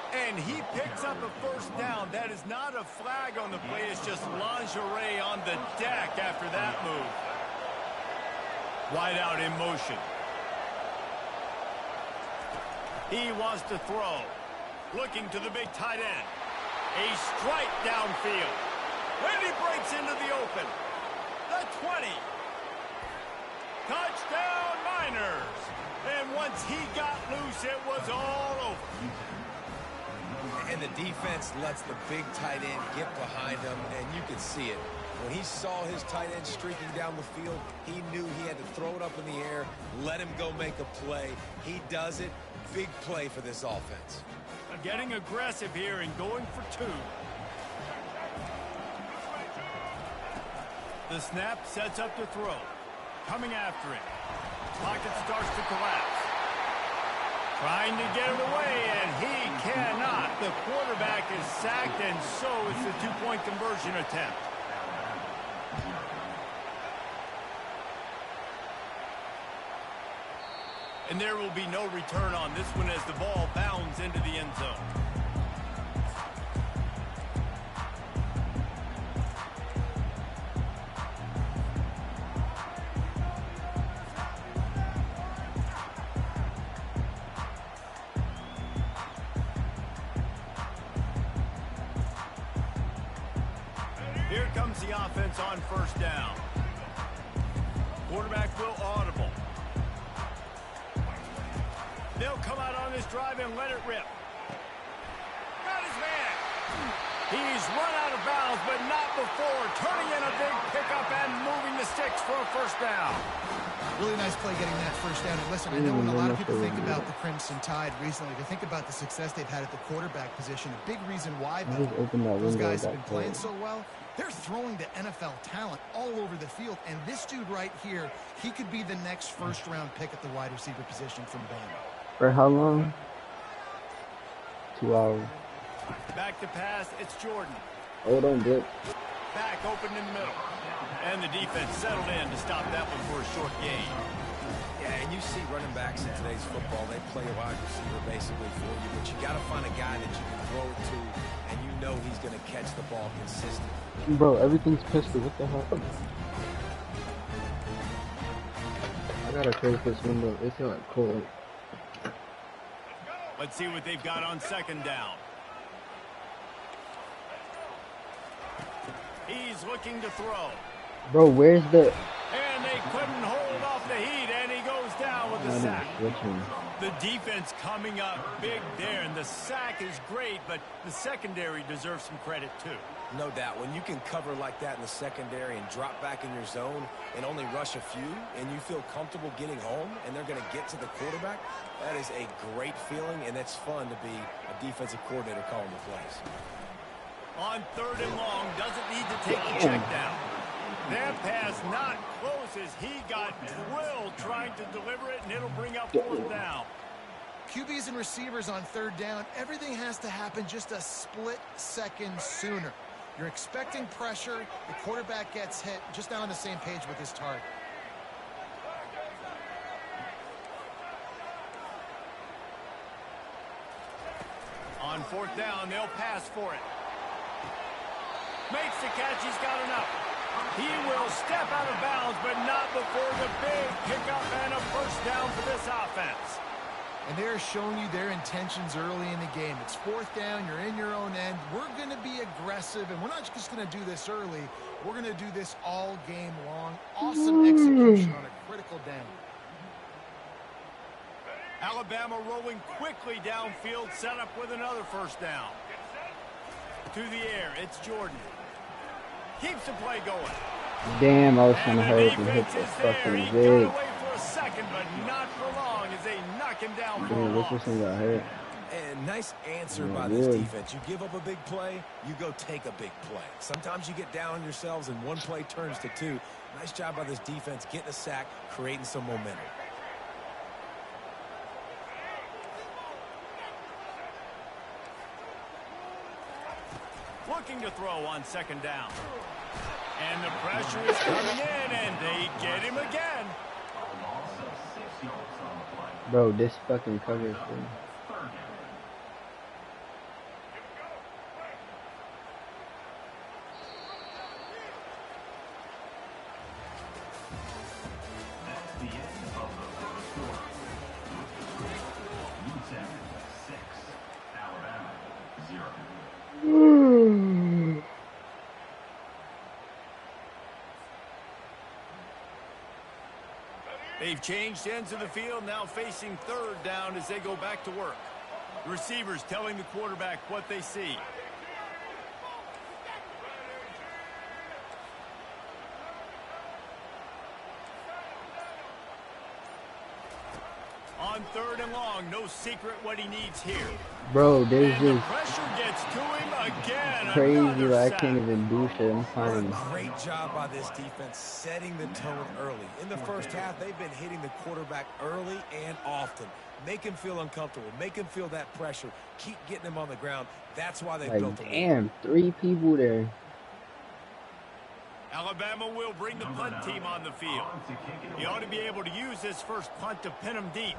And he picks up a first down. That is not a flag on the play. It's just lingerie on the deck after that move. Wide out in motion. He wants to throw. Looking to the big tight end. A strike downfield. And he breaks into the open. The 20. Touchdown, Miners. And once he got loose, it was all over.
And the defense lets the big tight end get behind him, and you can see it. When he saw his tight end streaking down the field, he knew he had to throw it up in the air, let him go make a play. He does it. Big play for this offense.
Getting aggressive here and going for 2. The snap sets up the throw. Coming after it. Pocket starts to collapse. Trying to get it away, and he cannot. The quarterback is sacked, and so is the 2-point conversion attempt. And there will be no return on this one as the ball bounds into the end zone. Here comes the offense on first down. Quarterback will audible. They'll come out on this drive and let it rip. Got his man. He's run out of bounds, but not before. Turning in a big pickup and moving the sticks for a first down.
Really nice play getting that first down. And listen, I know when a lot of people think about the Crimson Tide recently, they think about the success they've had at the quarterback position. A big reason why, though, those guys have been playing so well. They're throwing to NFL talent all over the field. And this dude right here, he could be the next first-round pick at the wide receiver position from Bama.
For how long? 2 hours.
Back to pass, it's Jordan.
Hold on, Dick.
Back open in the middle. And the defense settled in to stop that one for a short gain.
Yeah, and you see running backs in today's football, they play a wide receiver basically for you, but you got to find a guy that you can throw it to, and you know he's going to catch the ball consistently.
Bro, everything's pistol. What the hell? I gotta close this window. It's not cold.
Let's see what they've got on second down. He's looking to throw.
Bro, where's the...
And they couldn't hold off the Heat, and he goes down with the sack.
Switching.
The defense coming up big there, and the sack is great, but the secondary deserves some credit too.
No doubt. When you can cover like that in the secondary and drop back in your zone and only rush a few, and you feel comfortable getting home, and they're going to get to the quarterback, that is a great feeling, and it's fun to be a defensive coordinator calling the plays.
On third and long, doesn't need to take the check down. That pass not close as he got drilled trying to deliver it, and it'll bring up fourth down.
QBs and receivers on third down, everything has to happen just a split second sooner. You're expecting pressure. The quarterback gets hit, just not on the same page with his target.
On fourth down, they'll pass for it. Makes the catch. He's got enough. He will step out of bounds, but not before the big pickup and a first down for this offense.
And they're showing you their intentions early in the game. It's fourth down. You're in your own end. We're going to be aggressive, and we're not just going to do this early. We're going to do this all game long. Awesome execution on a critical down.
Alabama rolling quickly downfield, set up with another first down. To the air, it's Jordan. Keeps the play going.
Damn, I was trying to hurry up and hit the fucking
He got
big.
away for a second, but not for long as they knock him down for a
Dude, what's
loss.
this thing got hurt?
And nice answer
Yeah,
by this
good.
defense. You give up a big play, you go take a big play. Sometimes you get down on yourselves and one play turns to two. Nice job by this defense getting a sack, creating some momentum.
Looking to throw on second down. And the pressure is coming in, and they get him again.
A loss of 6 yards on the play.
Bro, this fucking coverage thing.
Third down. That's the end of the first quarter. UTEP 6, Alabama 0.
They've changed ends of the field, now facing third down as they go back to work. The receivers telling the quarterback what they see. On third and long, no secret what he needs here.
Bro, there's
And the
just
pressure gets to him again.
crazy
Another
that I
sack.
can't even do shit. I'm fine.
Great job by this defense setting the tone early. In the first half, they've been hitting the quarterback early and often. Make him feel uncomfortable. Make him feel that pressure. Keep getting him on the ground. That's why they built the
Like,
lead.
damn, 3 people there.
Alabama will bring the punt team on the field.
On to kick it
He
away.
ought to be able to use this first punt to pin him deep.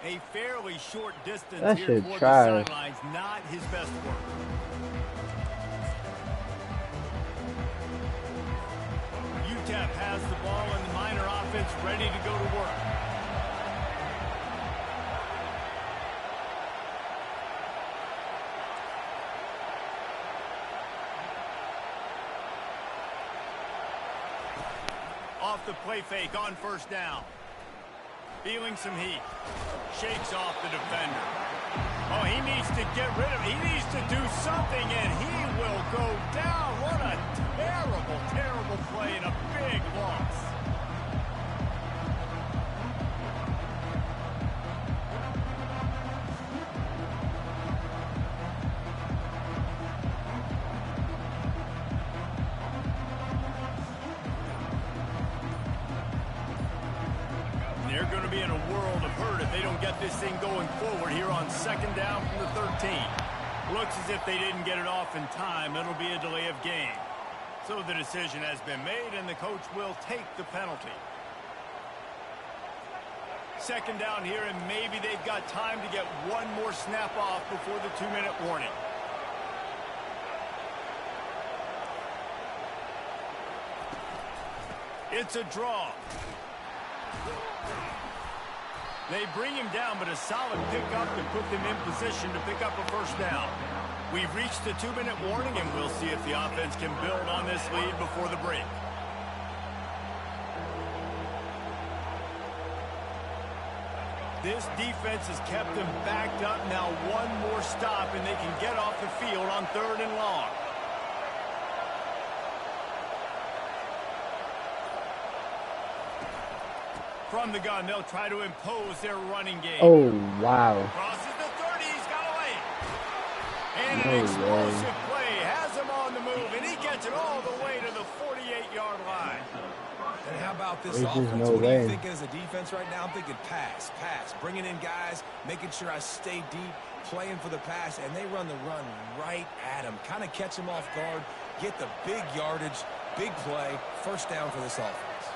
A fairly short distance
That
here
shit
toward the
trash.
sidelines, not his best work. UTEP has the ball and the Miner offense ready to go to work. Off the play fake on first down. Feeling some heat. Shakes off the defender. Oh, he needs to get rid of it. He needs to do something, and he will go down. What a terrible, terrible play and a big loss. They're going to be in a world of hurt if they don't get this thing going forward here on second down from the 13. Looks as if they didn't get it off in time. It'll be a delay of game. So the decision has been made, and the coach will take the penalty. Second down here, and maybe they've got time to get one more snap off before the 2-minute warning. It's a draw. They bring him down, but a solid pickup to put them in position to pick up a first down. We've reached the 2-minute warning, and we'll see if the offense can build on this lead before the break. This defense has kept them backed up. Now one more stop, and they can get off the field on third and long. From the gun, they'll try to impose their running game.
Oh, wow.
Crosses the 30, he's got away. And
No
an explosive
way.
play has him on the move, and he gets it all the way to the 48-yard line.
And how about this
There's just
offense?
no
What are you
way.
thinking as a defense right now? I'm thinking pass, bringing in guys, making sure I stay deep, playing for the pass, and they run the run right at him. Kind of catch him off guard, get the big yardage, big play, first down for this offense.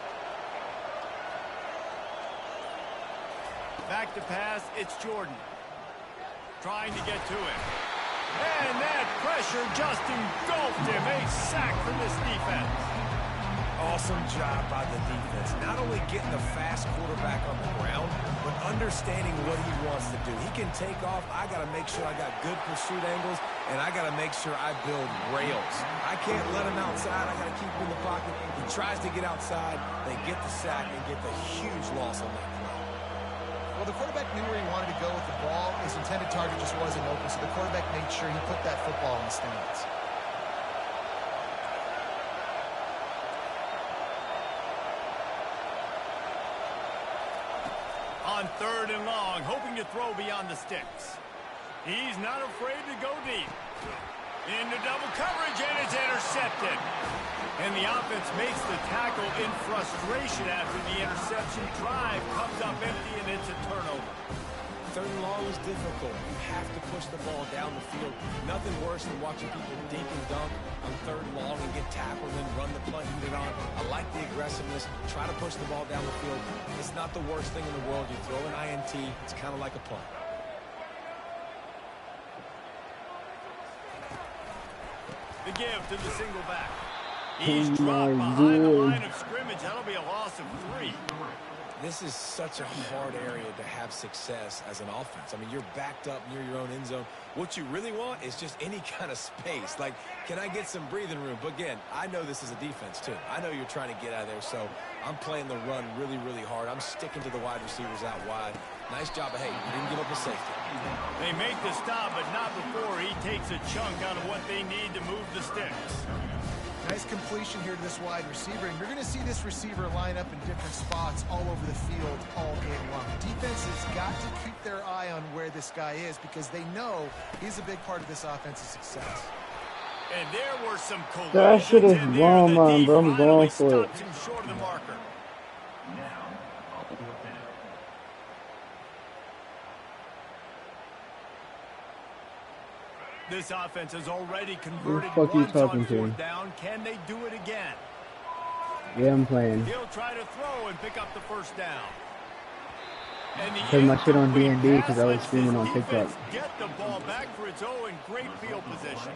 Back to pass, it's Jordan. Trying to get to him. And that pressure just engulfed him. A sack from this defense.
Awesome job by the defense. Not only getting the fast quarterback on the ground, but understanding what he wants to do. He can take off. I got to make sure I got good pursuit angles, and I got to make sure I build rails. I can't let him outside. I got to keep him in the pocket. He tries to get outside. They get the sack and get the huge loss on that play.
Well, the quarterback knew where he wanted to go with the ball. His intended target just wasn't open, so the quarterback made sure he put that football in the stands.
On 3rd and long, hoping to throw beyond the sticks. He's not afraid to go deep. Into double coverage, and it's intercepted. And the offense makes the tackle in frustration after the interception. Drive comes up empty, and it's a turnover.
3rd and long is difficult. You have to push the ball down the field. Nothing worse than watching people dink and dunk on 3rd and long and get tackled and then run the punt and get on. I like the aggressiveness. Try to push the ball down the field. It's not the worst thing in the world. You throw an INT. It's kind of like a punt.
The give to the single back. He's dropped behind the line of scrimmage. That'll be a loss of 3.
This is such a hard area to have success as an offense. I mean, you're backed up near your own end zone. What you really want is just any kind of space. Like, can I get some breathing room? But again, I know this is a defense too. I know you're trying to get out of there, so I'm playing the run really, really hard. I'm sticking to the wide receivers out wide. Nice job, but hey, you didn't give up a safety.
They make the stop, but not before he takes a chunk out of what they need to move the sticks.
Nice completion here to this wide receiver, and you're going to see this receiver line up in different spots all over the field all game long. Defense has got to keep their eye on where this guy is because they know he's a big part of this offensive success.
And there were some collisions.
That shit is wrong, man, bro. I'm going for it.
Him short of the marker. This offense has already converted
Who the fuck you
once on
talking to?
4th down. Can they do it again?
Yeah, I'm playing.
He'll try to throw and pick up the first down. And
Put my shit on D&D because I was streaming on TikTok.
Get the ball back for its own great field position.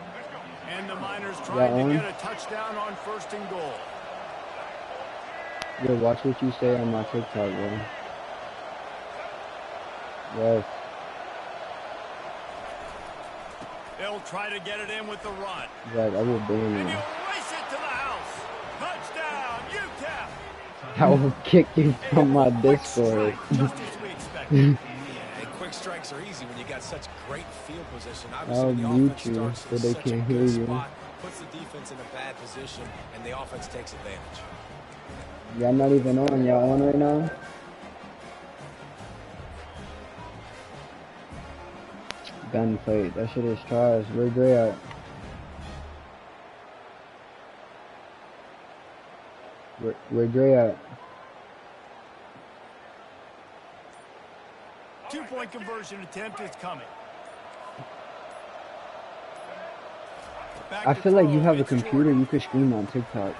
And the Miners trying to get a touchdown on 1st and goal.
Yo, watch what you say on my TikTok, bro. Yes.
They'll try to get it in with the run.
Right, I will ban
And
you.
he'll race it to the house. Touchdown, UTEP.
I will kick you from my Discord.
Just as we expected.
Yeah, and quick strikes are easy when you got such great field position.
I'll
Obviously, the
mute
offense
you
starts
so
in
they
such a
can't
good
hear you.
spot, puts the defense in a bad position, and the offense takes advantage.
Y'all not even on. Y'all on right now? Gunfight. That shit is trash. Where Dre at? Where Dre at?
2-point conversion attempt is coming. Back
I
to
feel like you
throw,
have a
it's
computer
Jordan.
you could stream on TikTok.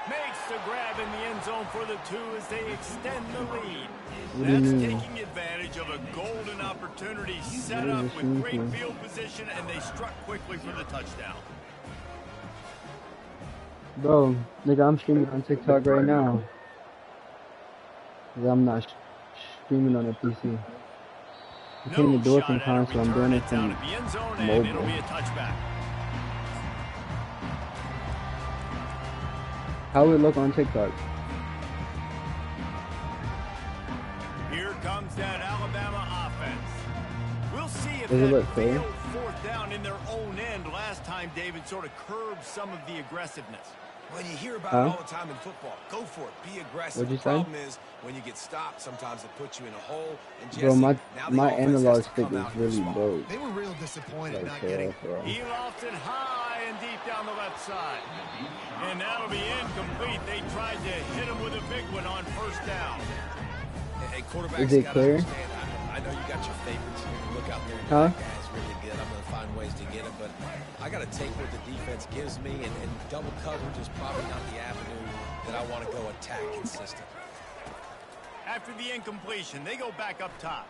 Makes the grab in the end zone for the 2 as they extend the lead.
What do you
That's
mean?
taking advantage of a golden opportunity set
What is
up
this
with
thing
great
for?
field position, and they struck quickly for the touchdown.
Bro, nigga, I'm streaming on TikTok right now. 'Cause I'm not streaming on a PC. I can't even do it from console. I'm doing it from
And it'll
mobile.
be a touchback.
How would it look on TikTok?
Here comes that Alabama offense. We'll see if
Does it
that
look fair?
failed 4th down in their own end last time David sort of curbed some of the aggressiveness.
Well, you hear about
Huh?
it all the time in football. Go for it. Be aggressive.
What'd you
The
say?
problem is when you get stopped, sometimes it puts you in a hole. And Jesse,
Bro,
now the
my
offense
analog
has to
stick
come
is
out
really
and respond.
broke.
They were real disappointed
Like,
not getting.
bro.
He lost it high and deep down the left side. And that'll be incomplete. They tried to hit him with a big one on first down.
Hey, quarterbacks
Is it
gotta
clear?
understand, I know you got your favorites. You're gonna look out there and
Huh?
that guy's really good. I'm gonna find ways to get him, but I gotta take what the defense gives me, and double coverage is probably not the avenue that I want to go attack consistent.
After the incompletion, they go back up top.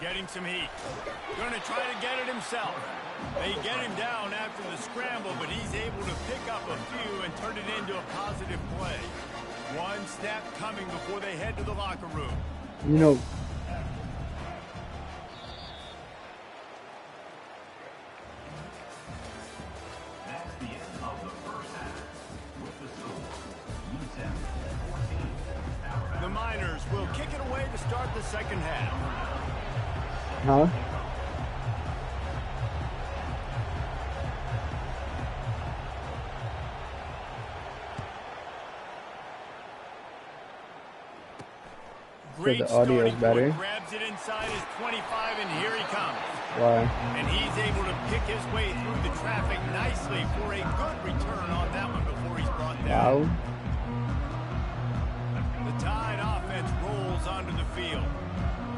Getting some heat. Going to try to get it himself. They get him down after the scramble, but he's able to pick up a few and turn it into a positive play. One snap coming before they head to the locker room.
You know,
That's the end of the first half. With the score, UTEP 14.
The Miners will kick it away to start the second half.
huh?
Great
the audio's
starting
better.
point. Grabs it inside his 25, and here he comes.
Why?
And he's able to pick his way through the traffic nicely for a good return on that one before he's brought down.
Wow.
The Tide offense rolls onto the field.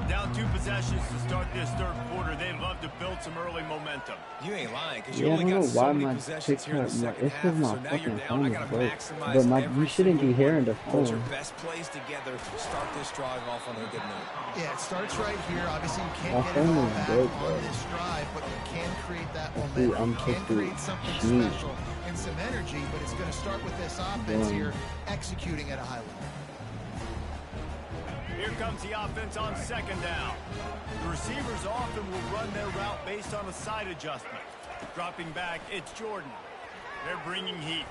Down 2 possessions to start this third quarter. They'd love to build some early momentum.
You ain't lying, because you
Yeah, I
only
don't
got
know
so
why
many
my
possessions here in the
TikTok,
second
it's
half,
because my
so now you're
fucking
down.
phone
I
is
got to
broke.
maximize
But you
every
shouldn't be
single
hearing the
one. Put your
phone.
best plays together to start this drive off on a good note.
Yeah, it starts right here. Obviously, you
My
can't get it
phone
all
is
back
broke,
on
bro.
this drive, but you can create that
Dude,
momentum.
I'm
You can
supposed to
create something
cheat.
special and some energy, but it's going to start with this offense here executing at a high level.
Here comes the offense on second down. The receivers often will run their route based on a side adjustment. Dropping back, it's Jordan. They're bringing heat.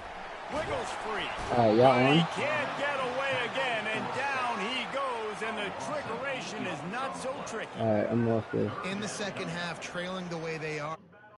Wiggles free.
Alright, y'all
But he
on?
can't get away again, and down he goes, and the trickeration is not so tricky.
Alright, I'm off this.
In the second half, trailing the way they are.